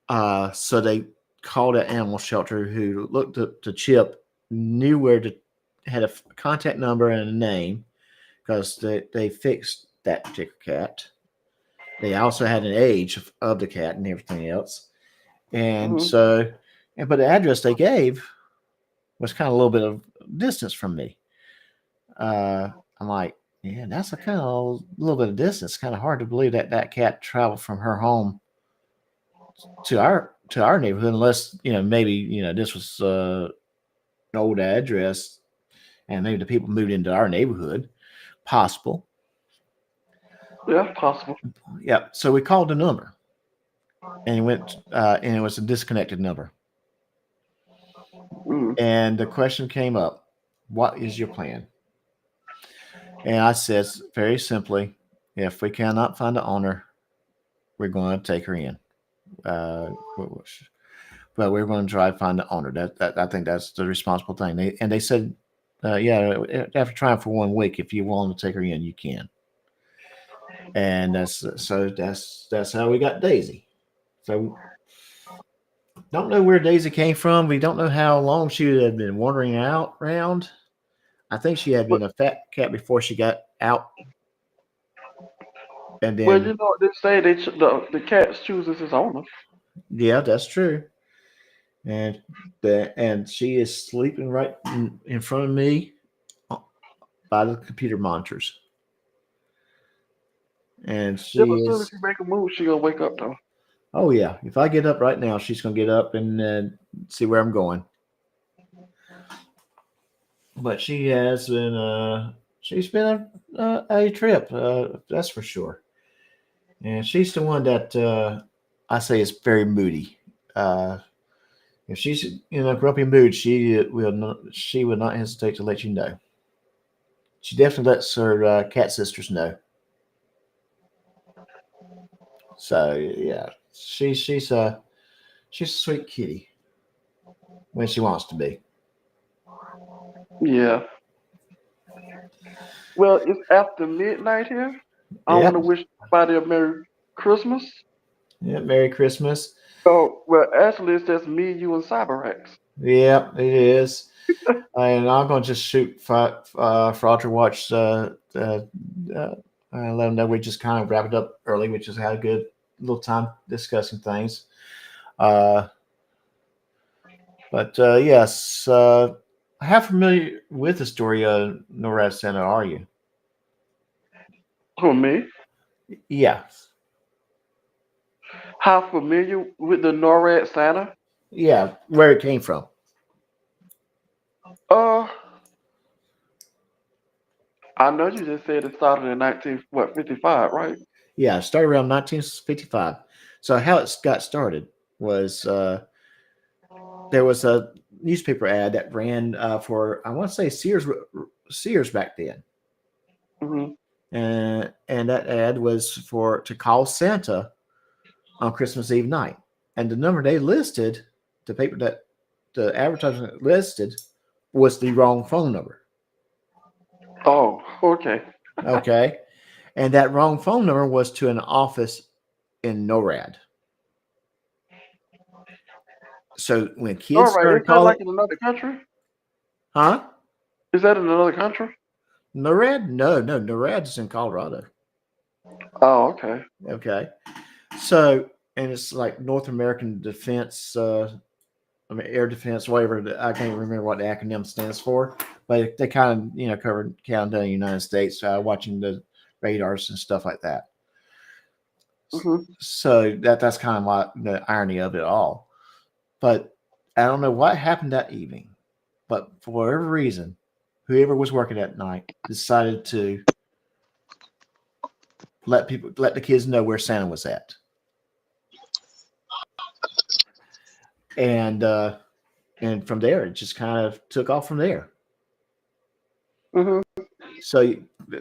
So they called that animal shelter, who looked at the chip, knew where to, had a contact number and a name, because they fixed that particular cat. They also had an age of the cat and everything else. And but the address they gave was kind of a little bit of distance from me. I'm like, yeah, that's a kind of a little bit of distance. Kind of hard to believe that cat traveled from her home to our neighborhood, unless maybe this was an old address, and maybe the people moved into our neighborhood. Possible. Yeah, possible. Yeah. So we called the number, and it was a disconnected number. Mm. And the question came up: what is your plan? And I said very simply, if we cannot find the owner, we're going to take her in. But we're going to try to find the owner. That I think that's the responsible thing. They said, yeah, after trying for 1 week, if you want to take her in, you can. And that's how we got Daisy. So don't know where Daisy came from. We don't know how long she had been wandering around. I think she had been a fat cat before she got out. And then, Well, they say the cat chooses its owner. yeah, that's true. And she is sleeping right in front of me by the computer monitors. And she As soon as is. she make a move, she gonna wake up though. Oh yeah, if I get up right now, she's gonna get up and see where I'm going. But she has been. She's been a trip. That's for sure. And she's the one that I say is very moody. If she's in a grumpy mood, she would not hesitate to let you know. She definitely lets her cat sisters know. So yeah, she's a sweet kitty when she wants to be. Yeah. Well, it's after midnight here. I want to wish everybody a Merry Christmas. Yeah, Merry Christmas. Oh, well, actually, it's just me, you, and CyberX. Yeah, it is. And I'm going to just shoot Frauder Watch. Let them know we just kind of wrapped it up early. We just had a good little time discussing things. But yes, how familiar with the story of NORAD Santa are you? Who, me? Yeah. How familiar with the NORAD Santa? Yeah, where it came from. I know you just said it started in 1955, right? Yeah, it started around 1955. So how it got started was there was a newspaper ad that ran for, I want to say, Sears back then. Mm-hmm. And that ad was to call Santa on Christmas Eve night. And the number they listed, the paper that the advertisement listed, was the wrong phone number. Oh, okay. Okay. And that wrong phone number was to an office in NORAD. So when kids started calling, like in another country? Huh? Is that in another country? NORAD? No, NORAD's in Colorado. Oh, okay. Okay. So, and it's like North American Defense, Air Defense, whatever. I can't remember what the acronym stands for, but they kind of, covered countdown the United States, watching the radars and stuff like that. Mm-hmm. So that's kind of like the irony of it all. But I don't know what happened that evening, but for whatever reason, whoever was working that night decided to let the kids know where Santa was at. And from there, it just kind of took off from there. Mm-hmm. So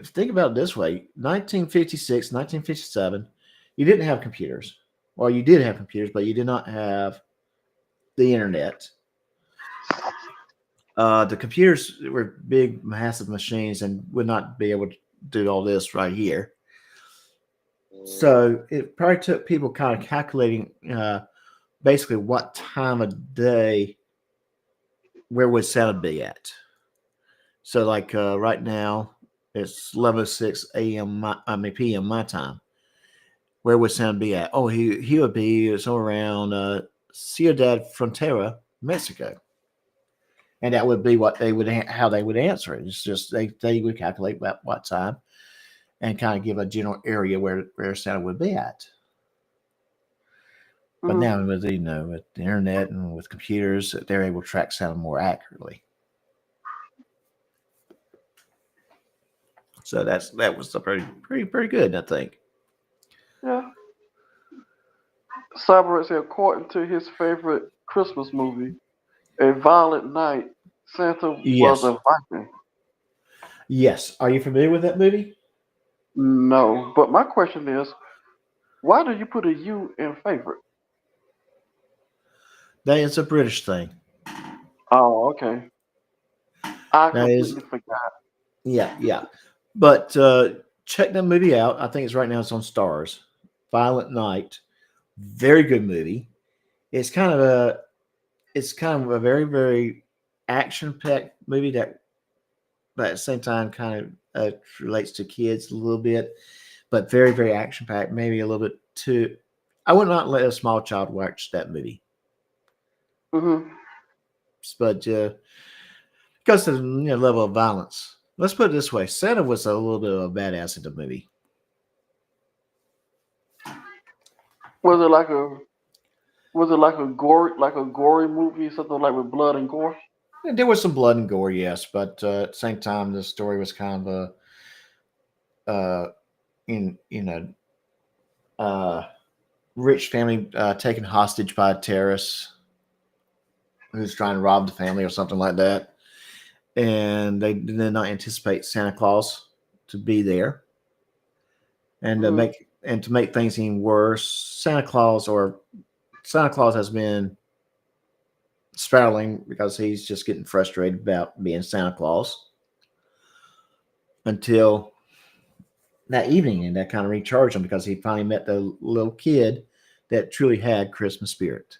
think about it this way: 1956, 1957, you didn't have computers. Well, you did have computers, but you did not have the internet. The computers were big, massive machines and would not be able to do all this right here. So it probably took people kind of calculating basically what time of day, where would Santa be at. So like right now, it's 11:06 a.m. p.m. my time. Where would Santa be at? Oh, he would be somewhere around Ciudad Frontera, Mexico. And that would be how they would answer it. It's just they would calculate what time and kind of give a general area where Santa would be at. But now with with the internet and with computers, they're able to track sound more accurately. So that was pretty good, I think. Yeah. Cyber said, according to his favorite Christmas movie, A Violent Night, Santa was a Viking. Yes. Are you familiar with that movie? No, but my question is, why do you put a U in favorite? That is a British thing. Oh, okay. I That is, completely forgot. yeah. But check that movie out. I think it's right now. It's on Stars. Violent Night, very good movie. It's kind of a very very action-packed movie that, but at the same time, kind of relates to kids a little bit, but very very action-packed. Maybe a little bit too. I would not let a small child watch that movie. Mm-hmm. But because of the level of violence. Let's put it this way: Santa was a little bit of a badass in the movie. Was it like a gory movie, something like with blood and gore? And there was some blood and gore, yes, but at the same time, the story was kind of rich family taken hostage by a terrorist who's trying to rob the family or something like that, and they did not anticipate Santa Claus to be there, and to make things even worse, Santa Claus has been spiraling because he's just getting frustrated about being Santa Claus until that evening, and that kind of recharged him because he finally met the little kid that truly had Christmas spirit.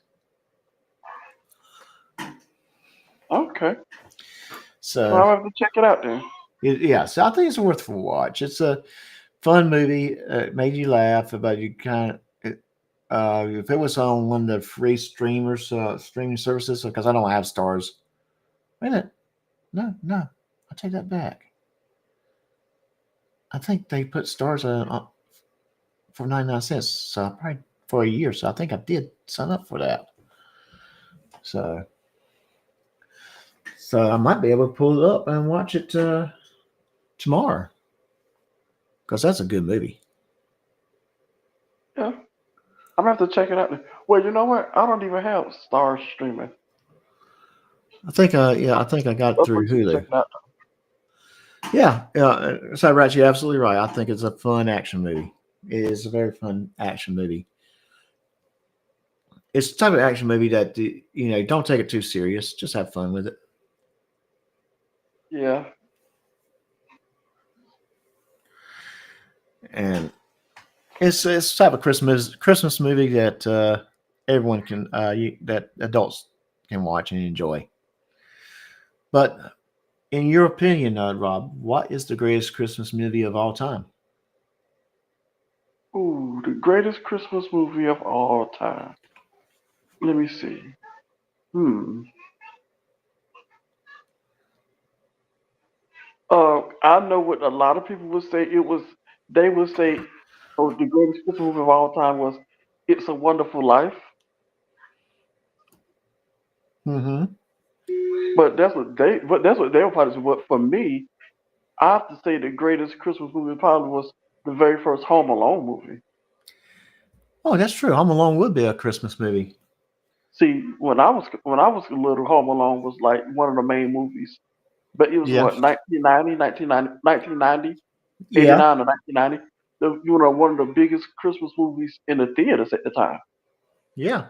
Okay. So I'll have to check it out then. So I think it's worth a watch. It's a fun movie. It made you laugh, but you kind of if it was on one of the free streaming services, because I don't have Stars. Wait a minute. No, I take that back. I think they put Stars on for 99 cents, so probably for a year. So I think I did sign up for that. So I might be able to pull it up and watch it tomorrow, because that's a good movie. Yeah. I'm gonna have to check it out. Well, you know what? I don't even have Stars streaming. I think I got it through Hulu. Check it out. Yeah. So Rach, you're absolutely right. I think it's a fun action movie. It is a very fun action movie. It's the type of action movie that don't take it too serious. Just have fun with it. Yeah. And it's the type of Christmas movie that everyone can that adults can watch and enjoy. But in your opinion, Rob, what is the greatest Christmas movie of all time? Ooh, the greatest Christmas movie of all time. Let me see. I know what a lot of people would say. They would say, oh, the greatest Christmas movie of all time was It's a Wonderful Life. Mm-hmm. But that's what they'll probably say. But for me, I have to say the greatest Christmas movie probably was the very first Home Alone movie. Oh, that's true. Home Alone would be a Christmas movie. See, when I was a little, Home Alone was like one of the main movies. But it was what, 1990, 89 to 1990. One of the biggest Christmas movies in the theaters at the time. Yeah.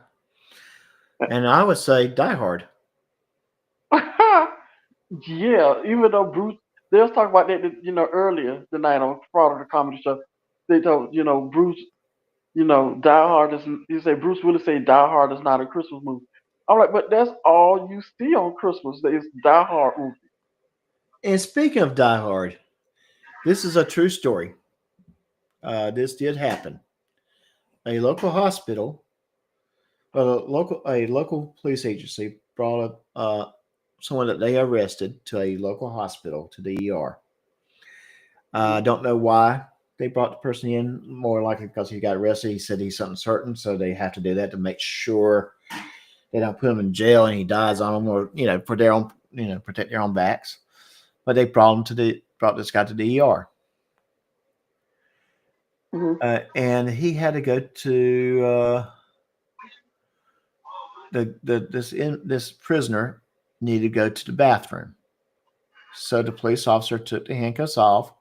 And I would say Die Hard. Yeah, even though Bruce, they was talking about that, earlier tonight on part of the comedy show. They told, Bruce, Die Hard is, you say Bruce Willis say Die Hard is not a Christmas movie. I'm like, but that's all you see on Christmas. Is Die Hard movie. And speaking of Die Hard, this is a true story. This did happen. A local hospital, a local police agency brought up someone that they arrested to a local hospital, to the ER. I don't know why they brought the person in more likely because he got arrested. He said he's something certain, so they have to do that to make sure they don't put him in jail and he dies on them, or for their own, protect their own backs. But they brought this guy to the ER, and he had to go to this prisoner needed to go to the bathroom. So the police officer took the handcuffs off,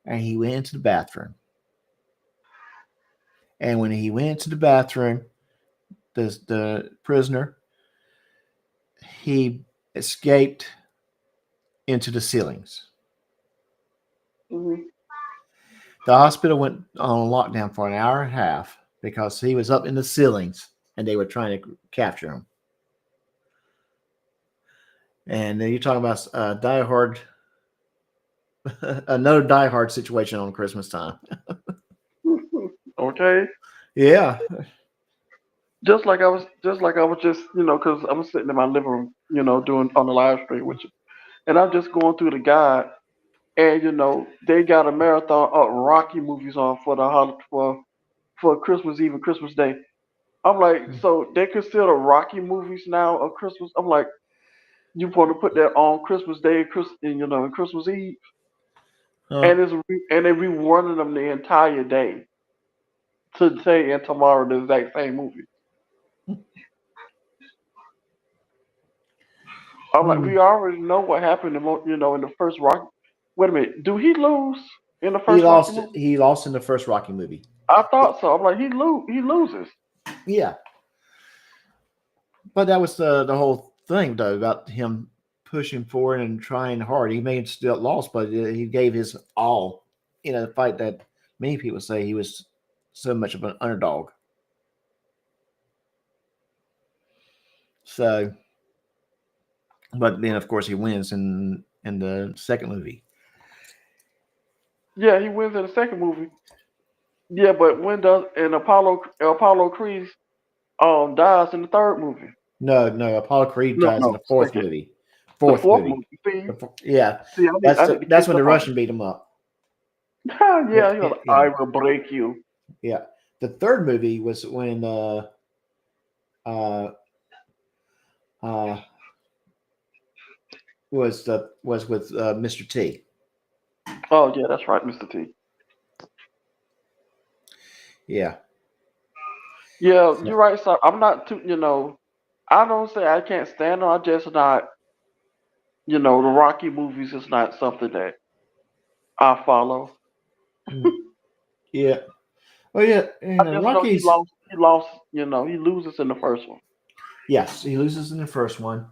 and he went into the bathroom. And when he went into the bathroom, the prisoner, he escaped into the ceilings. Mm-hmm. The hospital went on lockdown for an hour and a half because he was up in the ceilings and they were trying to capture him. And then you're talking about Die Hard, another Die Hard situation on Christmas time. Okay. Yeah. Just like I was just, because I'm sitting in my living room, doing on the live stream with you, and I'm just going through the guide, and they got a marathon of Rocky movies on for Christmas Eve and Christmas Day. I'm like, so they consider Rocky movies now of Christmas? I'm like, you want to put that on Christmas Day, and Christmas Eve, and they rerunning them the entire day, today and tomorrow, the exact same movie. I'm like, we already know what happened, in the first Rocky. Wait a minute, do he lose in the first? Rocky movie? He lost in the first Rocky movie. I thought so. I'm like, he loses. Yeah, but that was the whole thing, though, about him pushing forward and trying hard. He may have still lost, but he gave his all in a fight that many people say he was so much of an underdog. So, but then of course he wins in the second movie. Yeah, he wins in the second movie. Yeah, but when does Apollo Creed dies in the third movie? No, Apollo Creed dies in the fourth movie. Fourth movie. Yeah, See, that's when the Russian beat him up. Yeah, he was like, I will break you. Yeah, the third movie was when was with Mr. T. Oh yeah, that's right, Mr. T. Yeah. Yeah, you're right. So I'm not too, I don't say I can't stand them. I just not, the Rocky movies is not something that I follow. Yeah. Oh yeah. Rocky's he lost. He loses in the first one. Yes, he loses in the first one.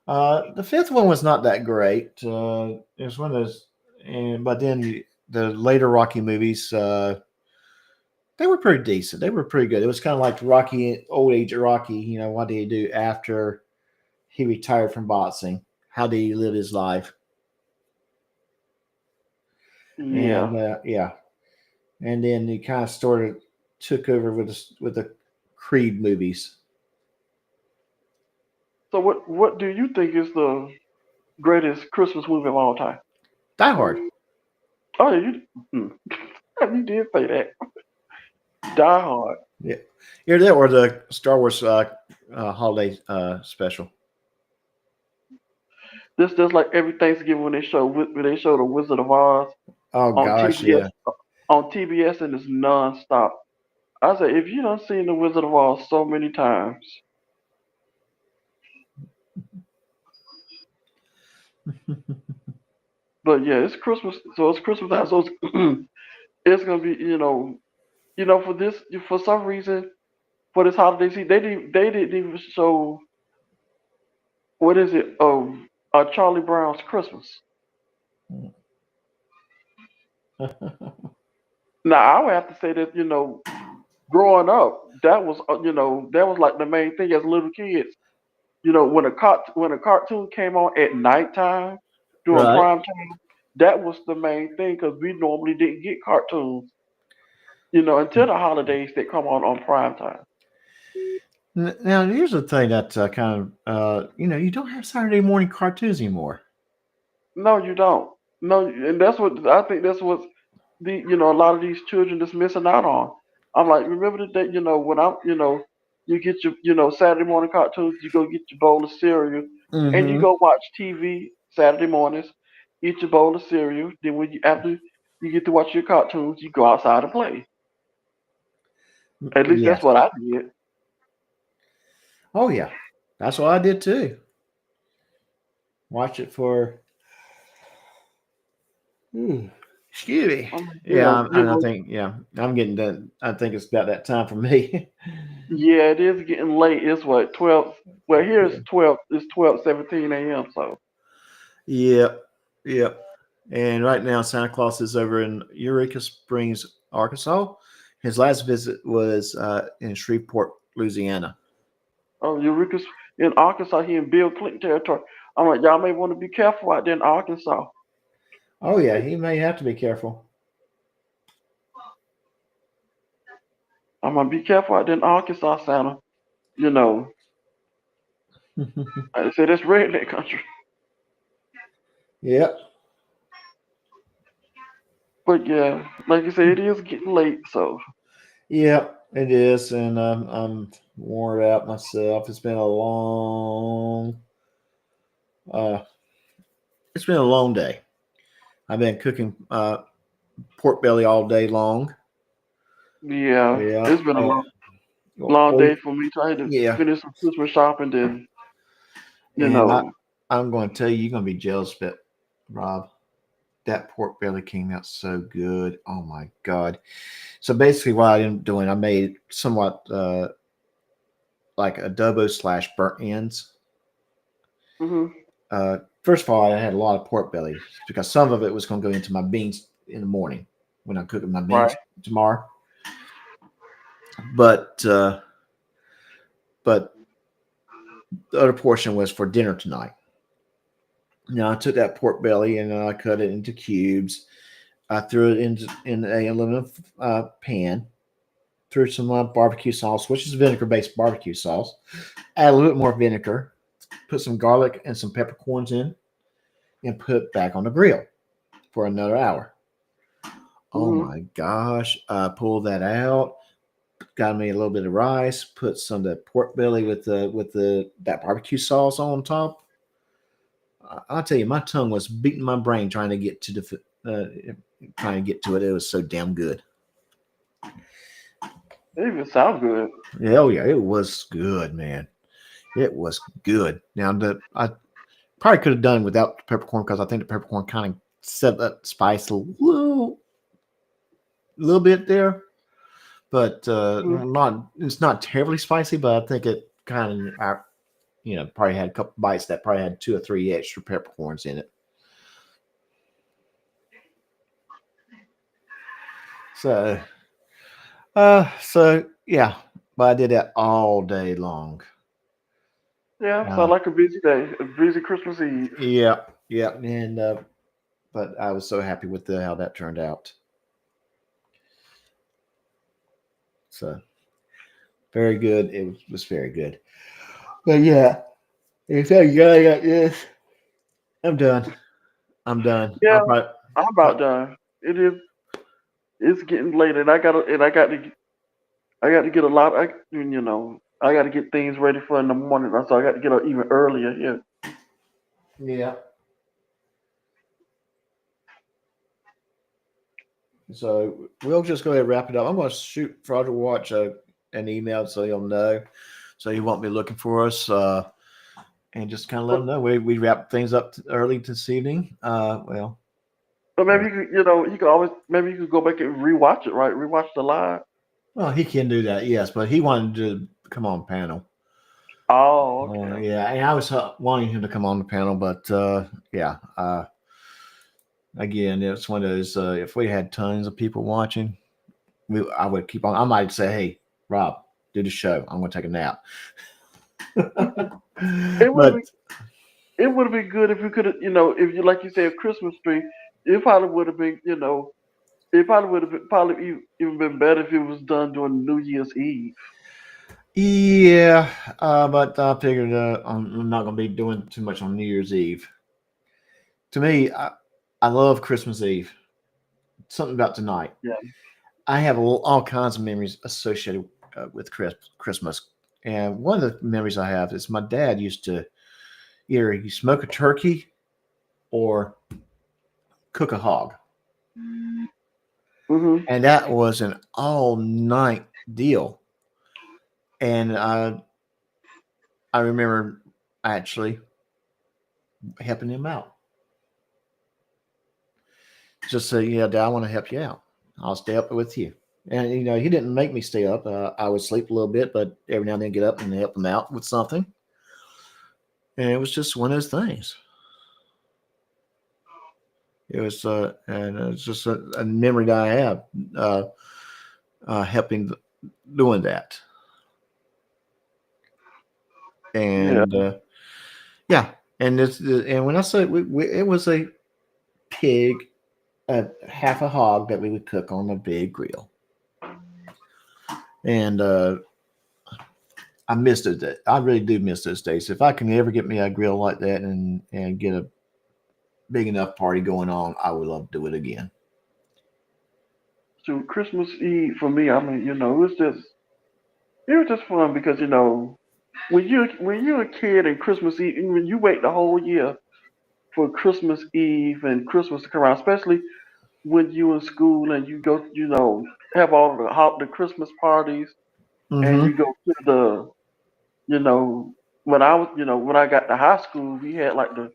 The fifth one was not that great. It was one of those, but then the later Rocky movies, they were pretty decent. They were pretty good. It was kind of like Rocky, old age Rocky. What did he do after he retired from boxing? How did he live his life? Yeah, and, and then he kind of took over with the Creed movies. So what do you think is the greatest Christmas movie of all time? Die Hard. Oh, you did say that. Die Hard. Yeah, either that or the Star Wars holiday special. This just like every Thanksgiving when they show the Wizard of Oz. Oh gosh, TBS, yeah. On TBS, and it's nonstop. I say, if you don't seen the Wizard of Oz so many times. But yeah, it's Christmas, so it's Christmas time. So it's gonna be, for some reason, for this holiday season, they didn't even show, what is it? Charlie Brown's Christmas. Now I would have to say that growing up, that was like the main thing as little kids. When a cartoon came on at nighttime during prime time, that was the main thing because we normally didn't get cartoons, until the holidays that come on prime time. Now here's the thing that kind of you don't have Saturday morning cartoons anymore. No, you don't. No, and that's what I think. That's what a lot of these children just missing out on. I'm like, remember the day, when you get your, Saturday morning cartoons, you go get your bowl of cereal, and you Mm-hmm. go watch TV Saturday mornings, eat your bowl of cereal. Then after you get to watch your cartoons, you go outside and play. At least that's Yes. what I did. Oh yeah, that's what I did too. Watch it for. Excuse me. Yeah, I think I'm getting done. I think it's about that time for me. Yeah, it is getting late. It's what 12. Well, here it's 12. It's 12:17 a.m. So Yep, yep. And right now, Santa Claus is over in Eureka Springs, Arkansas. His last visit was in Shreveport, Louisiana. oh, Eureka's in Arkansas. Here in Bill Clinton territory. I'm like, y'all may want to be careful out there in Arkansas. Oh yeah, he may have to be careful. I'm gonna be careful out there in Arkansas, Santa. You know, I said that's redneck country. Yep. But yeah, like you said, it is getting late. So Yep, it is, and I'm worn out myself. It's been a uh, long day. I've been cooking pork belly all day long. yeah, Yeah. it's been a long day for me. So I had to finish some Christmas shopping. Then I'm going to tell you, you're going to be jealous, but Rob, that pork belly came out so good. Oh my God. So basically what I am doing, I made somewhat like adobo / burnt ends. Mm-hmm. First of all, I had a lot of pork belly because some of it was going to go into my beans in the morning when I'm cooking my beans tomorrow. But the other portion was for dinner tonight. Now I took that pork belly and I cut it into cubes. I threw it in a aluminum pan. Threw some barbecue sauce, which is vinegar-based barbecue sauce. Add a little bit more vinegar. Put some garlic and some peppercorns in, and put it back on the grill for another hour. Oh my gosh! I pulled that out. Got me a little bit of rice. Put some of the pork belly with that barbecue sauce on top. I'll tell you, my tongue was beating my brain trying to get to it. It was so damn good. It even sounds good. Oh yeah, it was good, man. It was good. Now I probably could have done without the peppercorn because I think the peppercorn kind of set that spice a little bit there, but it's not terribly spicy. But I think it kind of probably had a couple bites that probably had 2 or 3 extra peppercorns in it. So yeah, but I did that all day long. Yeah, sounds like a busy day, a busy Christmas Eve. Yeah, and but I was so happy with how that turned out. So very good. It was very good. But yeah, if I got this, I'm done. Yeah, I'm about done. It's getting late, and I got to get a lot. I got to get things ready for in the morning, so I got to get up even earlier. Yeah. Yeah. So we'll just go ahead and wrap it up. I'm going to shoot Roger Watch an email so he'll know, so he won't be looking for us, and just kind of let him know we wrap things up early this evening. Well. But maybe you could always maybe you could go back and rewatch it, right? Rewatch the live. Well, he can do that, yes, but he wanted to come on panel. Oh, okay. Yeah, and I was wanting him to come on the panel, but again, it's one of those. If we had tons of people watching, I would keep on. I might say, "Hey, Rob, do the show. I'm going to take a nap." It would have been good if you could have, if you like you say a Christmas tree. It probably would have been, it probably would have even been better if it was done during New Year's Eve. Yeah, but I figured I'm not going to be doing too much on New Year's Eve. To me, I love Christmas Eve, something about tonight. Yeah. I have all kinds of memories associated with Christmas. And one of the memories I have is my dad used to either he smoke a turkey or cook a hog. Mm-hmm. And that was an all night deal. And I remember actually helping him out. Just say, yeah, Dad, I want to help you out. I'll stay up with you. And, you know, he didn't make me stay up. I would sleep a little bit, but every now and then get up and help him out with something. And it was just one of those things. It was, and it's just a memory that I have helping doing that. And yeah, and and when I say it was a pig, half a hog that we would cook on a big grill, and I missed it. I really do miss those days. If I can ever get me a grill like that and get a big enough party going on, I would love to do it again. So Christmas Eve for me, I mean, you know, it was just fun because, you know, when you're a kid and Christmas Eve, when you wait the whole year for Christmas Eve and Christmas to come around, especially when you in school and you go, you know, have all the Christmas parties and you go to the, you know, when I got to high school, we had like the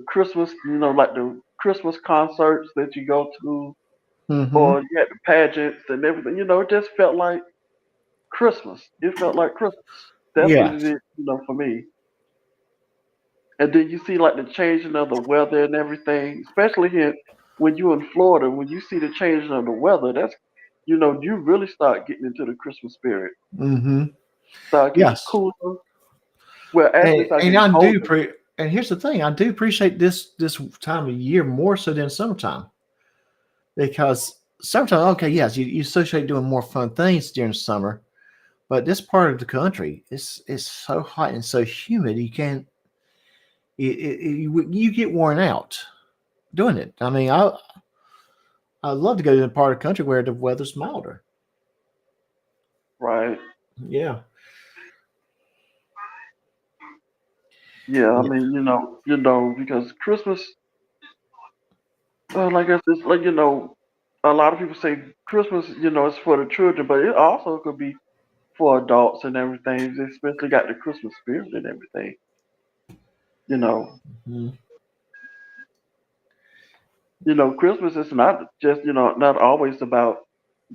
Christmas, you know, like the Christmas concerts that you go to, or you had the pageants and everything. You know, it just felt like Christmas. It felt like Christmas. That's what it is, you know, for me. And then you see like the changing of the weather and everything, especially here when you're in Florida, when you see the changing of the weather, that's, you know, you really start getting into the Christmas spirit. Start getting cooler. Well, actually, and here's the thing: I do appreciate this time of year more so than summertime, because summertime, okay, yes, you associate doing more fun things during summer, but this part of the country is so hot and so humid, you can't. You get worn out doing it. I mean, I'd love to go to a part of the country where the weather's milder. Right. Yeah. Yeah, I mean, you know, because Christmas, like I said, like, you know, a lot of people say Christmas, you know, is for the children, but it also could be for adults and everything. They especially got the Christmas spirit and everything. You know. You know, Christmas is not just, you know, not always about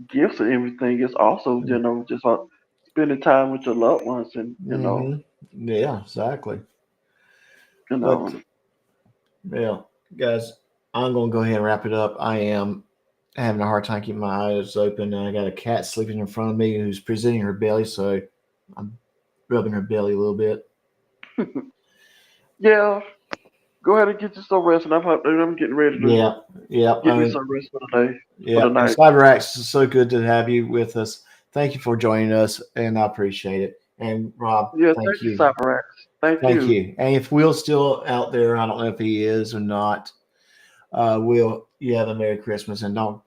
gifts and everything. It's also, you know, just about spending time with your loved ones and, you know. Yeah, exactly. You know. But, yeah, guys, I'm going to go ahead and wrap it up. I am having a hard time keeping my eyes open. I got a cat sleeping in front of me who's presenting her belly, so I'm rubbing her belly a little bit. Yeah. Go ahead and get you some rest, and I'm getting ready to get me some rest for the day. Yeah, for the night. CyberX, is so good to have you with us. Thank you for joining us, and I appreciate it. And Rob, thank you, CyberX. Thank you. And if Will's still out there, I don't know if he is or not. Will, you have a Merry Christmas, and don't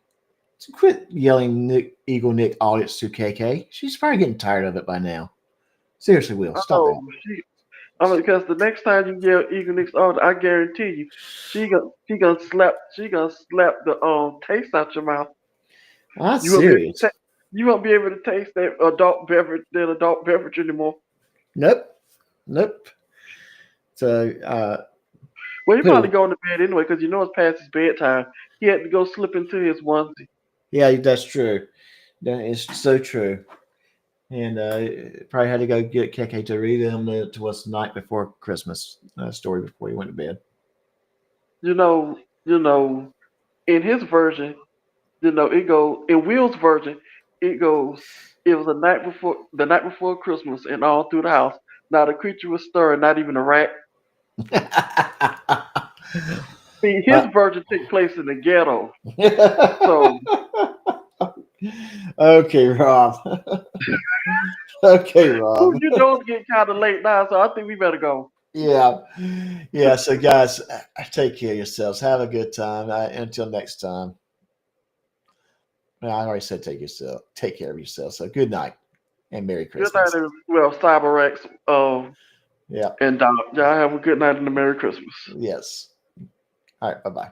quit yelling Eagle Nick audits to KK. She's probably getting tired of it by now. Seriously, Will, stop it. Because the next time you yell Eagle Nick's audit, I guarantee you, she gonna slap the taste out your mouth. That's serious. You won't be able to taste that adult beverage anymore. Nope. So, well, he's probably going to bed anyway because you know it's past his bedtime. He had to go slip into his onesie. Yeah, that's true. That is so true. And probably had to go get KK to read him to us the night before Christmas story before he went to bed. You know, in his version, you know, in Will's version, it was the night before Christmas, and all through the house, not a creature was stirring, not even a rat. See, his version takes place in the ghetto. So. Okay, Rob. You know it's getting kind of late now, so I think we better go. Yeah. So, guys, take care of yourselves. Have a good time. Until next time. I already said take care of yourself. So good night and Merry Good Christmas. night, well, CyberX. Yeah. And y'all have a good night and a Merry Christmas. Yes. All right. Bye-bye.